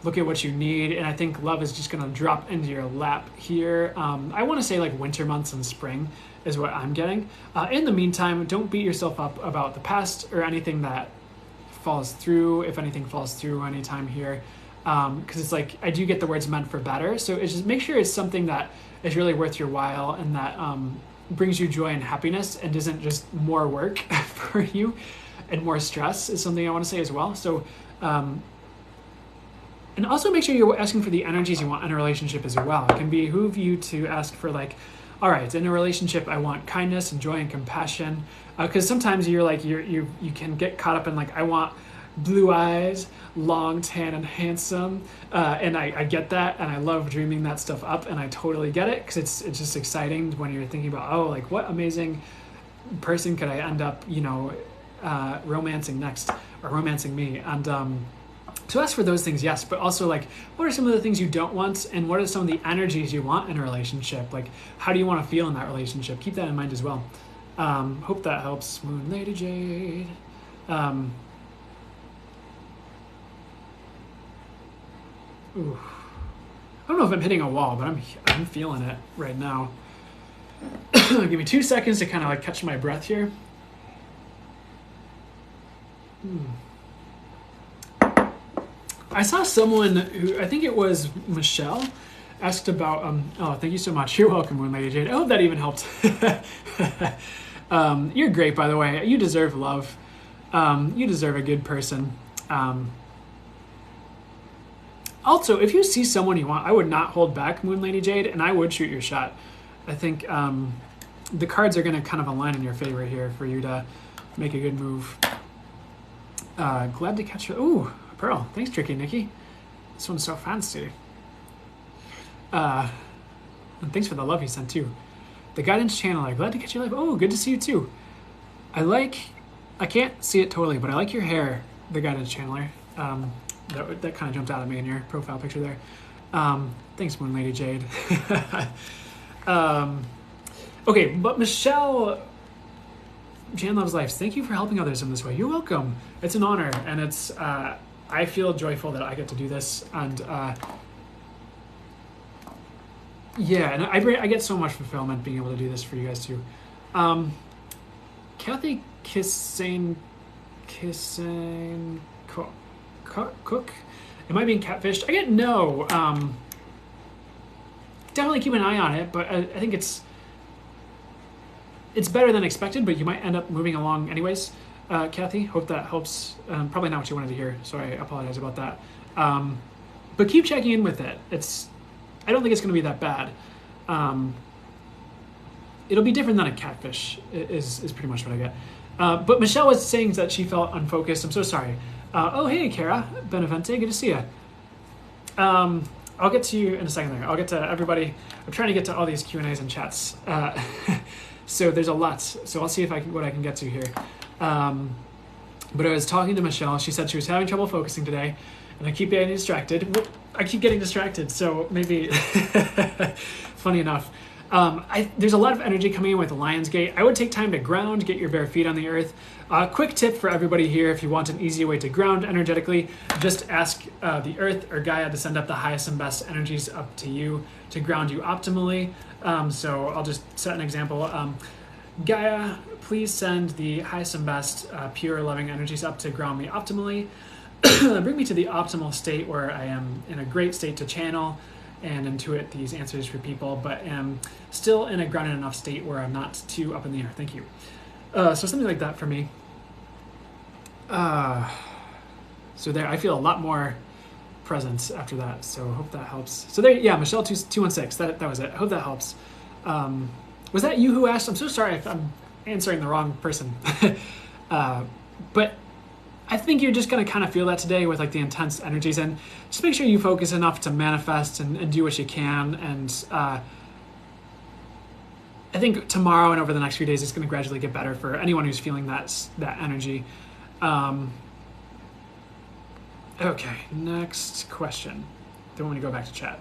Speaker 1: look at what you need. And I think love is just going to drop into your lap here. I want to say like winter months and spring is what I'm getting. In the meantime, don't beat yourself up about the past or anything that falls through, if anything falls through anytime here. Because it's like, I do get the words meant for better. So it's just make sure it's something that is really worth your while and that brings you joy and happiness and isn't just more work for you and more stress is something I want to say as well. So, and also make sure you're asking for the energies you want in a relationship as well. It can behoove you to ask for like, all right, in a relationship, I want kindness and joy and compassion. Because sometimes you're like, you can get caught up in like, I want blue eyes, long tan and handsome, and I get that, and I love dreaming that stuff up, and I totally get it, because it's just exciting when you're thinking about, oh, like what amazing person could I end up, romancing next, or romancing me. And so as for those things, yes, but also like, what are some of the things you don't want, and what are some of the energies you want in a relationship? Like, how do you want to feel in that relationship? Keep that in mind as well. Hope that helps, Moon Lady Jade. Ooh. I don't know if I'm hitting a wall, but I'm feeling it right now. Give me 2 seconds to kind of like catch my breath here. I saw someone who, I think it was Michelle, asked about, oh, thank you so much. You're welcome, Moon Lady Jade. I hope that even helped. You're great, by the way. You deserve love. You deserve a good person. Also, if you see someone you want, I would not hold back, Moon Lady Jade, and I would shoot your shot. I think the cards are going to kind of align in your favor here for you to make a good move. Glad to catch you. Ooh, Pearl. Thanks, Tricky Nikki. This one's so fancy. And thanks for the love you sent, too. The Guidance Channeler. Glad to catch you live. Oh, good to see you, too. I can't see it totally, but I like your hair, the Guidance Channeler. That kind of jumped out at me in your profile picture there. Thanks, Moon Lady Jade. Okay, but Michelle, Jan Loves Life, thank you for helping others in this way. You're welcome. It's an honor, and it's I feel joyful that I get to do this, and yeah, and I get so much fulfillment being able to do this for you guys too. Kathy Kissane Cook, am I being catfished? I get no. Definitely keep an eye on it, but I think it's better than expected, but you might end up moving along anyways. Kathy, hope that helps. Probably not what you wanted to hear, so I apologize about that. But keep checking in with it. I don't think it's going to be that bad. It'll be different than a catfish, is pretty much what I get. But Michelle was saying that she felt unfocused. I'm so sorry. Oh, hey, Kara Benevente, good to see you. I'll get to you in a second there. I'll get to everybody. I'm trying to get to all these Q&As and chats. So there's a lot. So I'll see if what I can get to here. But I was talking to Michelle. She said she was having trouble focusing today, and I keep getting distracted. I keep getting distracted, so maybe funny enough. There's a lot of energy coming in with the Lion's Gate. I would take time to ground, get your bare feet on the earth. Quick tip for everybody here, if you want an easy way to ground energetically, just ask the earth or Gaia to send up the highest and best energies up to you to ground you optimally. So I'll just set an example. Gaia, please send the highest and best pure loving energies up to ground me optimally. Bring me to the optimal state where I am in a great state to channel and intuit these answers for people, but am still in a grounded enough state where I'm not too up in the air. Thank you. So something like that for me. So there, I feel a lot more presence after that, so hope that helps. So there, yeah, Michelle 216, that was it. I hope that helps. Was that you who asked? I'm so sorry if I'm answering the wrong person. But I think you're just going to kind of feel that today with like the intense energies, and just make sure you focus enough to manifest and do what you can. And I think tomorrow and over the next few days, it's going to gradually get better for anyone who's feeling that energy. Okay, next question. Then when we go back to chat.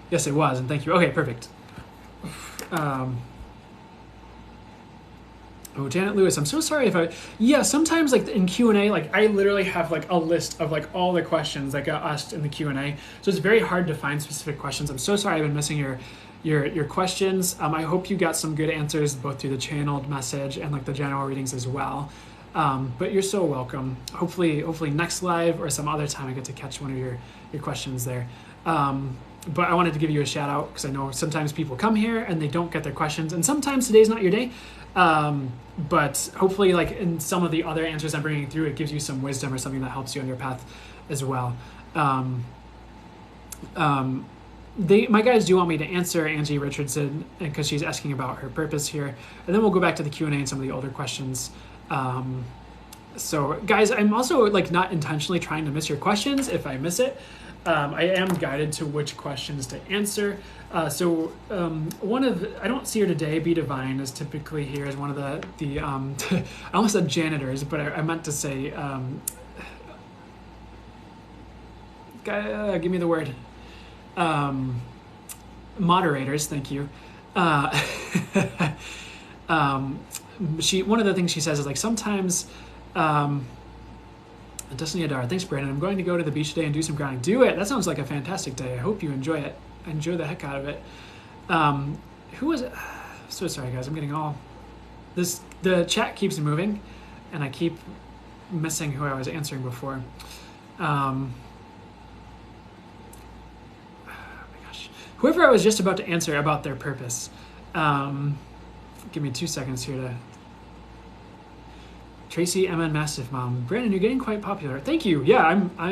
Speaker 1: Yes, it was, and thank you. Okay, perfect. Oh, Janet Lewis, I'm so sorry if sometimes like in Q&A, like I literally have like a list of like all the questions that got asked in the Q&A. So it's very hard to find specific questions. I'm so sorry I've been missing your questions. I hope you got some good answers both through the channeled message and like the general readings as well. But you're so welcome. Hopefully next live or some other time I get to catch one of your questions there. But I wanted to give you a shout out because I know sometimes people come here and they don't get their questions, and sometimes today's not your day. But hopefully like in some of the other answers I'm bringing through, it gives you some wisdom or something that helps you on your path as well. My guys do want me to answer Angie Richardson because she's asking about her purpose here, and then we'll go back to the Q&A and some of the older questions. So guys, I'm also like not intentionally trying to miss your questions. If I miss it, I am guided to which questions to answer. One of I don't see her today. Be Divine is typically here as one of the I almost said janitors, but I meant to say give me the word moderators. Thank you. One of the things she says is like sometimes. Destiny Adar, thanks Brandon. I'm going to go to the beach today and do some grounding. Do it. That sounds like a fantastic day. I hope you enjoy it. Enjoy the heck out of it. Who was it? So sorry guys, I'm getting all this. The chat keeps moving and I keep missing who I was answering before. Oh my gosh. Whoever I was just about to answer about their purpose. Give me 2 seconds here to Tracy MN Mastiff Mom. Brandon, you're getting quite popular. Thank you. Yeah, I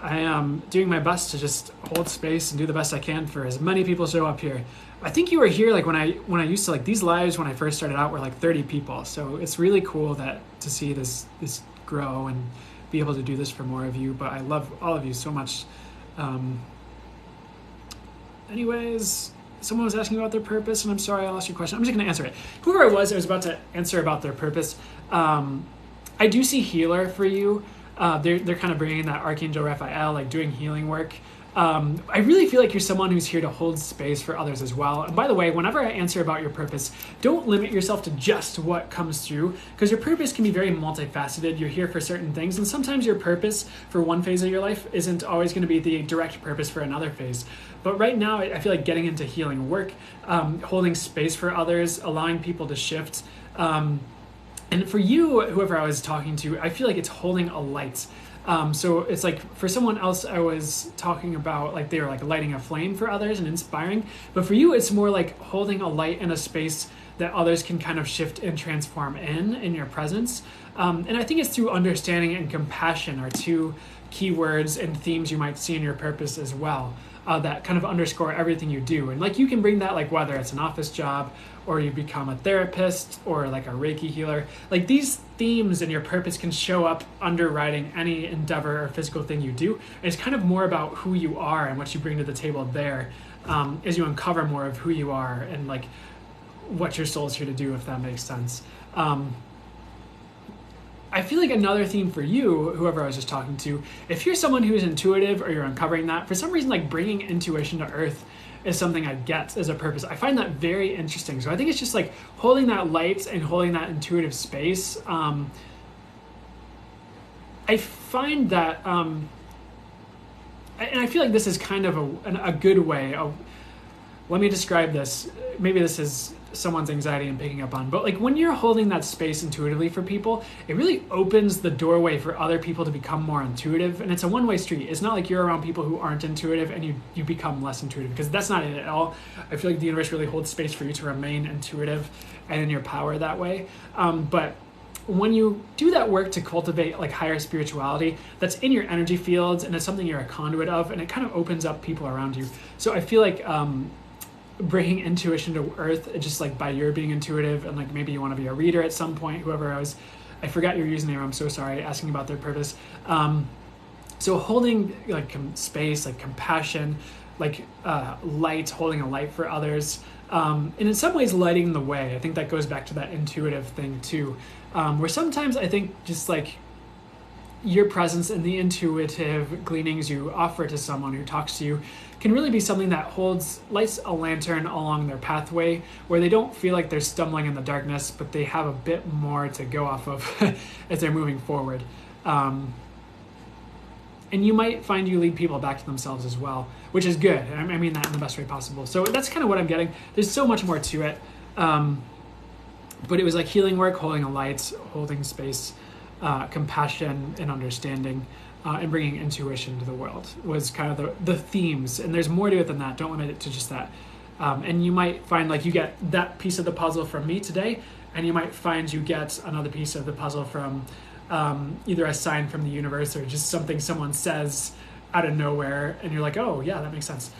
Speaker 1: am doing my best to just hold space and do the best I can for as many people show up here. I think you were here like when I used to like these lives when I first started out were like 30 people. So it's really cool to see this grow and be able to do this for more of you. But I love all of you so much. Anyways. Someone was asking about their purpose, and I'm sorry I lost your question. I'm just going to answer it. Whoever I was about to answer about their purpose. I do see healer for you. They're kind of bringing that Archangel Raphael, like doing healing work. I really feel like you're someone who's here to hold space for others as well. And by the way, whenever I answer about your purpose, don't limit yourself to just what comes through, because your purpose can be very multifaceted. You're here for certain things, and sometimes your purpose for one phase of your life isn't always going to be the direct purpose for another phase. But right now, I feel like getting into healing work, holding space for others, allowing people to shift. And for you, whoever I was talking to, I feel like it's holding a light. So it's like for someone else, I was talking about like they were like lighting a flame for others and inspiring. But for you, it's more like holding a light in a space that others can kind of shift and transform in your presence. And I think it's through understanding and compassion are two keywords and themes you might see in your purpose as well. That kind of underscore everything you do. And like you can bring that like whether it's an office job or you become a therapist or like a Reiki healer, like these themes in your purpose can show up underwriting any endeavor or physical thing you do. And it's kind of more about who you are and what you bring to the table there as you uncover more of who you are and like what your soul's here to do, if that makes sense. I feel like another theme for you, whoever I was just talking to, if you're someone who is intuitive or you're uncovering that, for some reason, like bringing intuition to earth is something I get as a purpose. I find that very interesting. So I think it's just like holding that light and holding that intuitive space. I find that, and I feel like this is kind of a good way of, let me describe this. Maybe this is someone's anxiety I'm picking up on, but like when you're holding that space intuitively for people, it really opens the doorway for other people to become more intuitive. And it's a one-way street. It's not like you're around people who aren't intuitive and you become less intuitive, because that's not it at all. I feel like the universe really holds space for you to remain intuitive and in your power that way. But when you do that work to cultivate like higher spirituality, that's in your energy fields and it's something you're a conduit of, and it kind of opens up people around you. So I feel like bringing intuition to earth, just like by your being intuitive, and like maybe you want to be a reader at some point, whoever I forgot your username, I'm so sorry, asking about their purpose. So holding like space, like compassion, like light, holding a light for others, and in some ways lighting the way. I think that goes back to that intuitive thing too, where sometimes I think just like your presence and the intuitive gleanings you offer to someone who talks to you can really be something that lights a lantern along their pathway, where they don't feel like they're stumbling in the darkness, but they have a bit more to go off of as they're moving forward. And you might find you lead people back to themselves as well, which is good. I mean that in the best way possible. So that's kind of what I'm getting. There's so much more to it. But it was like healing work, holding a light, holding space, compassion and understanding, and bringing intuition to the world was kind of the themes. And there's more to it than that. Don't limit it to just that. And you might find like you get that piece of the puzzle from me today, and you might find you get another piece of the puzzle from either a sign from the universe or just something someone says out of nowhere, and you're like, oh yeah, that makes sense.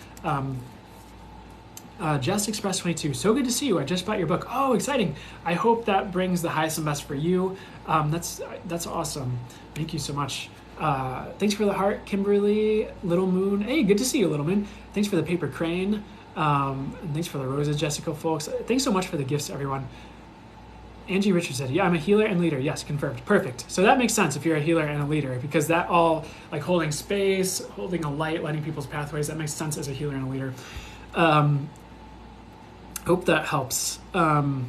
Speaker 2: Just Express 22. So good to see you. I just bought your book. Oh, exciting. I hope that brings the highest and best for you. That's awesome. Thank you so much. Thanks for the heart, Kimberly. Little Moon. Hey, good to see you, Little Moon. Thanks for the paper crane. And thanks for the roses, Jessica folks. Thanks so much for the gifts, everyone. Angie Richards said, yeah, I'm a healer and leader. Yes, confirmed. Perfect. So that makes sense if you're a healer and a leader, because that all, like holding space, holding a light, lighting people's pathways, that makes sense as a healer and a leader. Hope that helps. Oh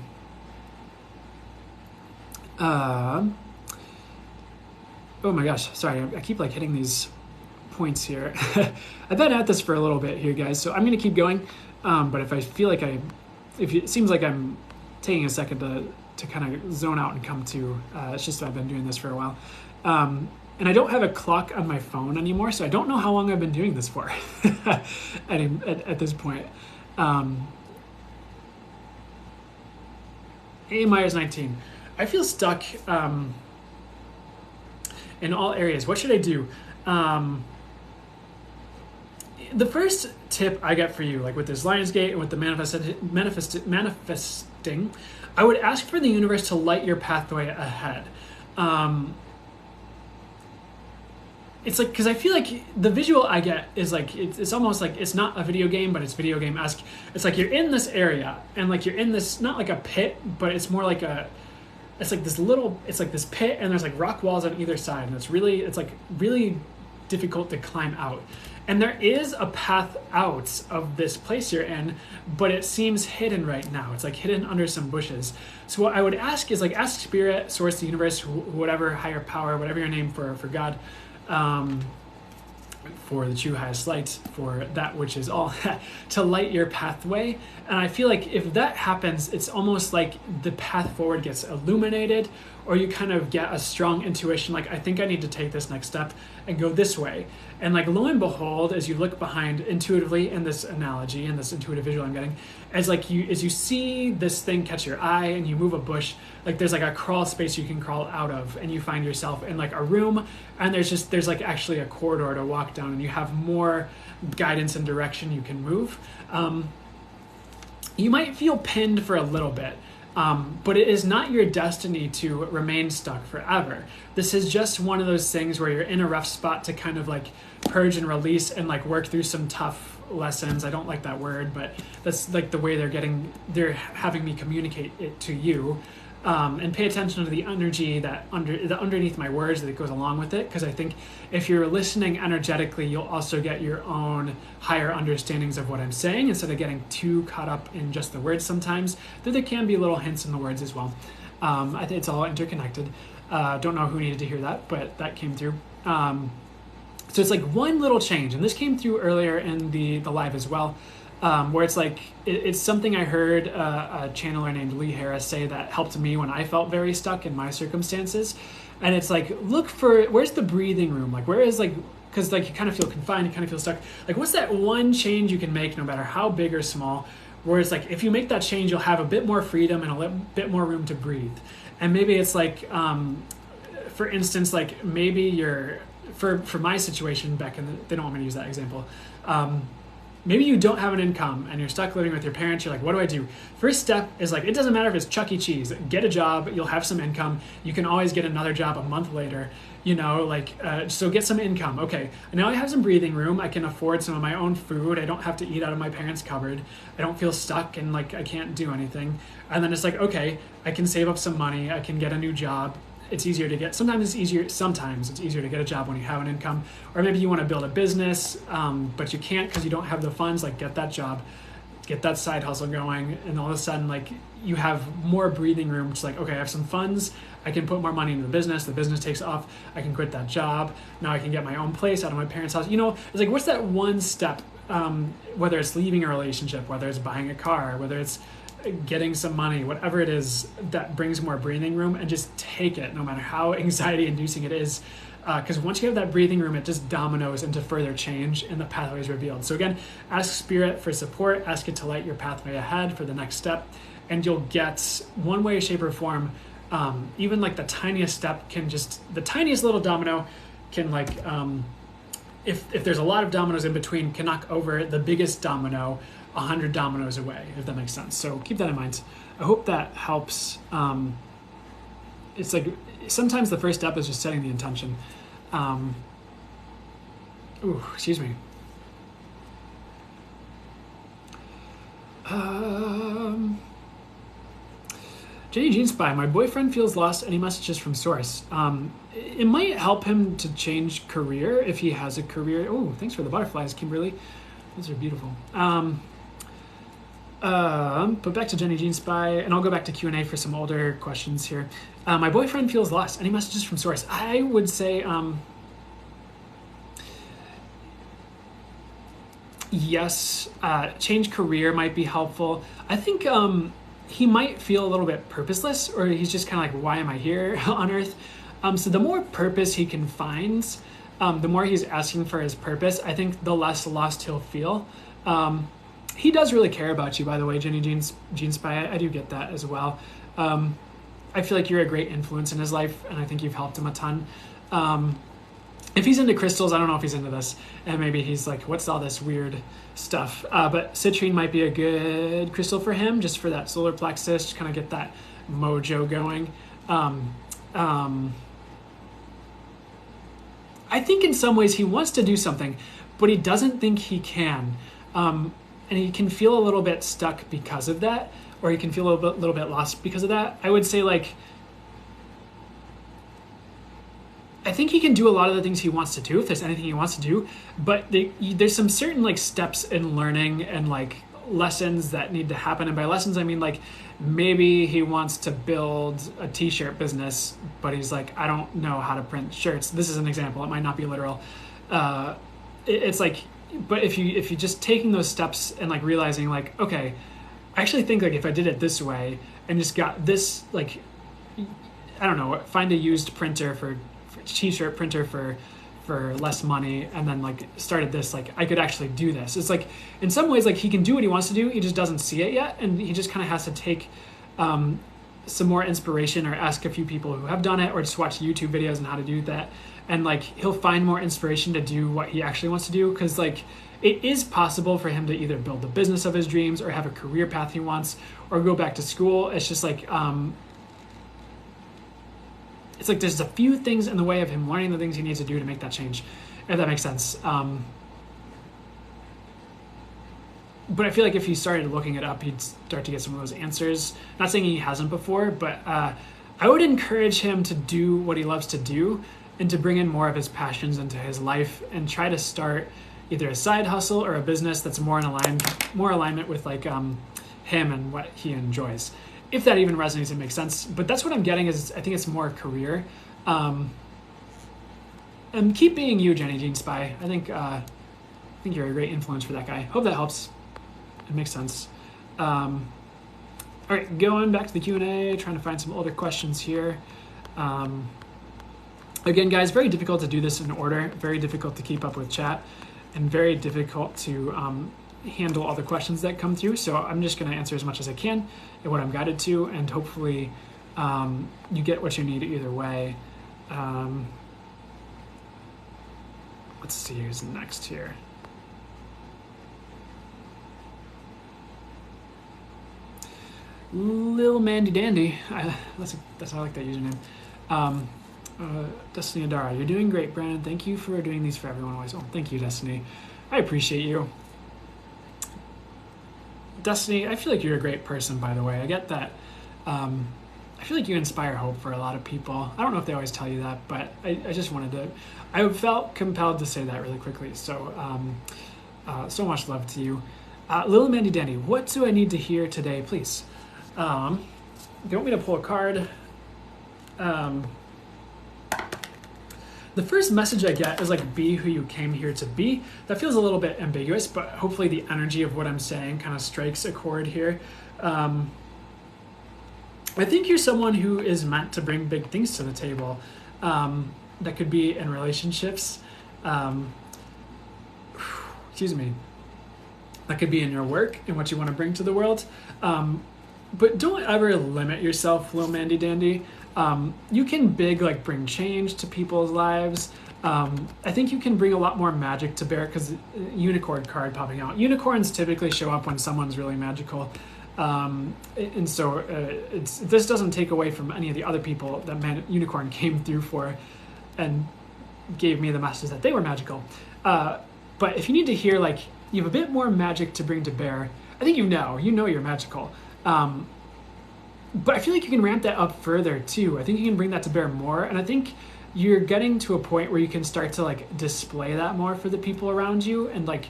Speaker 2: my gosh, sorry, I keep like hitting these points here. I've been at this for a little bit here, guys, so I'm gonna keep going. But if I feel like if it seems like I'm taking a second to kind of zone out and come to, it's just that I've been doing this for a while. And I don't have a clock on my phone anymore, so I don't know how long I've been doing this for at this point. Hey, Myers 19. I feel stuck in all areas. What should I do? The first tip I get for you, like with this Lionsgate and with the manifesting, I would ask for the universe to light your pathway ahead. It's like, because I feel like the visual I get is like, it's almost like it's not a video game, but it's video game-esque. It's like you're in this area and like you're in this, not like a pit, but it's more like it's like this pit and there's like rock walls on either side. And it's like really difficult to climb out. And there is a path out of this place you're in, but it seems hidden right now. It's like hidden under some bushes. So what I would ask is like, ask Spirit, Source, the universe, whatever higher power, whatever your name for God, for the true highest light, for that which is all, to light your pathway. And I feel like if that happens, it's almost like the path forward gets illuminated, or you kind of get a strong intuition, like, I think I need to take this next step and go this way. And like, lo and behold, as you look behind intuitively in this analogy, in this intuitive visual I'm getting, as you see this thing catch your eye and you move a bush, like there's like a crawl space you can crawl out of, and you find yourself in like a room, and there's like actually a corridor to walk down, and you have more guidance and direction you can move. You might feel pinned for a little bit, but it is not your destiny to remain stuck forever. This is just one of those things where you're in a rough spot to kind of like purge and release and like work through some tough lessons. I don't like that word, but that's like the way they're having me communicate it to you. And pay attention to the energy that underneath my words that goes along with it, because I think if you're listening energetically, you'll also get your own higher understandings of what I'm saying instead of getting too caught up in just the words sometimes, though there can be little hints in the words as well. I think it's all interconnected. Don't know who needed to hear that, but that came through. So it's like one little change, and this came through earlier in the live as well. Where it's like, it's something I heard a channeler named Lee Harris say that helped me when I felt very stuck in my circumstances. And it's like, look for, where's the breathing room? Like, where is like, because like you kind of feel confined, you kind of feel stuck. Like, what's that one change you can make, no matter how big or small, where it's like, if you make that change, you'll have a bit more freedom and a bit more room to breathe. And maybe it's like, for instance, like maybe for my situation back they don't want me to use that example. Maybe you don't have an income and you're stuck living with your parents. You're like, what do I do? First step is like, it doesn't matter if it's Chuck E. Cheese. Get a job. You'll have some income. You can always get another job a month later. So get some income. Okay, now I have some breathing room. I can afford some of my own food. I don't have to eat out of my parents' cupboard. I don't feel stuck and like I can't do anything. And then it's like, okay, I can save up some money. I can get a new job. It's easier to get, sometimes it's easier to get a job when you have an income. Or maybe you want to build a business, but you can't because you don't have the funds. Like, get that job, get that side hustle going, and all of a sudden, like, you have more breathing room. It's like, okay, I have some funds, I can put more money into the business takes off, I can quit that job, now I can get my own place out of my parents' house. It's like, what's that one step, whether it's leaving a relationship, whether it's buying a car, whether it's getting some money, whatever it is that brings more breathing room, and just take it, no matter how anxiety inducing it is. Because once you have that breathing room, it just dominoes into further change and the pathway is revealed. So again, ask Spirit for support, ask it to light your pathway ahead for the next step, and you'll get one way, shape, or form. Even like the tiniest step the tiniest little domino can like, if there's a lot of dominoes in between, can knock over the biggest domino 100 dominoes away, if that makes sense. So keep that in mind. I hope that helps. It's like sometimes the first step is just setting the intention. Excuse me. Jenny Jean Spy, my boyfriend feels lost. Any messages from source? It might help him to change career if he has a career. Oh, thanks for the butterflies, Kimberly. Those are beautiful. But back to Jenny Jean Spy, and I'll go back to Q&A for some older questions here. My boyfriend feels lost. Any messages from source? I would say yes, change career might be helpful. I think he might feel a little bit purposeless, or he's just kind of like, why am I here on Earth? So the more purpose he can find, the more he's asking for his purpose, I think the less lost he'll feel. He does really care about you, by the way, Jenny Jean Spy. I do get that as well. I feel like you're a great influence in his life, and I think you've helped him a ton. If he's into crystals, I don't know if he's into this, and maybe he's like, what's all this weird stuff? But citrine might be a good crystal for him, just for that solar plexus, to kind of get that mojo going. I think in some ways he wants to do something, but he doesn't think he can. And he can feel a little bit stuck because of that, or he can feel a little bit lost because of that. I would say, like, I think he can do a lot of the things he wants to do, if there's anything he wants to do, but there's some certain like steps in learning and like lessons that need to happen. And by lessons, I mean like maybe he wants to build a t-shirt business, but he's like, I don't know how to print shirts. This is an example. It might not be literal. It's like, but if you just taking those steps and like realizing like, okay, I actually think like if I did it this way and just got this, like, I don't know, find a used printer for t-shirt printer for less money, and then like started this, like I could actually do this. It's like in some ways like he can do what he wants to do, he just doesn't see it yet, and he just kind of has to take some more inspiration, or ask a few people who have done it, or just watch YouTube videos on how to do that, and like he'll find more inspiration to do what he actually wants to do. Because like it is possible for him to either build the business of his dreams, or have a career path he wants, or go back to school. It's just like it's like there's a few things in the way of him learning the things he needs to do to make that change, if that makes sense. But I feel like if he started looking it up, he'd start to get some of those answers. Not saying he hasn't before, but I would encourage him to do what he loves to do, and to bring in more of his passions into his life, and try to start either a side hustle or a business that's more alignment with like him and what he enjoys. If that even resonates and makes sense. But that's what I'm getting, is I think it's more career. And keep being you, Jenny Jean Spy. I think you're a great influence for that guy. Hope that helps. It makes sense. All right, going back to the Q&A, trying to find some older questions here. Again, guys, very difficult to do this in order. Very difficult to keep up with chat, and very difficult to handle all the questions that come through. So I'm just going to answer as much as I can and what I'm guided to, and hopefully you get what you need either way. Let's see who's next here. Lil Mandy Dandy. I like that username. Destiny Adara, you're doing great, Brandon. Thank you for doing these for everyone always. Oh, thank you, Destiny. I appreciate you. Destiny, I feel like you're a great person, by the way. I get that. I feel like you inspire hope for a lot of people. I don't know if they always tell you that, but I just wanted to, I felt compelled to say that really quickly. So, so much love to you. Lil Mandy Dandy, what do I need to hear today, please? Do you want me to pull a card? The first message I get is like, be who you came here to be. That feels a little bit ambiguous, but hopefully the energy of what I'm saying kind of strikes a chord here. I think you're someone who is meant to bring big things to the table. That could be in relationships. Excuse me. That could be in your work and what you want to bring to the world. But don't ever limit yourself, Lil Mandy Dandy. You can bring change to people's lives. I think you can bring a lot more magic to bear because unicorn card popping out. Unicorns typically show up when someone's really magical. And so this doesn't take away from any of the other people that unicorn came through for and gave me the message that they were magical. But if you need to hear like you have a bit more magic to bring to bear, I think you know you're magical. But I feel like you can ramp that up further too. I think you can bring that to bear more, and I think you're getting to a point where you can start to like display that more for the people around you and like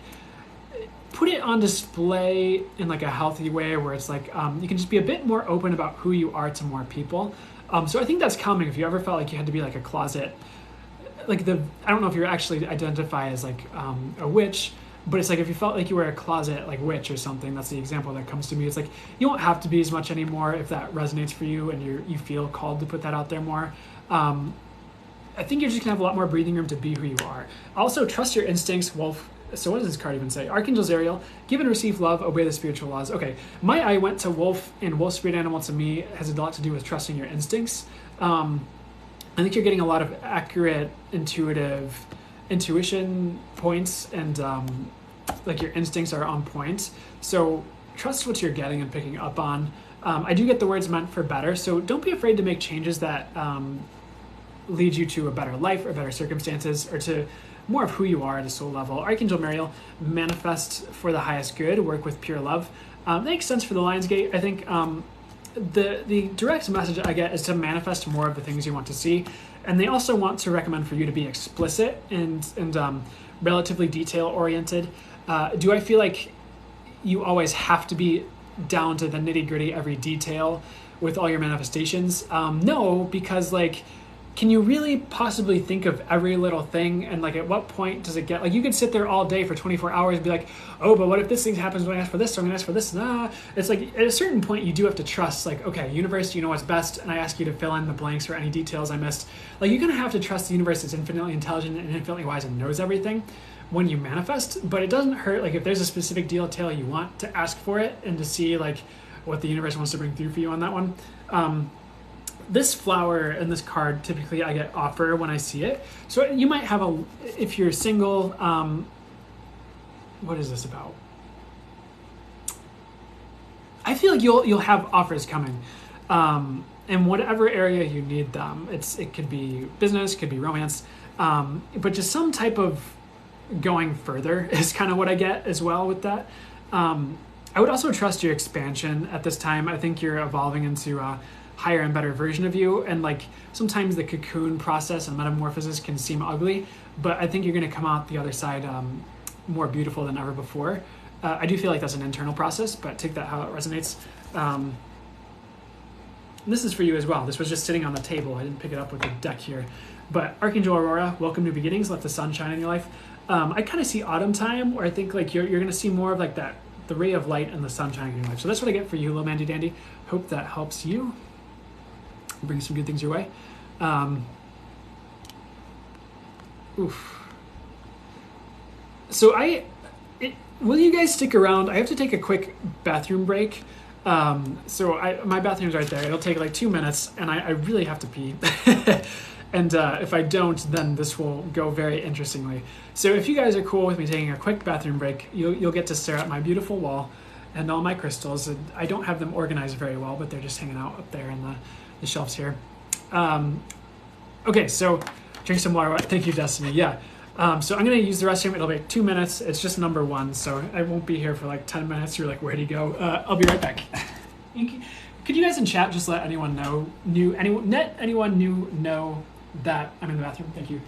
Speaker 2: put it on display in like a healthy way where it's like you can just be a bit more open about who you are to more people. So I think that's coming. If you ever felt like you had to be like a closet, like I don't know if you actually identify as like a witch, but it's like if you felt like you were a closet like witch or something, that's the example that comes to me. It's like you don't have to be as much anymore if that resonates for you and you feel called to put that out there more. I think you're just gonna have a lot more breathing room to be who you are. Also, trust your instincts, Wolf. So what does this card even say? Archangel Zariel, give and receive love, obey the spiritual laws. Okay, my eye went to Wolf, and Wolf spirit animal to me has a lot to do with trusting your instincts. I think you're getting a lot of accurate, intuition points, and like your instincts are on point. So trust what you're getting and picking up on. I do get the words meant for better, so don't be afraid to make changes that lead you to a better life or better circumstances or to more of who you are at a soul level. Archangel Mariel, manifest for the highest good, work with pure love. That makes sense for the Lionsgate. I think the direct message I get is to manifest more of the things you want to see. And they also want to recommend for you to be explicit and relatively detail oriented. Do I feel like you always have to be down to the nitty gritty, every detail with all your manifestations? No, because like, can you really possibly think of every little thing? And like, at what point does it get like you could sit there all day for 24 hours and be like, oh, but what if this thing happens when I ask for this? So I'm gonna ask for this. Nah, it's like at a certain point you do have to trust. Like, okay, universe, you know what's best, and I ask you to fill in the blanks for any details I missed. Like, you're gonna have to trust the universe is infinitely intelligent and infinitely wise and knows everything when you manifest. But it doesn't hurt. Like, if there's a specific detail you want to ask for it and to see like what the universe wants to bring through for you on that one. This flower and this card, typically I get offer when I see it. So you might have if you're single, what is this about? I feel like you'll have offers coming. In whatever area you need them. It could be business, could be romance, but just some type of going further is kind of what I get as well with that. I would also trust your expansion at this time. I think you're evolving into higher and better version of you, and like sometimes the cocoon process and metamorphosis can seem ugly, but I think you're going to come out the other side more beautiful than ever before. I do feel like that's an internal process, but take that how it resonates. This is for you as well. This was just sitting on the table. I didn't pick it up with the deck here, but Archangel Aurora, welcome new beginnings. Let the sun shine in your life. I kind of see autumn time, where I think like you're going to see more of like that, the ray of light and the sun shining in your life. So that's what I get for you, little Mandy Dandy. Hope that helps you. Bring some good things your way. So will you guys stick around? I have to take a quick bathroom break. So my bathroom's right there. It'll take like 2 minutes, and I really have to pee. And if I don't, then this will go very interestingly. So if you guys are cool with me taking a quick bathroom break, you'll get to stare at my beautiful wall and all my crystals. And I don't have them organized very well, but they're just hanging out up there in the shelves here. Okay, so drink some water. Thank you, Destiny. Yeah. So I'm going to use the restroom. It'll be 2 minutes. It's just number one, so I won't be here for like 10 minutes. You're like, where'd he go? I'll be right back. Could you guys in chat just let anyone know that I'm in the bathroom? Thank you.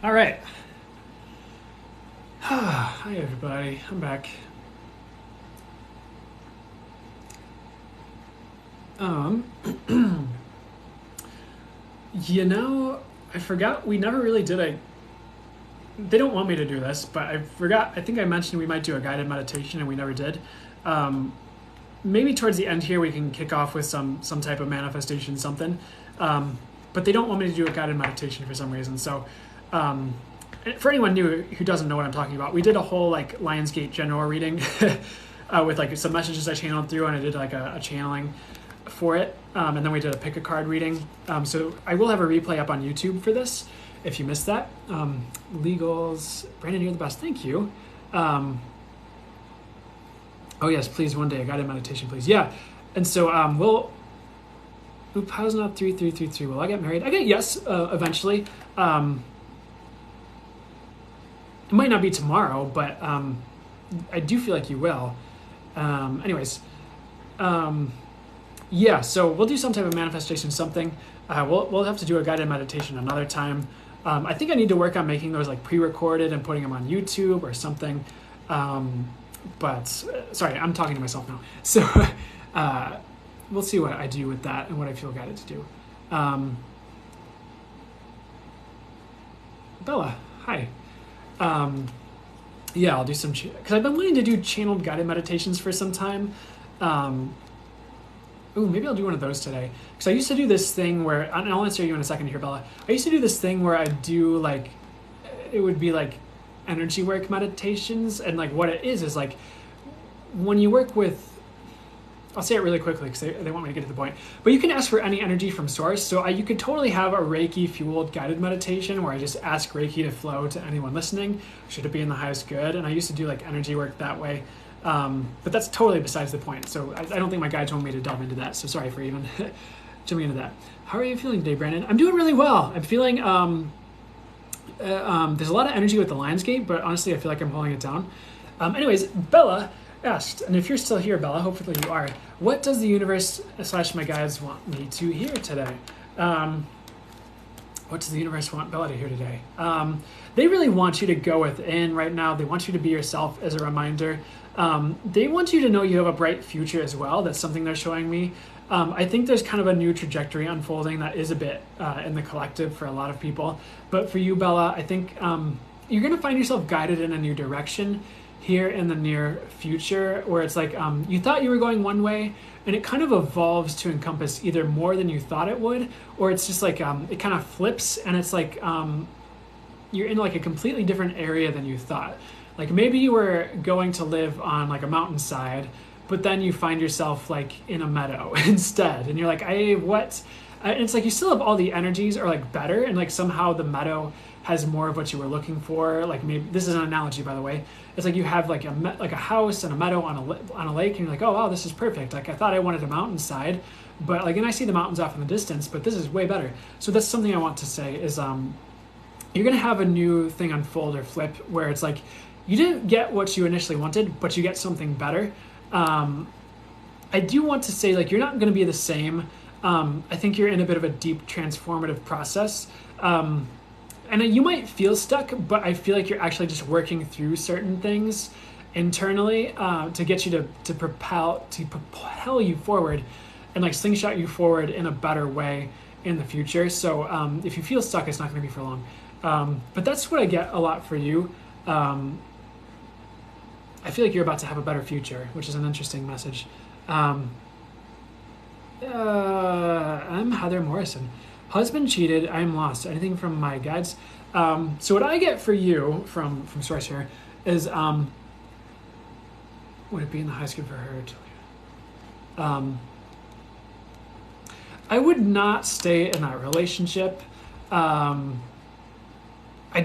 Speaker 2: All right. Hi, everybody. I'm back. You know, I forgot we never really did a. They don't want me to do this, but I forgot. I think I mentioned we might do a guided meditation, and we never did. Maybe towards the end here we can kick off with some type of manifestation, something. But they don't want me to do a guided meditation for some reason. So, for anyone new who doesn't know what I'm talking about, we did a whole like Lionsgate general reading with like some messages I channeled through, and I did like a channeling for it, and then we did a pick a card reading. So I will have a replay up on YouTube for this if you missed that. Legals, Brandon, you're the best. Thank you. Oh yes, please one day a guided meditation, please. Yeah, and so we'll. Oop, how's not 3333? Will I get married? I get yes eventually. It might not be tomorrow, but I do feel like you will. Anyways. Yeah, so we'll do some type of manifestation, something. We'll have to do a guided meditation another time. I think I need to work on making those like pre-recorded and putting them on YouTube or something. But sorry, I'm talking to myself now. So we'll see what I do with that and what I feel guided to do. Bella, hi. Yeah, I'll do some because I've been wanting to do channeled guided meditations for some time. Ooh, maybe I'll do one of those today. Because I used to do this thing where, and I'll answer you in a second here, Bella. I used to do this thing where I'd do like, it would be like energy work meditations. And like what it is like, when you work with, I'll say it really quickly because they want me to get to the point. But you can ask for any energy from source. So you could totally have a Reiki fueled guided meditation where I just ask Reiki to flow to anyone listening. Should it be in the highest good? And I used to do like energy work that way. But that's totally besides the point. So I don't think my guides want me to delve into that. So sorry for even jumping into that. How are you feeling today, Brandon? I'm doing really well. I'm feeling, there's a lot of energy with the Lionsgate, but honestly, I feel like I'm holding it down. Anyways, Bella asked, and if you're still here, Bella, hopefully you are, what does the universe / my guides want me to hear today? What does the universe want Bella to hear today? They really want you to go within right now. They want you to be yourself as a reminder. They want you to know you have a bright future as well. That's something they're showing me. I think there's kind of a new trajectory unfolding that is a bit in the collective for a lot of people. But for you, Bella, I think you're going to find yourself guided in a new direction here in the near future, where it's like you thought you were going one way, and it kind of evolves to encompass either more than you thought it would, or it's just like it kind of flips, and it's like you're in like a completely different area than you thought. Like maybe you were going to live on like a mountainside, but then you find yourself like in a meadow instead, and you're like, what? And it's like you still have all the energies, or like better, and like somehow the meadow has more of what you were looking for. Like maybe this is an analogy, by the way. It's like you have like a house and a meadow on a lake, and you're like, oh wow, this is perfect. Like I thought I wanted a mountainside, but like, and I see the mountains off in the distance, but this is way better. So that's something I want to say is you're gonna have a new thing unfold or flip where it's like you didn't get what you initially wanted, but you get something better. I do want to say like you're not gonna be the same. I think you're in a bit of a deep transformative process. And you might feel stuck, but I feel like you're actually just working through certain things internally to get you to propel you forward and like slingshot you forward in a better way in the future. So if you feel stuck, it's not going to be for long. But that's what I get a lot for you. I feel like you're about to have a better future, which is an interesting message. I'm Heather Morrison. Husband cheated, I am lost. Anything from my guides? So what I get for you from source here is, would it be in the highest good for her? I would not stay in that relationship. I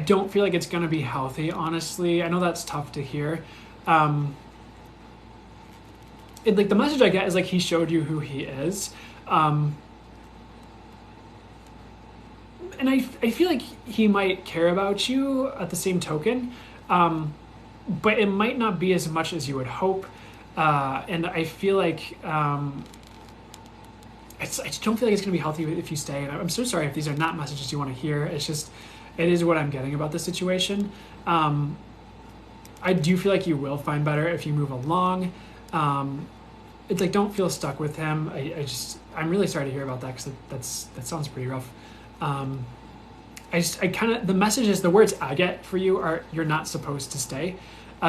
Speaker 2: don't feel like it's going to be healthy, honestly. I know that's tough to hear. Like the message I get is like he showed you who he is. And I feel like he might care about you at the same token, but it might not be as much as you would hope. And I feel like I just don't feel like it's going to be healthy if you stay. And I'm so sorry if these are not messages you want to hear. It's just It is what I'm getting about the situation. I do feel like you will find better if you move along. It's like, don't feel stuck with him. I'm really sorry to hear about that, because that sounds pretty rough. The message is, the words I get for you are, you're not supposed to stay.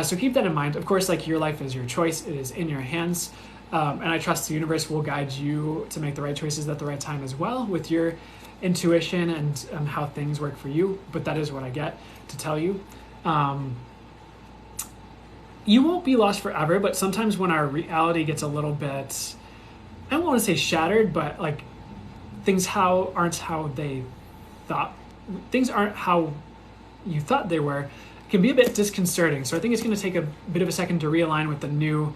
Speaker 2: So keep that in mind. Of course, like, your life is your choice. It is in your hands. And I trust the universe will guide you to make the right choices at the right time as well, with your intuition and how things work for you. But that is what I get to tell you. You won't be lost forever, but sometimes when our reality gets a little bit, I don't want to say shattered, but like, things aren't how you thought they were, it can be a bit disconcerting. So I think it's going to take a bit of a second to realign with the new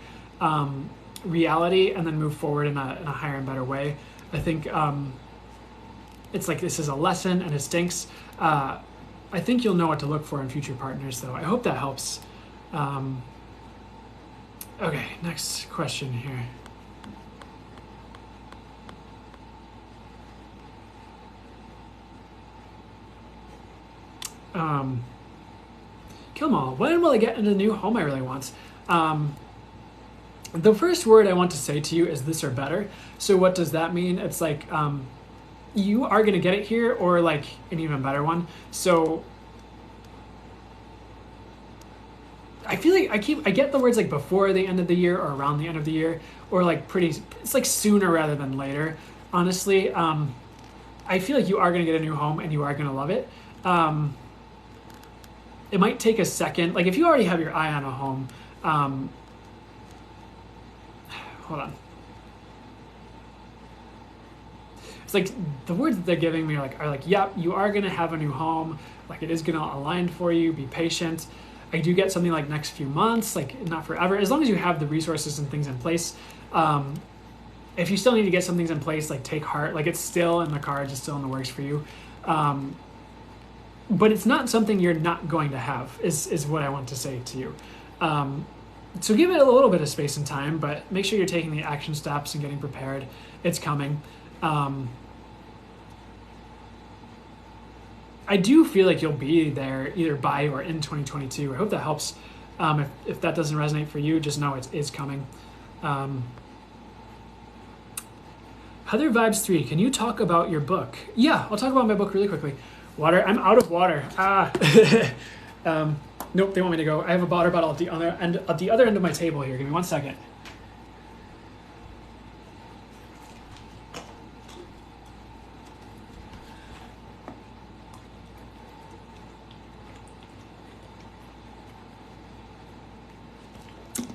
Speaker 2: reality, and then move forward in a higher and better way. I think it's like, this is a lesson, and it stinks. I think you'll know what to look for in future partners, though. I hope that helps. Okay, next question here. Kill 'em all. When will I get into the new home I really want? The first word I want to say to you is this or better. So what does that mean? It's like, you are going to get it here, or like an even better one. So I feel like I get the words like before the end of the year, or around the end of the year, or like it's like sooner rather than later. Honestly, I feel like you are going to get a new home, and you are going to love it. It might take a second. Like, if you already have your eye on a home, hold on. It's like, the words that they're giving me are like, yep, you are going to have a new home. Like, it is going to align for you. Be patient. I do get something like next few months, like not forever, as long as you have the resources and things in place. If you still need to get some things in place, like, take heart. Like, it's still in the cards, it's still in the works for you. But it's not something you're not going to have, is what I want to say to you. So give it a little bit of space and time, but make sure you're taking the action steps and getting prepared. It's coming. I do feel like you'll be there either by or in 2022. I hope that helps. If that doesn't resonate for you, just know it is coming. Heather Vibes 3, can you talk about your book? Yeah, I'll talk about my book really quickly. Water, I'm out of water. Nope, they want me to go. I have a water bottle at the other end of my table here. Give me 1 second.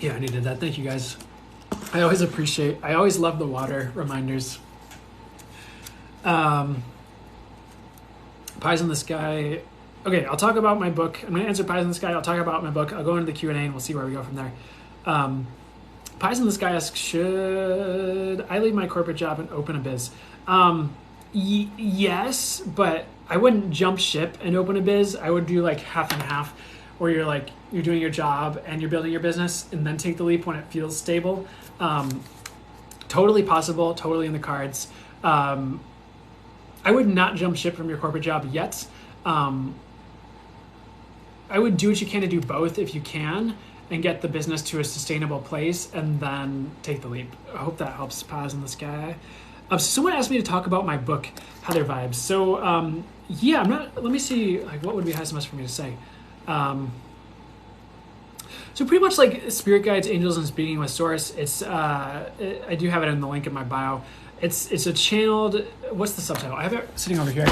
Speaker 2: Yeah, I needed that. Thank you, guys. I always love the water reminders. Pies in the Sky. Okay, I'll talk about my book. I'm going to answer Pies in the Sky. I'll talk about my book. I'll go into the Q&A and we'll see where we go from there. Pies in the Sky asks, should I leave my corporate job and open a biz? Yes, but I wouldn't jump ship and open a biz. I would do like half and half, where you're doing your job and you're building your business, and then take the leap when it feels stable. Totally possible, totally in the cards. I would not jump ship from your corporate job yet. I would do what you can to do both if you can, and get the business to a sustainable place, and then take the leap. I hope that helps. Pause in the Sky. Someone asked me to talk about my book, Heather Vibes. So yeah, let me see, like, what would be highest must for me to say. So pretty much like spirit guides, angels, and speaking with source. It's I do have it in the link in my bio. It's a channeled, what's the subtitle? I have it sitting over here.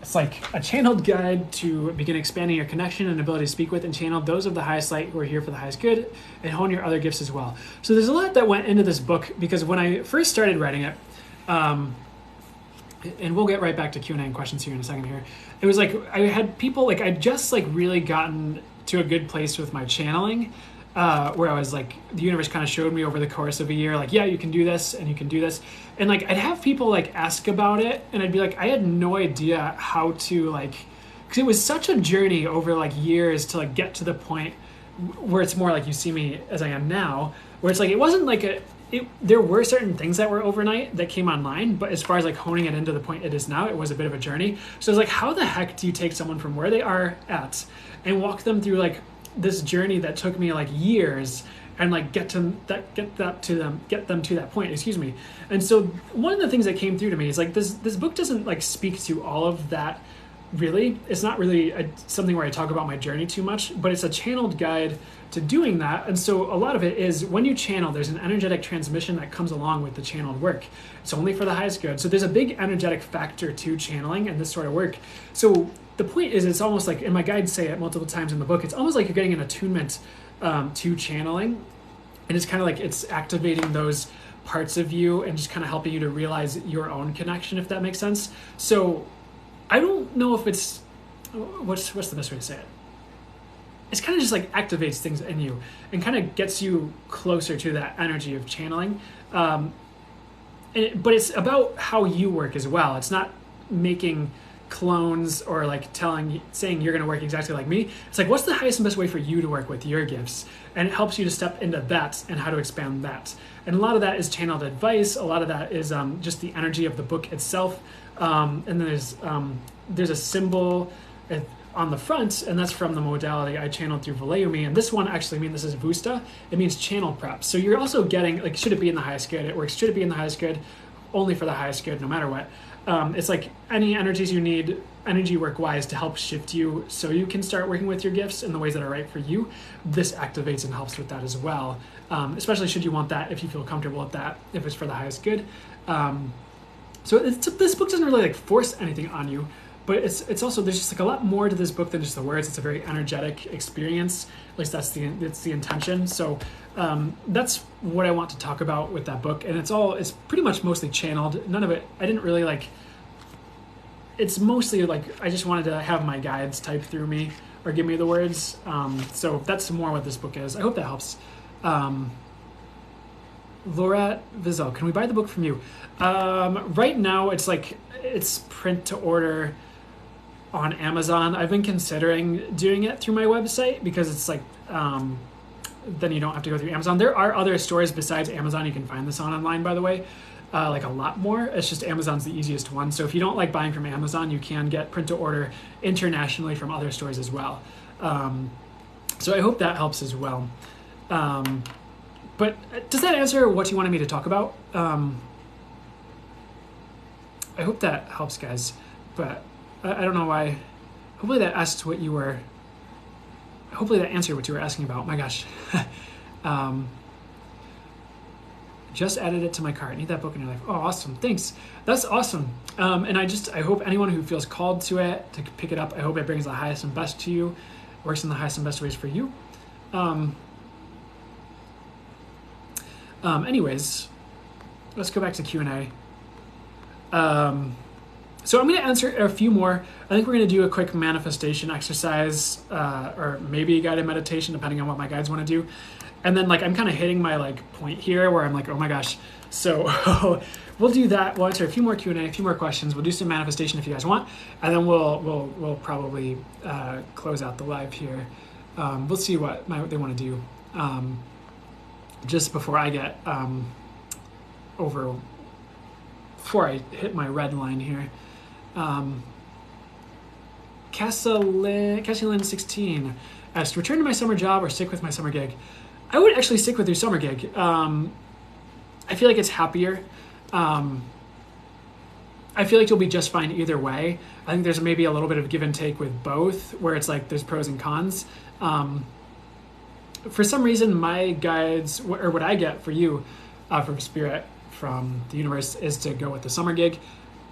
Speaker 2: It's like a channeled guide to begin expanding your connection and ability to speak with and channel those of the highest light who are here for the highest good, and hone your other gifts as well. So there's a lot that went into this book, because when I first started writing it, and we'll get right back to Q&A and questions here in a second here. It was like, I had people, like, I'd just like really gotten to a good place with my channeling, where I was like, the universe kind of showed me over the course of a year, like, yeah, you can do this and you can do this. And like, I'd have people like ask about it, and I'd be like, I had no idea how to, like, because it was such a journey over like years to like get to the point where it's more like you see me as I am now, where it's like, it there were certain things that were overnight that came online, but as far as like honing it into the point it is now, it was a bit of a journey. So it's like, how the heck do you take someone from where they are at and walk them through like this journey that took me like years and like get them to that point, excuse me. And so one of the things that came through to me is like this book doesn't like speak to all of that. Really, it's not really something where I talk about my journey too much, but it's a channeled guide to doing that. And so a lot of it is when you channel, there's an energetic transmission that comes along with the channeled work. It's only for the highest good. So there's a big energetic factor to channeling and this sort of work. So the point is, it's almost like, and my guides say it multiple times in the book, it's almost like you're getting an attunement to channeling. And it's kind of like it's activating those parts of you and just kind of helping you to realize your own connection, if that makes sense. So I don't know if it's, what's the best way to say it? It's kind of just like activates things in you and kind of gets you closer to that energy of channeling. But it's about how you work as well. It's not making clones or like saying you're going to work exactly like me. It's like, what's the highest and best way for you to work with your gifts? And it helps you to step into that and how to expand that. And a lot of that is channeled advice. A lot of that is just the energy of the book itself. And then there's a symbol on the front, and that's from the modality I channeled through Valeumi. And this one actually this is Vusta. It means channel prep. So you're also getting, like, should it be in the highest good? It works, should it be in the highest good? Only for the highest good, no matter what. It's like any energies you need, energy work-wise, to help shift you so you can start working with your gifts in the ways that are right for you. This activates and helps with that as well. Especially should you want that, if you feel comfortable with that, if it's for the highest good. So this book doesn't really like force anything on you, but it's also, there's just like a lot more to this book than just the words. It's a very energetic experience. At least that's the intention. So that's what I want to talk about with that book. And it's pretty much mostly channeled. None of it, I didn't really like, it's mostly like, I just wanted to have my guides type through me or give me the words. So that's more what this book is. I hope that helps. Laura Vizel, can we buy the book from you? Right now it's print to order on Amazon. I've been considering doing it through my website because it's like, then you don't have to go through Amazon. There are other stores besides Amazon you can find this on online, by the way, like a lot more. It's just Amazon's the easiest one. So if you don't like buying from Amazon, you can get print to order internationally from other stores as well. So I hope that helps as well. But does that answer what you wanted me to talk about? I hope that helps, guys. But I don't know why. Hopefully that answered what you were asking about. My gosh. Just added it to my cart. Need that book in your life. Oh, awesome. Thanks. That's awesome. And I hope anyone who feels called to it, to pick it up, I hope it brings the highest and best to you, works in the highest and best ways for you. Anyways, let's go back to Q&A. So I'm going to answer a few more. I think we're going to do a quick manifestation exercise, or maybe a guided meditation, depending on what my guides want to do. And then I'm kind of hitting my point here where I'm like, oh my gosh. So we'll do that. We'll answer a few more Q&A, a few more questions. We'll do some manifestation if you guys want, and then we'll probably close out the live here. We'll see what they want to do. Just before I get before I hit my red line here. Cassie 16 asked, return to my summer job or stick with my summer gig? I would actually stick with your summer gig. I feel like it's happier. I feel like you'll be just fine either way. I think there's maybe a little bit of give and take with both, where it's like there's pros and cons. For some reason, my guides, or what I get for you from Spirit, from the universe, is to go with the summer gig.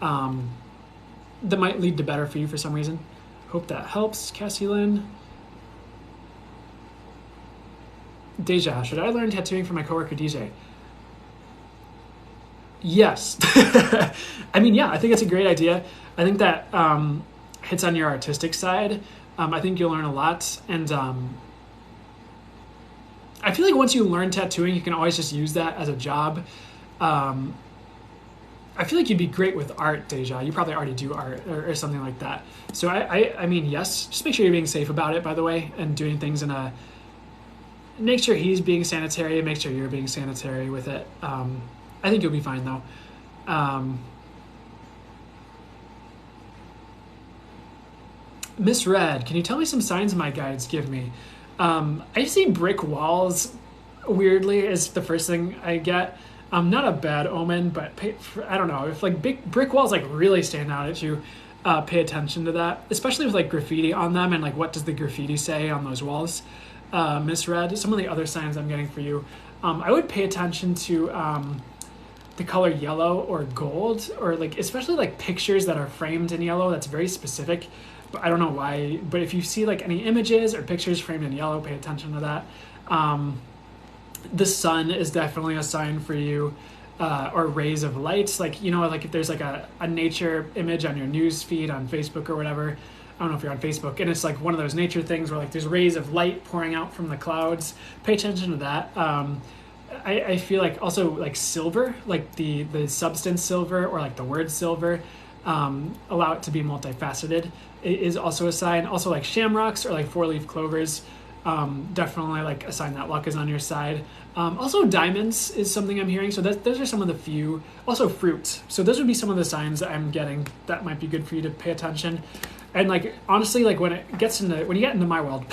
Speaker 2: That might lead to better for you for some reason. Hope that helps, Cassie Lynn. Deja, should I learn tattooing from my coworker DJ? Yes. I mean, yeah, I think it's a great idea. I think that hits on your artistic side. I think you'll learn a lot. And I feel like once you learn tattooing, you can always just use that as a job. I feel like you'd be great with art, Deja. You probably already do art or something like that. So I mean, yes, just make sure you're being safe about it, by the way, and doing things in a make sure he's being sanitary, make sure you're being sanitary with it. I think you'll be fine though. Misread, can you tell me some signs my guides give me? I see brick walls, weirdly, is the first thing I get. Not a bad omen, but I don't know, if like big brick walls like really stand out at you, pay attention to that, especially with like graffiti on them, and like what does the graffiti say on those walls. Misread. Some of the other signs I'm getting for you, I would pay attention to the color yellow or gold, or like especially like pictures that are framed in yellow. That's very specific, but I don't know why. But if you see like any images or pictures framed in yellow, pay attention to that. The sun is definitely a sign for you, or rays of light. Like, you know, like if there's like a nature image on your news feed on Facebook or whatever, I don't know if you're on Facebook, and it's like one of those nature things where like there's rays of light pouring out from the clouds. Pay attention to that. I feel like also like silver, like the substance silver or like the word silver, allow it to be multifaceted, it is also a sign. Also like shamrocks or like four-leaf clovers, definitely like a sign that luck is on your side. Also diamonds is something I'm hearing, so those are some of the few. Also fruit, so those would be some of the signs that I'm getting that might be good for you to pay attention. And like honestly, like when you get into my world,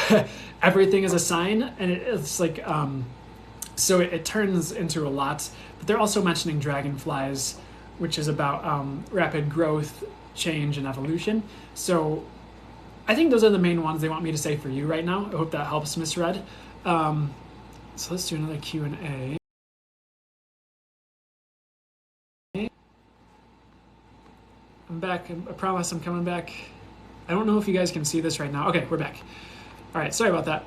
Speaker 2: everything is a sign, and it's like so it turns into a lot. But they're also mentioning dragonflies, which is about rapid growth, change, and evolution. So I think those are the main ones they want me to say for you right now. I hope that helps, Misread. So let's do another Q&A. I'm back. I promise I'm coming back. I don't know if you guys can see this right now. Okay, we're back. All right, sorry about that.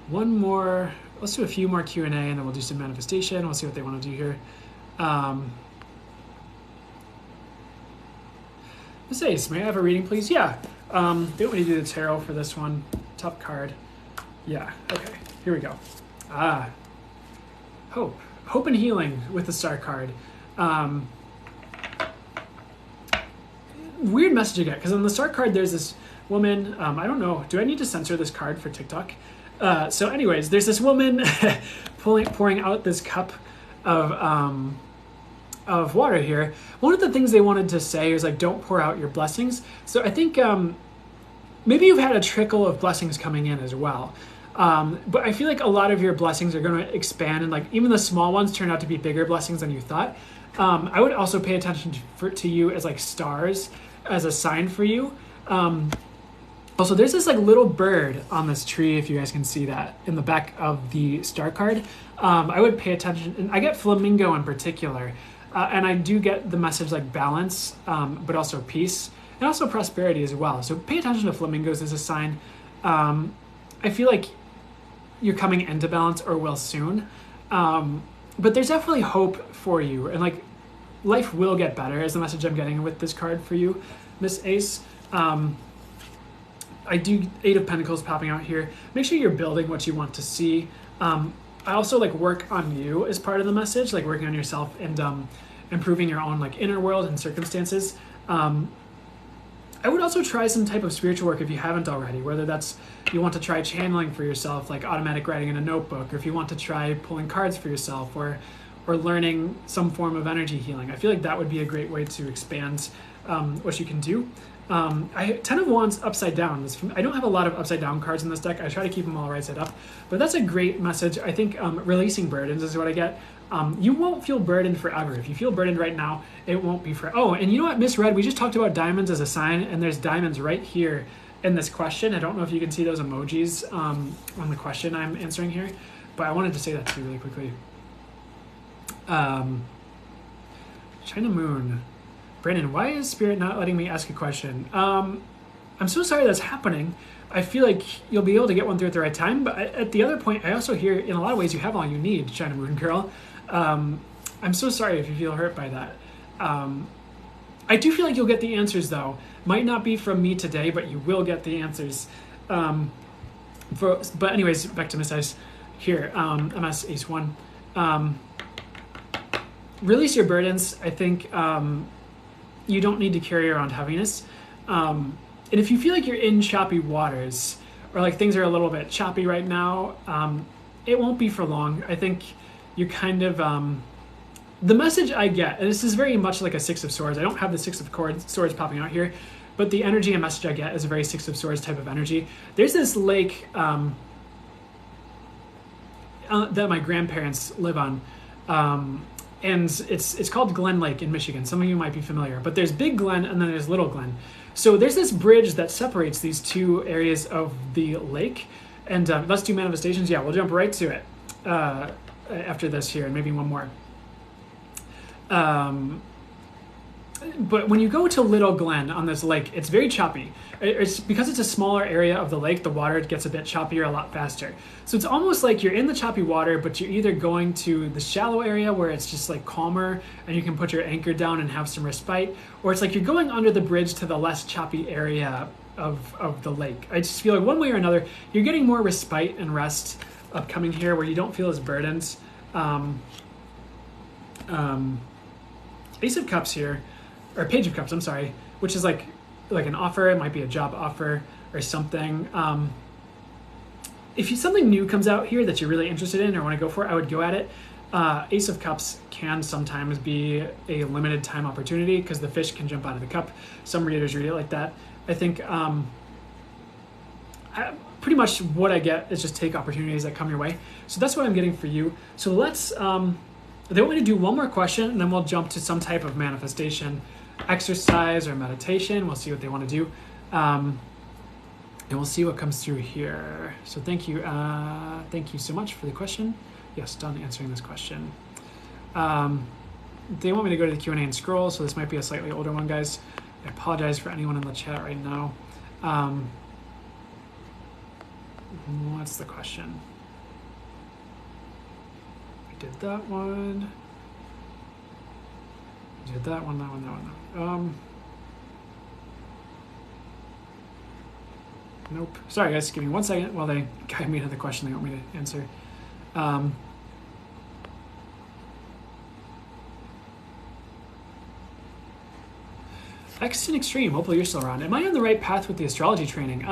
Speaker 2: One more. Let's do a few more Q&A, and then we'll do some manifestation. We'll see what they want to do here. Let's say, may I have a reading, please? Yeah. They want me to do the tarot for this one. Top card. Yeah. Okay. Here we go. Hope and healing with the star card. Weird message I get, because on the star card there's this woman. I don't know. Do I need to censor this card for TikTok? So anyways, there's this woman pouring out this cup of water here. One of the things they wanted to say is like, don't pour out your blessings. So I think maybe you've had a trickle of blessings coming in as well. But I feel like a lot of your blessings are going to expand, and like even the small ones turn out to be bigger blessings than you thought. I would also pay attention to you as like stars as a sign for you. Also, there's this like little bird on this tree, if you guys can see that in the back of the star card. I would pay attention, and I get flamingo in particular, and I do get the message like balance, but also peace, and also prosperity as well. So pay attention to flamingos as a sign. I feel like you're coming into balance or will soon, but there's definitely hope for you, and like life will get better is the message I'm getting with this card for you, Miss Ace. I do 8 of Pentacles popping out here. Make sure you're building what you want to see. I also like work on you as part of the message, like working on yourself and improving your own like inner world and circumstances. I would also try some type of spiritual work if you haven't already, whether that's you want to try channeling for yourself, like automatic writing in a notebook, or if you want to try pulling cards for yourself, or learning some form of energy healing. I feel like that would be a great way to expand what you can do. 10 of Wands upside down. I don't have a lot of upside down cards in this deck. I try to keep them all right side up, but that's a great message. I think releasing burdens is what I get. You won't feel burdened forever. If you feel burdened right now, it won't be for. Oh, and you know what, Misread? We just talked about diamonds as a sign, and there's diamonds right here in this question. I don't know if you can see those emojis on the question I'm answering here, but I wanted to say that to you really quickly. China Moon. Brandon, why is Spirit not letting me ask a question? I'm so sorry that's happening. I feel like you'll be able to get one through at the right time, but at the other point, I also hear in a lot of ways you have all you need, China Moon Girl. I'm so sorry if you feel hurt by that. I do feel like you'll get the answers, though. Might not be from me today, but you will get the answers. But anyways, back to Miss Ice here, MS Ace 1. Release your burdens. I think you don't need to carry around heaviness. And if you feel like you're in choppy waters, or like things are a little bit choppy right now, it won't be for long. I think you're kind of the message I get, and this is very much like a Six of Swords. I don't have the Six of Swords popping out here, but the energy and message I get is a very Six of Swords type of energy. There's this lake that my grandparents live on, and it's called Glen Lake in Michigan. Some of you might be familiar, but there's Big Glen and then there's Little Glen. So there's this bridge that separates these two areas of the lake. And let's do manifestations. Yeah, we'll jump right to it after this here, and maybe one more. But when you go to Little Glen on this lake, it's very choppy. It's because it's a smaller area of the lake, the water gets a bit choppier a lot faster. So it's almost like you're in the choppy water, but you're either going to the shallow area where it's just like calmer and you can put your anchor down and have some respite, or it's like you're going under the bridge to the less choppy area of the lake. I just feel like one way or another, you're getting more respite and rest upcoming here where you don't feel as burdened. Ace of Cups here, or Page of Cups, I'm sorry, which is like an offer. It might be a job offer or something. If something new comes out here that you're really interested in or want to go for, I would go at it. Ace of Cups can sometimes be a limited time opportunity because the fish can jump out of the cup. Some readers read it like that. I think pretty much what I get is just take opportunities that come your way. So that's what I'm getting for you. So let's, they want me to do one more question and then we'll jump to some type of manifestation exercise or meditation. We'll see what they want to do. And we'll see what comes through here. So thank you so much for the question. Yes, done answering this question. They want me to go to the Q&A and scroll, so this might be a slightly older one, guys. I apologize for anyone in the chat right now. What's the question? I did that one. Did that one, that one, that one. Nope. Sorry, guys. Give me 1 second while they guide me to the question they want me to answer. X and Extreme. Hopefully you're still around. Am I on the right path with the astrology training?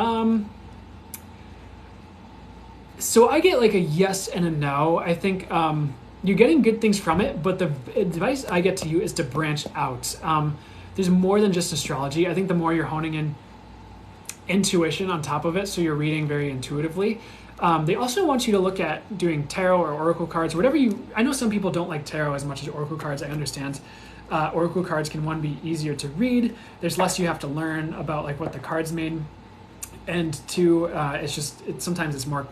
Speaker 2: So I get like a yes and a no. I think you're getting good things from it, but the advice I get to you is to branch out. There's more than just astrology. I think the more you're honing in intuition on top of it, so you're reading very intuitively. They also want you to look at doing tarot or oracle cards, whatever you. I know some people don't like tarot as much as oracle cards. I understand. Oracle cards can be easier to read. There's less you have to learn about like what the cards mean, and two, sometimes it's more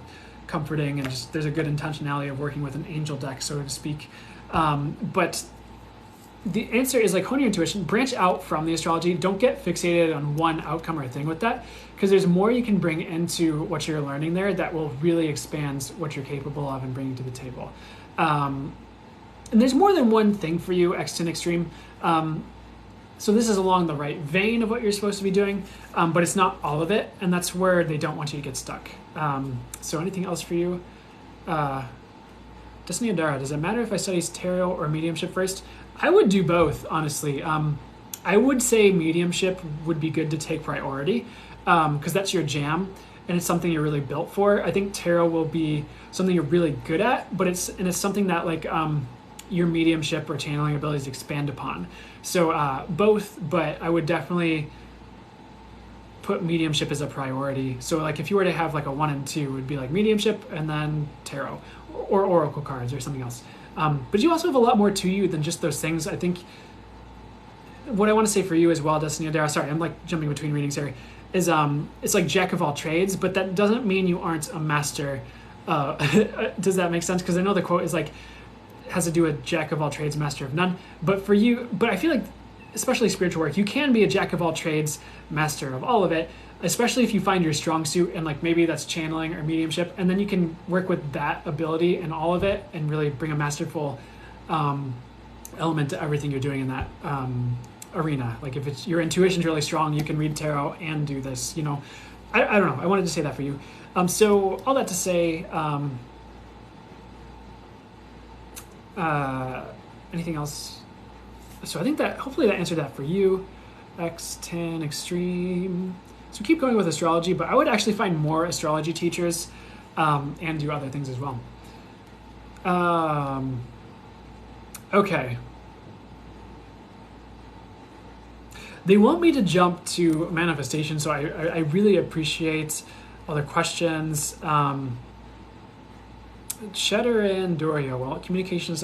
Speaker 2: comforting and just there's a good intentionality of working with an angel deck, so to speak. But the answer is like hone your intuition, branch out from the astrology. Don't get fixated on one outcome or thing with that, because there's more you can bring into what you're learning there that will really expand what you're capable of and bringing to the table. And there's more than one thing for you, X to Extreme. So this is along the right vein of what you're supposed to be doing, but it's not all of it, and that's where they don't want you to get stuck. So anything else for you? Destiny Adara, does it matter if I study tarot or mediumship first? I would do both, honestly. I would say mediumship would be good to take priority, because that's your jam, and it's something you're really built for. I think tarot will be something you're really good at, but it's something that like your mediumship or channeling abilities expand upon. So both, but I would definitely put mediumship as a priority. So like if you were to have like a 1 and 2, it would be like mediumship and then tarot or oracle cards or something else. But you also have a lot more to you than just those things. I think what I want to say for you as well, Destiny Adara, sorry, I'm like jumping between readings here, is it's like jack of all trades, but that doesn't mean you aren't a master. Does that make sense? Because I know the quote is like, has to do with jack of all trades, master of none. But for you, but I feel like, especially spiritual work, you can be a jack of all trades, master of all of it, especially if you find your strong suit and like maybe that's channeling or mediumship, and then you can work with that ability and all of it and really bring a masterful element to everything you're doing in that arena. Like if it's your intuition's really strong, you can read tarot and do this, you know. I don't know, I wanted to say that for you. So all that to say, anything else? So I think that hopefully that answered that for you. X10 Extreme. So keep going with astrology, but I would actually find more astrology teachers and do other things as well. Okay. They want me to jump to manifestation, so I really appreciate all the questions. Cheddar and Doria, well, communications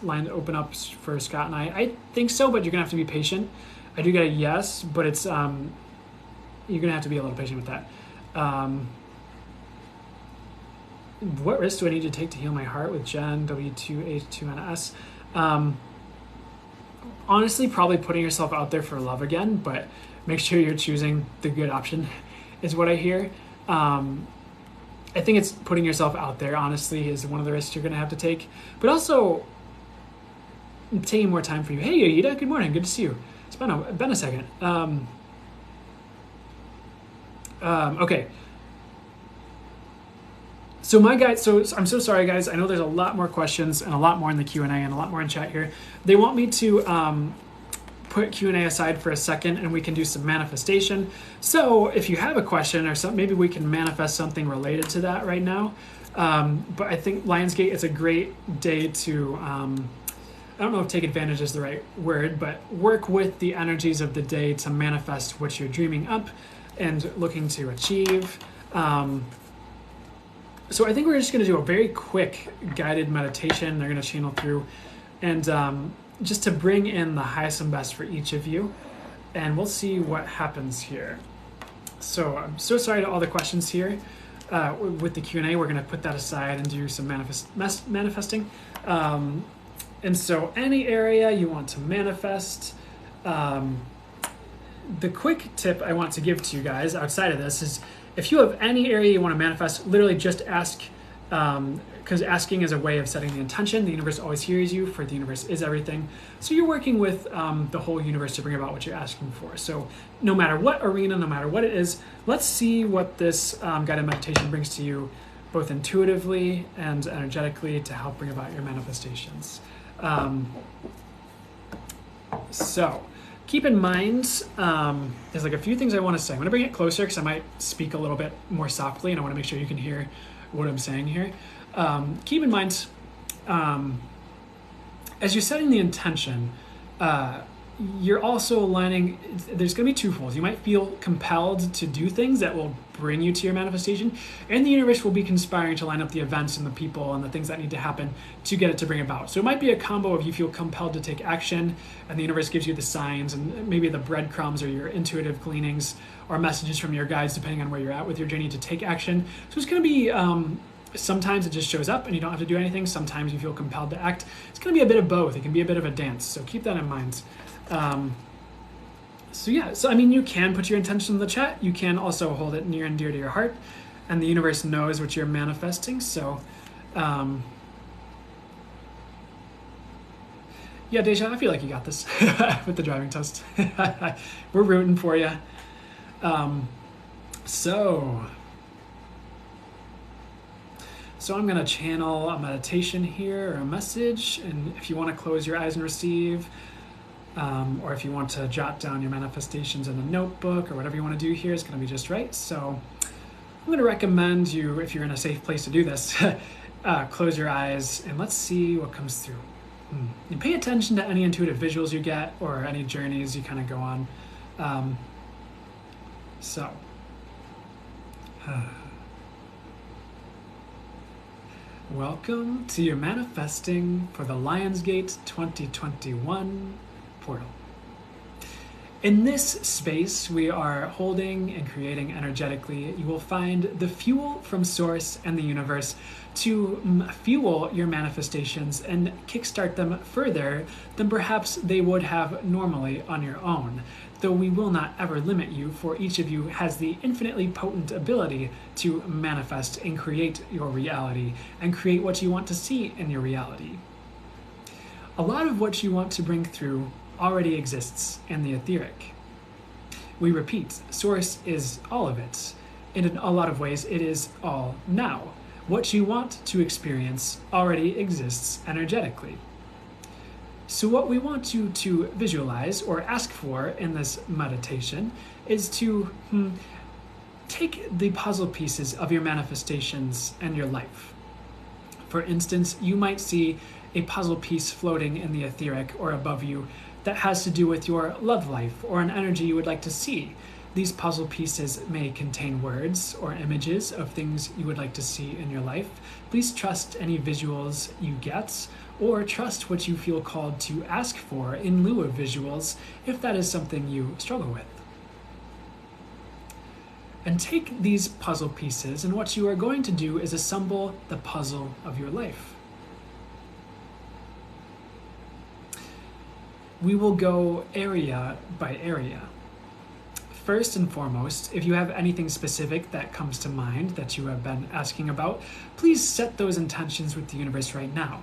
Speaker 2: line open up for Scott and I think so, but you're gonna have to be patient. I do get a yes, but it's you're gonna have to be a little patient with that. What risk do I need to take to heal my heart with Jen, W2H2NS? Honestly, probably putting yourself out there for love again, but make sure you're choosing the good option, is what I hear. I think it's putting yourself out there, honestly, is one of the risks you're going to have to take. But also, taking more time for you. Hey, Aida, good morning. Good to see you. It's been a second. Okay. So my guys, I'm so sorry, guys. I know there's a lot more questions and a lot more in the Q&A and a lot more in chat here. They want me to put Q&A aside for a second and we can do some manifestation. So if you have a question or something, maybe we can manifest something related to that right now. But I think Lionsgate is a great day to, I don't know if take advantage is the right word, but work with the energies of the day to manifest what you're dreaming up and looking to achieve. So I think we're just going to do a very quick guided meditation. They're going to channel through and just to bring in the highest and best for each of you. And we'll see what happens here. So I'm so sorry to all the questions here. With the Q&A, we're going to put that aside and do some manifesting. And so any area you want to manifest, the quick tip I want to give to you guys outside of this is if you have any area you want to manifest, literally just ask, because asking is a way of setting the intention. The universe always hears you, for the universe is everything. So you're working with the whole universe to bring about what you're asking for. So no matter what arena, no matter what it is, let's see what this guided meditation brings to you, both intuitively and energetically, to help bring about your manifestations. So keep in mind, there's like a few things I want to say. I'm going to bring it closer because I might speak a little bit more softly and I want to make sure you can hear what I'm saying here. Keep in mind, as you're setting the intention, you're also aligning, there's going to be twofolds. You might feel compelled to do things that will bring you to your manifestation, and the universe will be conspiring to line up the events and the people and the things that need to happen to get it to bring about. So it might be a combo of you feel compelled to take action, and the universe gives you the signs and maybe the breadcrumbs or your intuitive gleanings or messages from your guides, depending on where you're at with your journey, to take action. So it's going to be sometimes it just shows up and you don't have to do anything. Sometimes you feel compelled to act. It's going to be a bit of both. It can be a bit of a dance. So keep that in mind. So I mean, you can put your intention in the chat. You can also hold it near and dear to your heart, and the universe knows what you're manifesting. So, yeah, Deja, I feel like you got this with the driving test. We're rooting for you. So I'm going to channel a meditation here or a message, and if you want to close your eyes and receive, or if you want to jot down your manifestations in a notebook or whatever you want to do here, it's going to be just right. So I'm going to recommend you, if you're in a safe place to do this, close your eyes and let's see what comes through. And pay attention to any intuitive visuals you get or any journeys you kind of go on. Welcome to your manifesting for the Lionsgate 2021 portal. In this space we are holding and creating energetically, you will find the fuel from Source and the universe to fuel your manifestations and kickstart them further than perhaps they would have normally on your own. Though we will not ever limit you, for each of you has the infinitely potent ability to manifest and create your reality and create what you want to see in your reality. A lot of what you want to bring through already exists in the etheric. We repeat, Source is all of it. In a lot of ways, it is all now. What you want to experience already exists energetically. So what we want you to visualize or ask for in this meditation is to take the puzzle pieces of your manifestations and your life. For instance, you might see a puzzle piece floating in the etheric or above you that has to do with your love life or an energy you would like to see. These puzzle pieces may contain words or images of things you would like to see in your life. Please trust any visuals you get, or trust what you feel called to ask for in lieu of visuals if that is something you struggle with. And take these puzzle pieces, and what you are going to do is assemble the puzzle of your life. We will go area by area. First and foremost, if you have anything specific that comes to mind that you have been asking about, please set those intentions with the universe right now.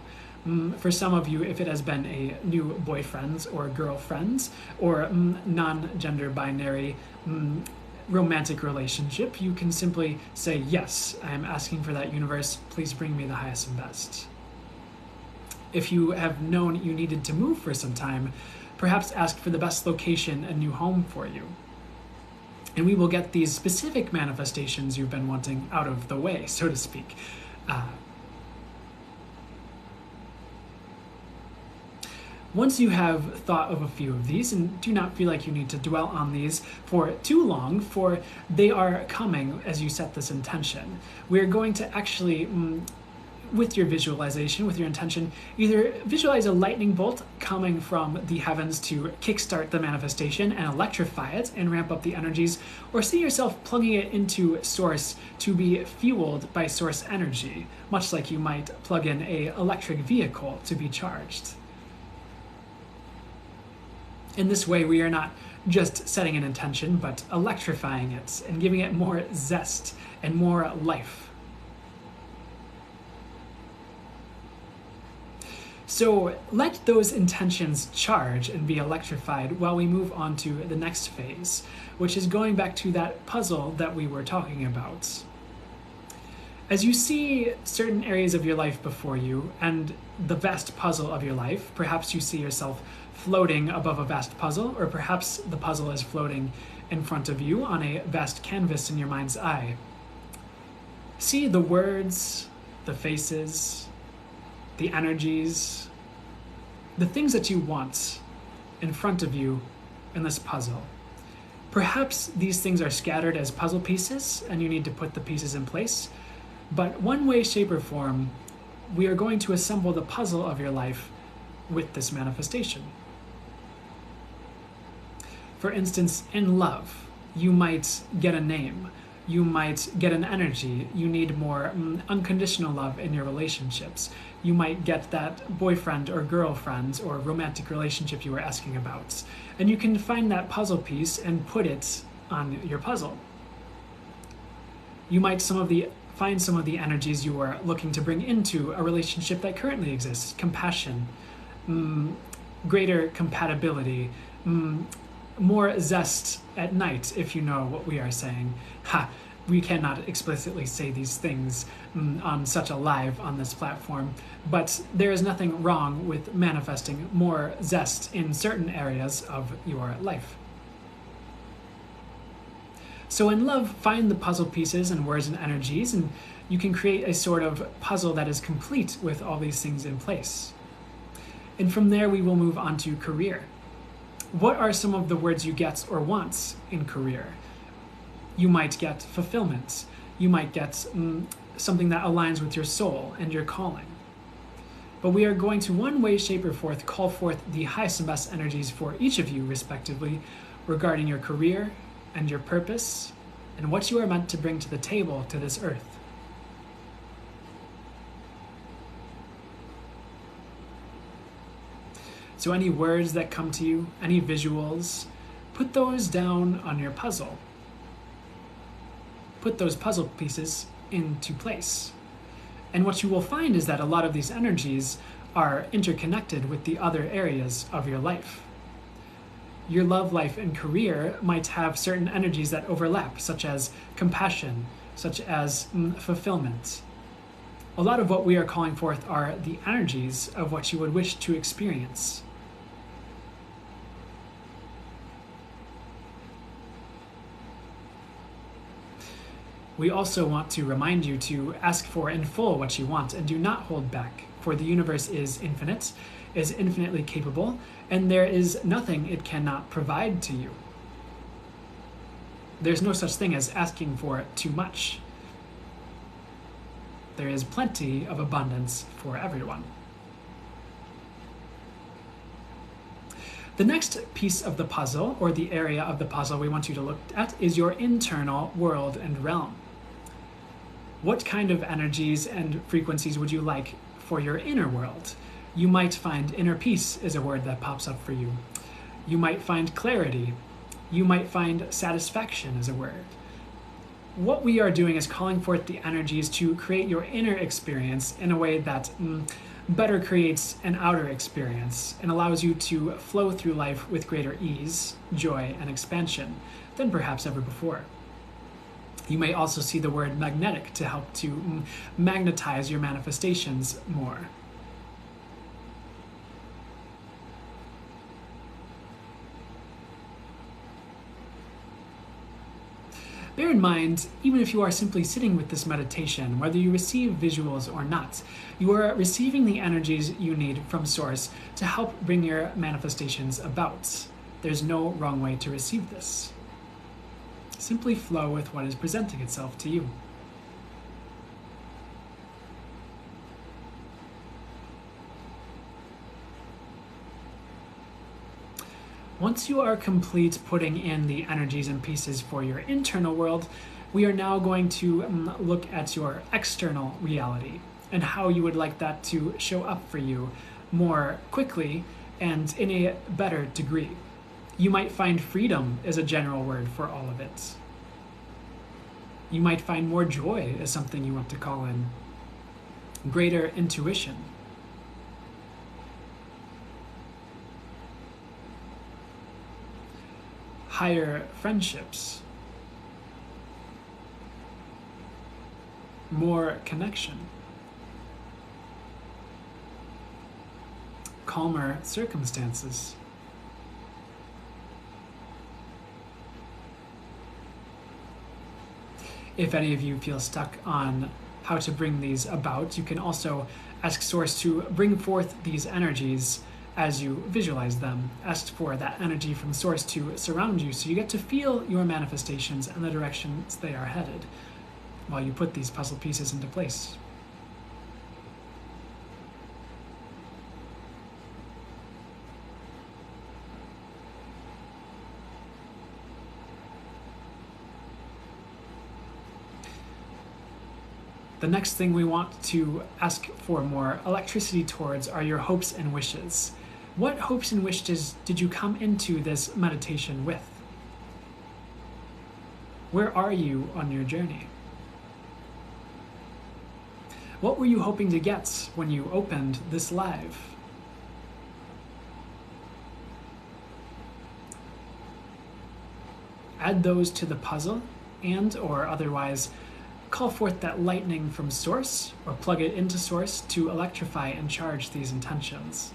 Speaker 2: For some of you, if it has been a new boyfriend or girlfriend or non-gender binary romantic relationship, you can simply say, yes, I am asking for that, universe, please bring me the highest and best. If you have known you needed to move for some time, perhaps ask for the best location and new home for you. And we will get these specific manifestations you've been wanting out of the way, so to speak. Once you have thought of a few of these, and do not feel like you need to dwell on these for too long, for they are coming as you set this intention, we're going to actually, with your visualization, with your intention, either visualize a lightning bolt coming from the heavens to kickstart the manifestation and electrify it and ramp up the energies, or see yourself plugging it into source to be fueled by source energy, much like you might plug in an electric vehicle to be charged. In this way, we are not just setting an intention, but electrifying it and giving it more zest and more life. So let those intentions charge and be electrified while we move on to the next phase, which is going back to that puzzle that we were talking about. As you see certain areas of your life before you and the vast puzzle of your life, perhaps you see yourself floating above a vast puzzle, or perhaps the puzzle is floating in front of you on a vast canvas in your mind's eye. See the words, the faces, the energies, the things that you want in front of you in this puzzle. Perhaps these things are scattered as puzzle pieces and you need to put the pieces in place, but one way, shape, or form, we are going to assemble the puzzle of your life with this manifestation. For instance, in love, you might get a name, you might get an energy, you need more unconditional love in your relationships. You might get that boyfriend or girlfriend or romantic relationship you were asking about. And you can find that puzzle piece and put it on your puzzle. You might find some of the energies you are looking to bring into a relationship that currently exists. Compassion, greater compatibility, more zest at night, if you know what we are saying. We cannot explicitly say these things on such a live on this platform, but there is nothing wrong with manifesting more zest in certain areas of your life. So in love, find the puzzle pieces and words and energies, and you can create a sort of puzzle that is complete with all these things in place. And from there, we will move on to career. What are some of the words you get or want in career? You might get fulfillment. You might get something that aligns with your soul and your calling. But we are going to, one way, shape, or forth, call forth the highest and best energies for each of you, respectively, regarding your career and your purpose and what you are meant to bring to the table to this earth. So any words that come to you, any visuals, put those down on your puzzle. Put those puzzle pieces into place. And what you will find is that a lot of these energies are interconnected with the other areas of your life. Your love life and career might have certain energies that overlap, such as compassion, such as fulfillment. A lot of what we are calling forth are the energies of what you would wish to experience. We also want to remind you to ask for in full what you want and do not hold back, for the universe is infinite, is infinitely capable, and there is nothing it cannot provide to you. There's no such thing as asking for too much. There is plenty of abundance for everyone. The next piece of the puzzle, or the area of the puzzle we want you to look at, is your internal world and realm. What kind of energies and frequencies would you like for your inner world? You might find inner peace is a word that pops up for you. You might find clarity. You might find satisfaction as a word. What we are doing is calling forth the energies to create your inner experience in a way that better creates an outer experience and allows you to flow through life with greater ease, joy, and expansion than perhaps ever before. You may also see the word magnetic to help to magnetize your manifestations more. Bear in mind, even if you are simply sitting with this meditation, whether you receive visuals or not, you are receiving the energies you need from Source to help bring your manifestations about. There's no wrong way to receive this. Simply flow with what is presenting itself to you. Once you are complete putting in the energies and pieces for your internal world, we are now going to look at your external reality and how you would like that to show up for you more quickly and in a better degree. You might find freedom as a general word for all of it. You might find more joy as something you want to call in. Greater intuition. Higher friendships, more connection, calmer circumstances, if any of you feel stuck on how to bring these about, you can also ask Source to bring forth these energies as you visualize them. Ask for that energy from Source to surround you so you get to feel your manifestations and the directions they are headed while you put these puzzle pieces into place. The next thing we want to ask for more electricity towards are your hopes and wishes. What hopes and wishes did you come into this meditation with? Where are you on your journey? What were you hoping to get when you opened this live? Add those to the puzzle and or otherwise call forth that lightning from Source or plug it into Source to electrify and charge these intentions.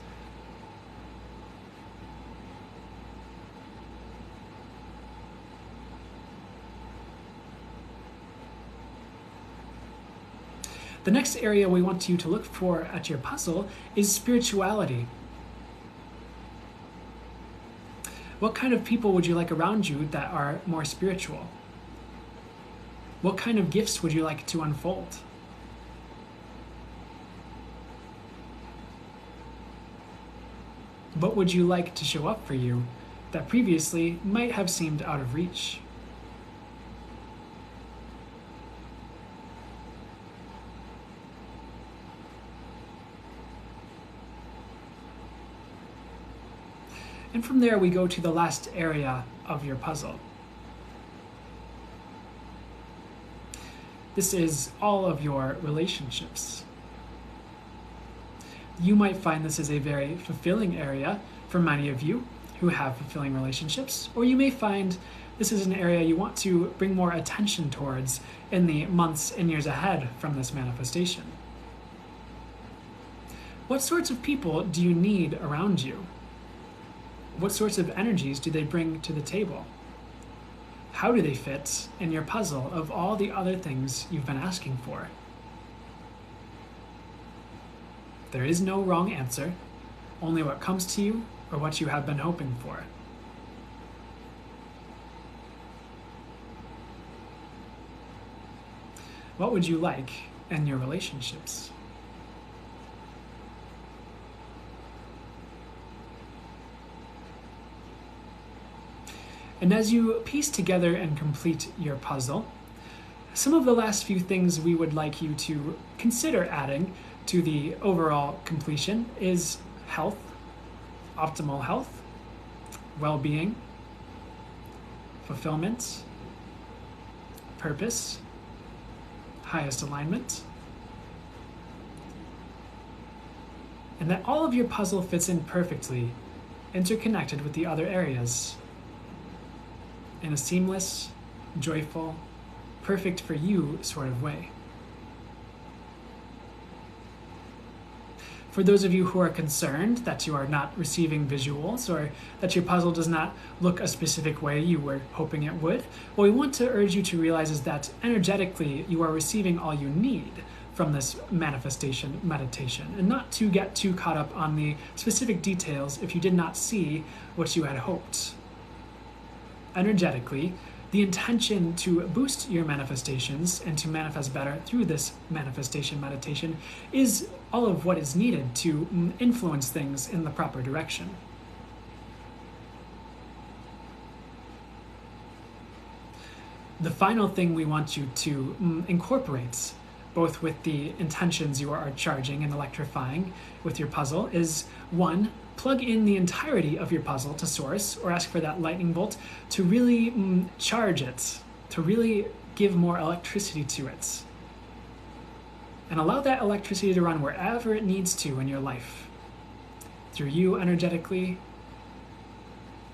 Speaker 2: The next area we want you to look for at your puzzle is spirituality. What kind of people would you like around you that are more spiritual? What kind of gifts would you like to unfold? What would you like to show up for you that previously might have seemed out of reach? And from there we go to the last area of your puzzle. This is all of your relationships. You might find this is a very fulfilling area for many of you who have fulfilling relationships, or you may find this is an area you want to bring more attention towards in the months and years ahead from this manifestation. What sorts of people do you need around you? What sorts of energies do they bring to the table? How do they fit in your puzzle of all the other things you've been asking for? There is no wrong answer, only what comes to you or what you have been hoping for. What would you like in your relationships? And as you piece together and complete your puzzle, some of the last few things we would like you to consider adding to the overall completion is health, optimal health, well-being, fulfillment, purpose, highest alignment, and that all of your puzzle fits in perfectly, interconnected with the other areas in a seamless, joyful, perfect for you sort of way. For those of you who are concerned that you are not receiving visuals or that your puzzle does not look a specific way you were hoping it would, what we want to urge you to realize is that energetically you are receiving all you need from this manifestation meditation, and not to get too caught up on the specific details if you did not see what you had hoped. Energetically, the intention to boost your manifestations and to manifest better through this manifestation meditation is all of what is needed to influence things in the proper direction. The final thing we want you to incorporate, both with the intentions you are charging and electrifying with your puzzle, is one, plug in the entirety of your puzzle to source, or ask for that lightning bolt to really charge it, to really give more electricity to it. And allow that electricity to run wherever it needs to in your life, through you energetically,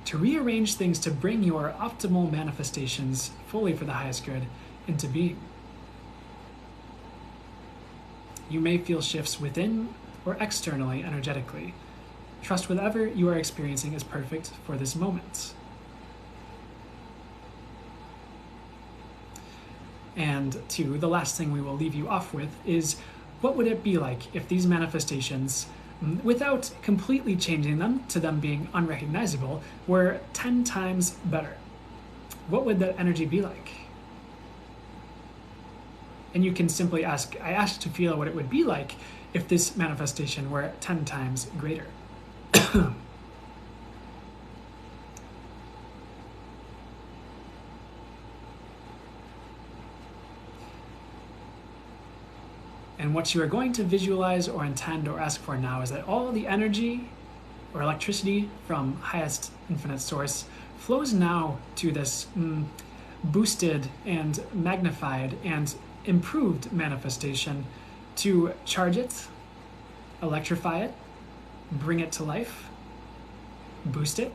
Speaker 2: to rearrange things to bring your optimal manifestations fully for the highest good into being. You may feel shifts within or externally energetically. Trust whatever you are experiencing is perfect for this moment. And two, the last thing we will leave you off with is, what would it be like if these manifestations, without completely changing them to them being unrecognizable, were 10 times better? What would that energy be like? And you can simply ask, I asked to feel what it would be like if this manifestation were 10 times greater. And what you are going to visualize or intend or ask for now is that all the energy or electricity from highest infinite source flows now to this boosted and magnified and improved manifestation to charge it, electrify it, bring it to life, boost it,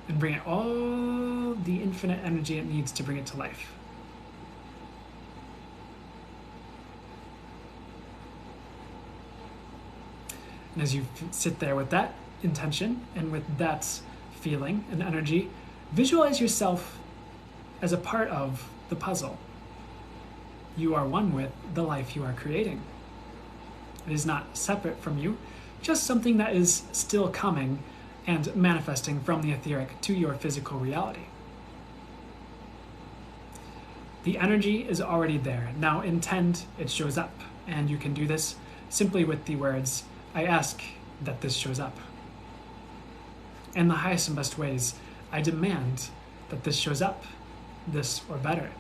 Speaker 2: and bring it all the infinite energy it needs to bring it to life. And as you sit there with that intention and with that feeling and energy, visualize yourself as a part of the puzzle. You are one with the life you are creating. It is not separate from you, just something that is still coming and manifesting from the etheric to your physical reality. The energy is already there. Now intend it shows up, and you can do this simply with the words, I ask that this shows up. In the highest and best ways, I demand that this shows up, this or better.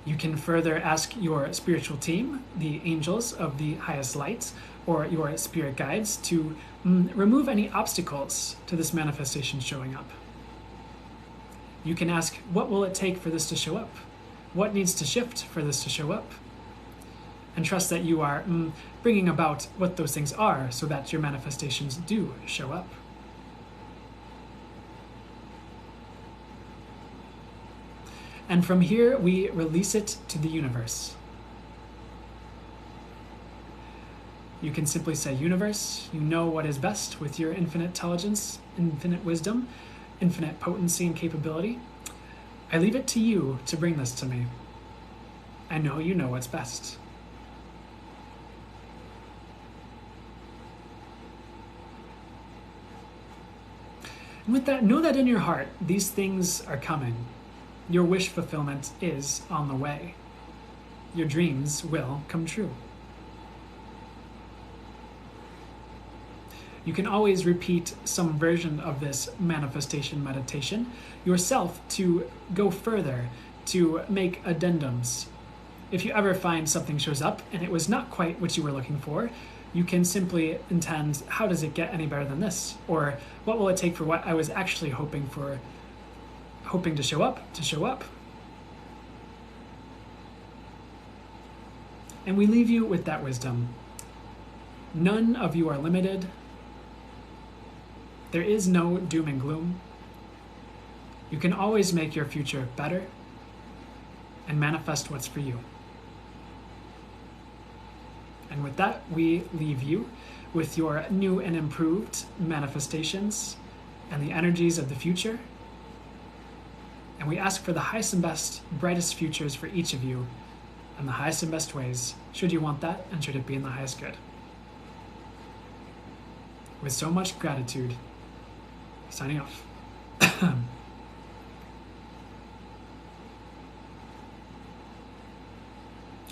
Speaker 2: You can further ask your spiritual team, the angels of the highest light, or your spirit guides to remove any obstacles to this manifestation showing up. You can ask, what will it take for this to show up? What needs to shift for this to show up? And trust that you are bringing about what those things are so that your manifestations do show up. And from here, we release it to the universe. You can simply say, universe, you know what is best with your infinite intelligence, infinite wisdom, infinite potency and capability. I leave it to you to bring this to me. I know you know what's best. And with that, know that in your heart, these things are coming. Your wish fulfillment is on the way. Your dreams will come true. You can always repeat some version of this manifestation meditation yourself to go further, to make addendums. If you ever find something shows up and it was not quite what you were looking for, you can simply intend, how does it get any better than this? Or what will it take for what I was actually hoping to show up? And we leave you with that wisdom. None of you are limited. There is no doom and gloom. You can always make your future better and manifest what's for you. And with that, we leave you with your new and improved manifestations and the energies of the future. And we ask for the highest and best, brightest futures for each of you in the highest and best ways, should you want that and should it be in the highest good. With so much gratitude, signing off.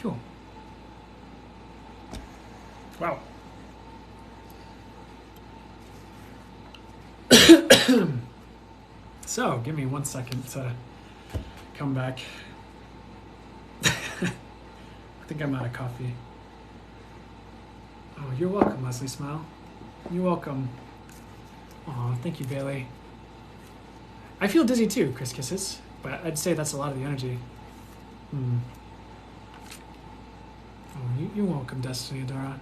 Speaker 2: Cool. Wow. So, give me 1 second to come back. I think I'm out of coffee. Oh, you're welcome, Leslie Smile. You're welcome. Aw, thank you, Bailey. I feel dizzy too, Chris Kisses, but I'd say that's a lot of the energy. Oh, you're welcome, Destiny Adora.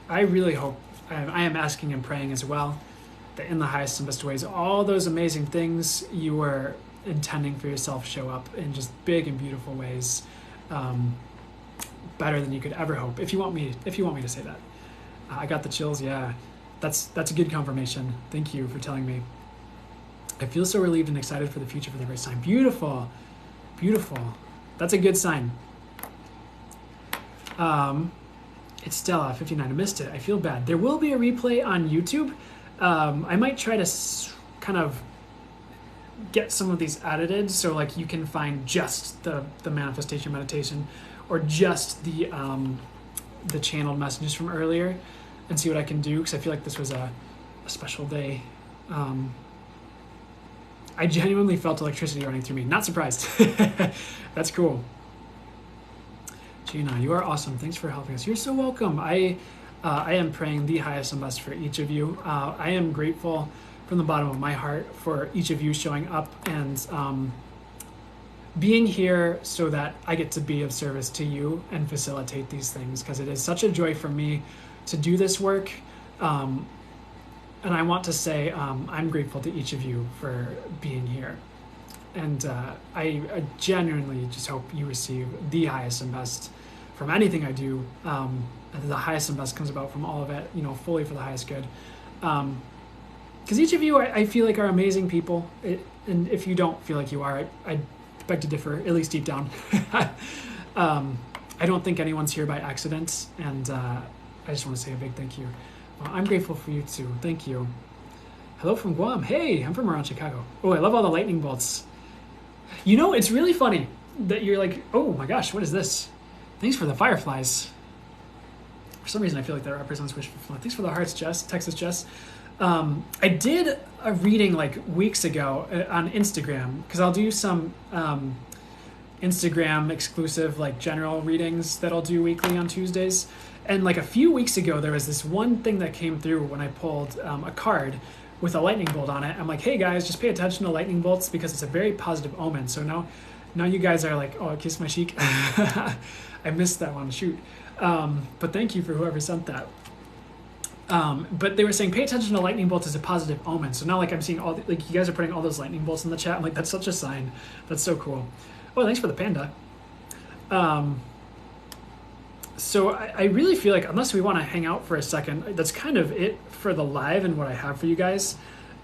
Speaker 2: I really hope, I am asking and praying as well, that in the highest and best ways, all those amazing things you were intending for yourself show up in just big and beautiful ways, better than you could ever hope. If you want me to say that, I got the chills. Yeah, that's a good confirmation. Thank you for telling me. I feel so relieved and excited for the future for the first time. Beautiful, beautiful. That's a good sign. It's Stella 59. I missed it. I feel bad. There will be a replay on YouTube. I might try to kind of get some of these edited so like you can find just the manifestation meditation or just the channeled messages from earlier and see what I can do, because I feel like this was a special day. I genuinely felt electricity running through me. Not surprised. That's cool. Gina, you are awesome. Thanks for helping us. You're so welcome. I am praying the highest and best for each of you. I am grateful from the bottom of my heart for each of you showing up and being here so that I get to be of service to you and facilitate these things, because it is such a joy for me to do this work. And I want to say I'm grateful to each of you for being here. And I genuinely just hope you receive the highest and best from anything I do. The highest and best comes about from all of it, fully for the highest good. Because each of you, I feel like, are amazing people. And if you don't feel like you are, I beg to differ, at least deep down. I don't think anyone's here by accident. And I just want to say a big thank you. I'm grateful for you too. Thank you. Hello from Guam. Hey, I'm from around Chicago. Oh, I love all the lightning bolts. It's really funny that you're like, oh my gosh, what is this? Thanks for the fireflies. For some reason, I feel like that represents wish fulfillment. Thanks for the hearts, Jess. Texas Jess. I did a reading like weeks ago on Instagram, because I'll do some Instagram exclusive like general readings that I'll do weekly on Tuesdays. And like a few weeks ago, there was this one thing that came through when I pulled a card with a lightning bolt on it. I'm like, hey guys, just pay attention to lightning bolts because it's a very positive omen. So now you guys are like, oh, kiss my cheek. I missed that one, shoot. But thank you for whoever sent that. But they were saying, pay attention to lightning bolts as a positive omen. So now like I'm seeing all, you guys are putting all those lightning bolts in the chat. I'm like, that's such a sign. That's so cool. Oh, thanks for the panda. So I really feel like, unless we want to hang out for a second, that's kind of it for the live and what I have for you guys.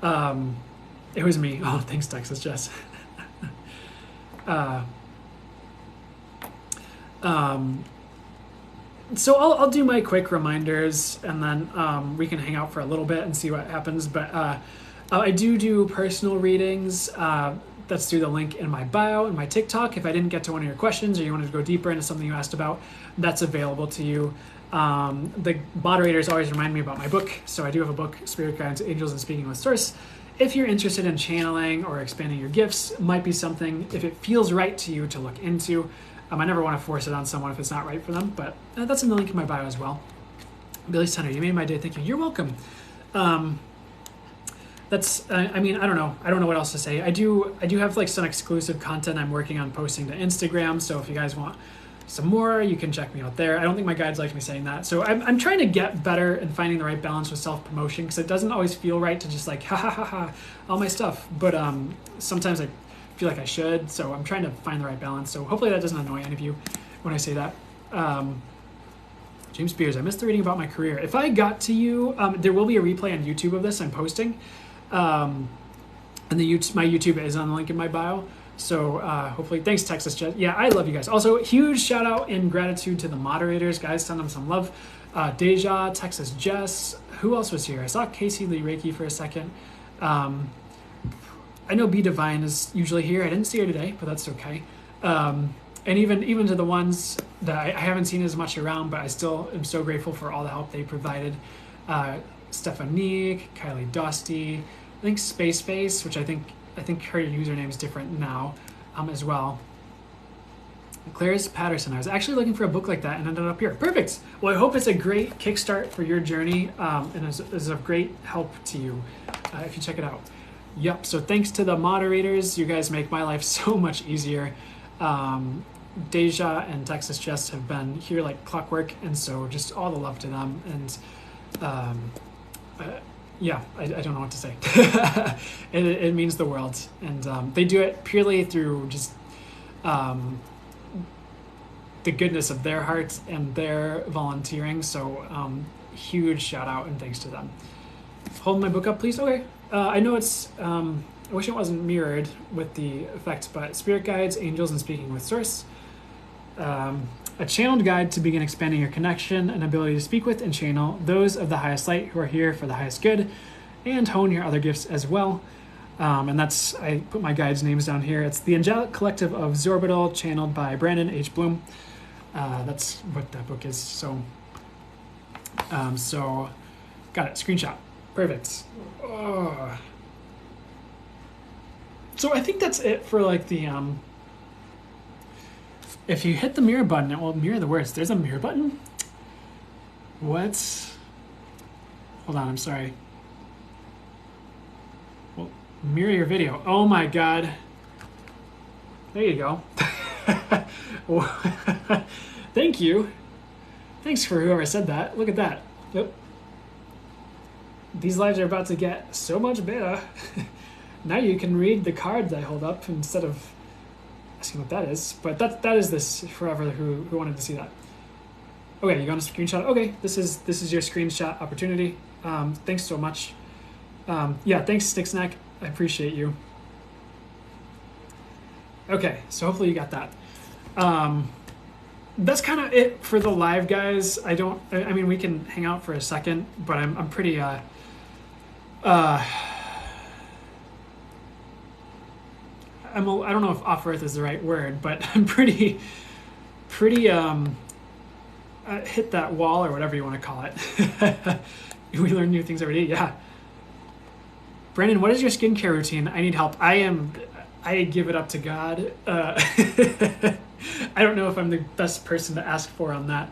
Speaker 2: It was me. Oh, thanks, Texas Jess. So I'll do my quick reminders, and then we can hang out for a little bit and see what happens. But I do personal readings. That's through the link in my bio and my TikTok. If I didn't get to one of your questions or you wanted to go deeper into something you asked about, that's available to you. The moderators always remind me about my book. So I do have a book, Spirit Guides, Angels, and Speaking with Source. If you're interested in channeling or expanding your gifts, it might be something, if it feels right to you, to look into. I never want to force it on someone if it's not right for them, but that's in the link in my bio as well. Billy Center, you made my day. Thank you. You're welcome. That's, I mean, I don't know what else to say. I do have like some exclusive content I'm working on posting to Instagram. So if you guys want some more, you can check me out there. I don't think my guides like me saying that. So I'm trying to get better in finding the right balance with self-promotion, because it doesn't always feel right to just like, ha, all my stuff. But sometimes I feel like I should. So I'm trying to find the right balance. So hopefully that doesn't annoy any of you when I say that. James Spears, I missed the reading about my career. If I got to you, there will be a replay on YouTube of this I'm posting. And my YouTube is on the link in my bio. So hopefully, thanks, Texas Jet. Yeah, I love you guys. Also, huge shout out and gratitude to the moderators, guys. Send them some love. Deja, Texas Jess. Who else was here? I saw Casey Lee Reiki for a second. I know B Divine is usually here. I didn't see her today, but that's okay. And even to the ones that I haven't seen as much around, but I still am so grateful for all the help they provided. Stephanie, Kylie Dusty, I think Space Face, which I think her username is different now, as well. Claire's Patterson. I was actually looking for a book like that and ended up here. Perfect. Well, I hope it's a great kickstart for your journey, and is of great help to you if you check it out. Yep. So thanks to the moderators. You guys make my life so much easier. Deja and Texas Jess have been here like clockwork, and so just all the love to them. And yeah, I don't know what to say. It means the world. And they do it purely through just the goodness of their hearts and their volunteering. So huge shout out and thanks to them. Hold my book up, please. Okay. I know it's, I wish it wasn't mirrored with the effect, but Spirit Guides, Angels, and Speaking with Source. A channeled guide to begin expanding your connection and ability to speak with and channel those of the highest light who are here for the highest good, and hone your other gifts as well. And that's, I put my guides' names down here. It's the Angelic Collective of Zorbital, channeled by Brandon H. Bloom. That's what that book is. So got it. Screenshot. Perfect. Oh. So I think that's it for like the if you hit the mirror button, it will mirror the words. There's a mirror button? What? Hold on, I'm sorry. Well, mirror your video. Oh my God. There you go. Thank you. Thanks for whoever said that. Look at that. Yep. These lives are about to get so much better. Now you can read the cards I hold up instead of asking what that is. But that is this forever who wanted to see that. Okay, you got a screenshot? Okay, this is your screenshot opportunity. Thanks so much. Yeah, thanks, Stick Snack. I appreciate you. Okay, so hopefully you got that. That's kind of it for the live, guys. I mean, we can hang out for a second, but I'm pretty I don't know if off earth is the right word, but I'm pretty hit that wall or whatever you want to call it. We learn new things every day. Yeah. Brandon, what is your skincare routine? I need help. I give it up to God. I don't know if I'm the best person to ask for on that.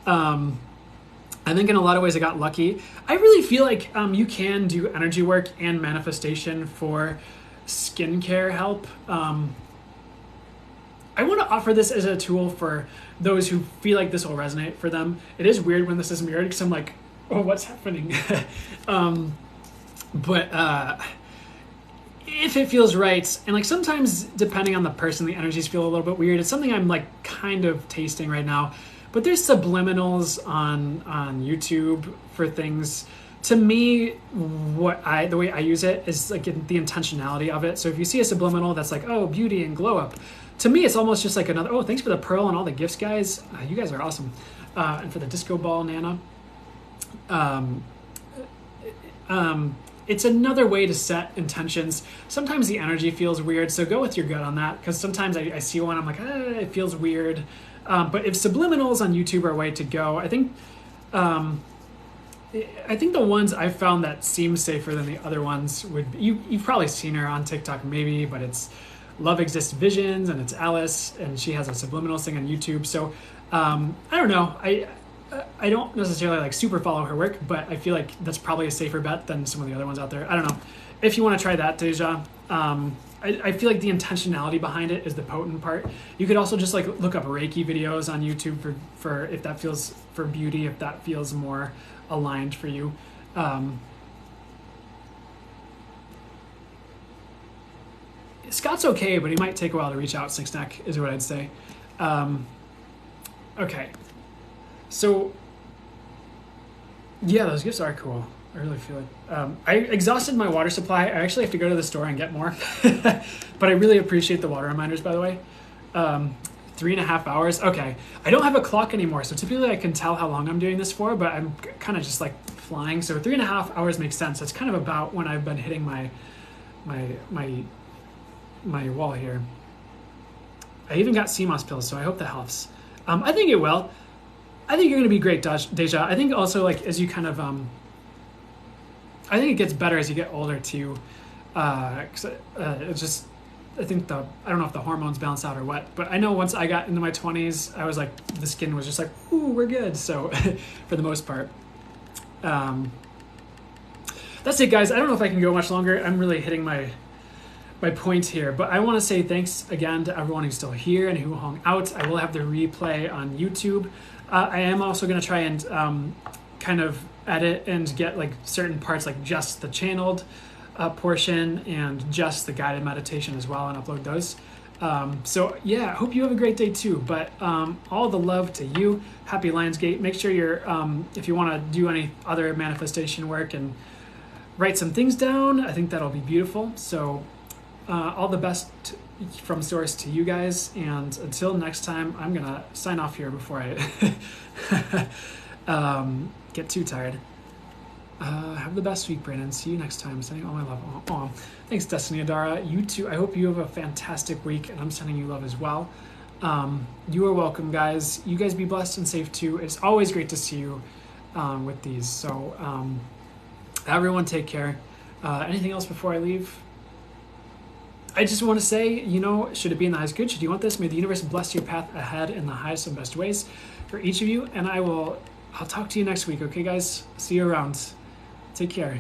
Speaker 2: I think in a lot of ways I got lucky. I really feel like you can do energy work and manifestation for skincare help. I want to offer this as a tool for those who feel like this will resonate for them. It is weird when this is mirrored because I'm like, oh, what's happening? But if it feels right, and like sometimes depending on the person, the energies feel a little bit weird. It's something I'm like kind of tasting right now. but there's subliminals on YouTube for things. To me, the way I use it is like the intentionality of it. So if you see a subliminal that's like, oh, beauty and glow up, to me it's almost just like another, oh, thanks for the pearl and all the gifts, guys. You guys are awesome. And for the disco ball, Nana. It's another way to set intentions. Sometimes the energy feels weird, so go with your gut on that, because sometimes I see one, I'm like, it feels weird. But if subliminals on YouTube are a way to go, I think the ones I've found that seem safer than the other ones would be, you've probably seen her on TikTok maybe, but it's Love Exists Visions, and it's Alice, and she has a subliminal thing on YouTube. So I don't know. I don't necessarily like super follow her work, but I feel like that's probably a safer bet than some of the other ones out there. I don't know. If you want to try that, Deja, I feel like the intentionality behind it is the potent part. You could also just like look up Reiki videos on YouTube for if that feels, for beauty, if that feels more aligned for you. Scott's okay, but he might take a while to reach out, Six Neck, is what I'd say. Okay. So, yeah, those gifts are cool. I really feel it. I exhausted my water supply. I actually have to go to the store and get more. But I really appreciate the water reminders, by the way. 3.5 hours. Okay. I don't have a clock anymore, so typically I can tell how long I'm doing this for, but I'm kind of just like flying. So 3.5 hours makes sense. That's kind of about when I've been hitting my wall here. I even got CMOS pills, so I hope that helps. I think it will. I think you're going to be great, Deja. I think also, like, as you kind of, I think it gets better as you get older too. It's just, I think I don't know if the hormones balance out or what, but I know once I got into my 20s, I was like, the skin was just like, ooh, we're good. So for the most part, that's it, guys. I don't know if I can go much longer. I'm really hitting my point here, but I want to say thanks again to everyone who's still here and who hung out. I will have the replay on YouTube. I am also going to try and kind of edit and get like certain parts, like just the channeled portion and just the guided meditation as well, and upload those. So yeah, I hope you have a great day too, but all the love to you. Happy Lionsgate. Make sure you're, if you want to do any other manifestation work and write some things down, I think that'll be beautiful. So all the best from Source to you guys, and until next time, I'm gonna sign off here before I get too tired. Have the best week, Brandon. See you next time. Sending all my love. Aw. Thanks, Destiny Adara. You too. I hope you have a fantastic week, and I'm sending you love as well. You are welcome, guys. You guys be blessed and safe too. It's always great to see you with these. So everyone take care. Anything else before I leave? I just want to say, should it be in the highest good? Should you want this? May the universe bless your path ahead in the highest and best ways for each of you. And I'll talk to you next week. Okay, guys? See you around. Take care.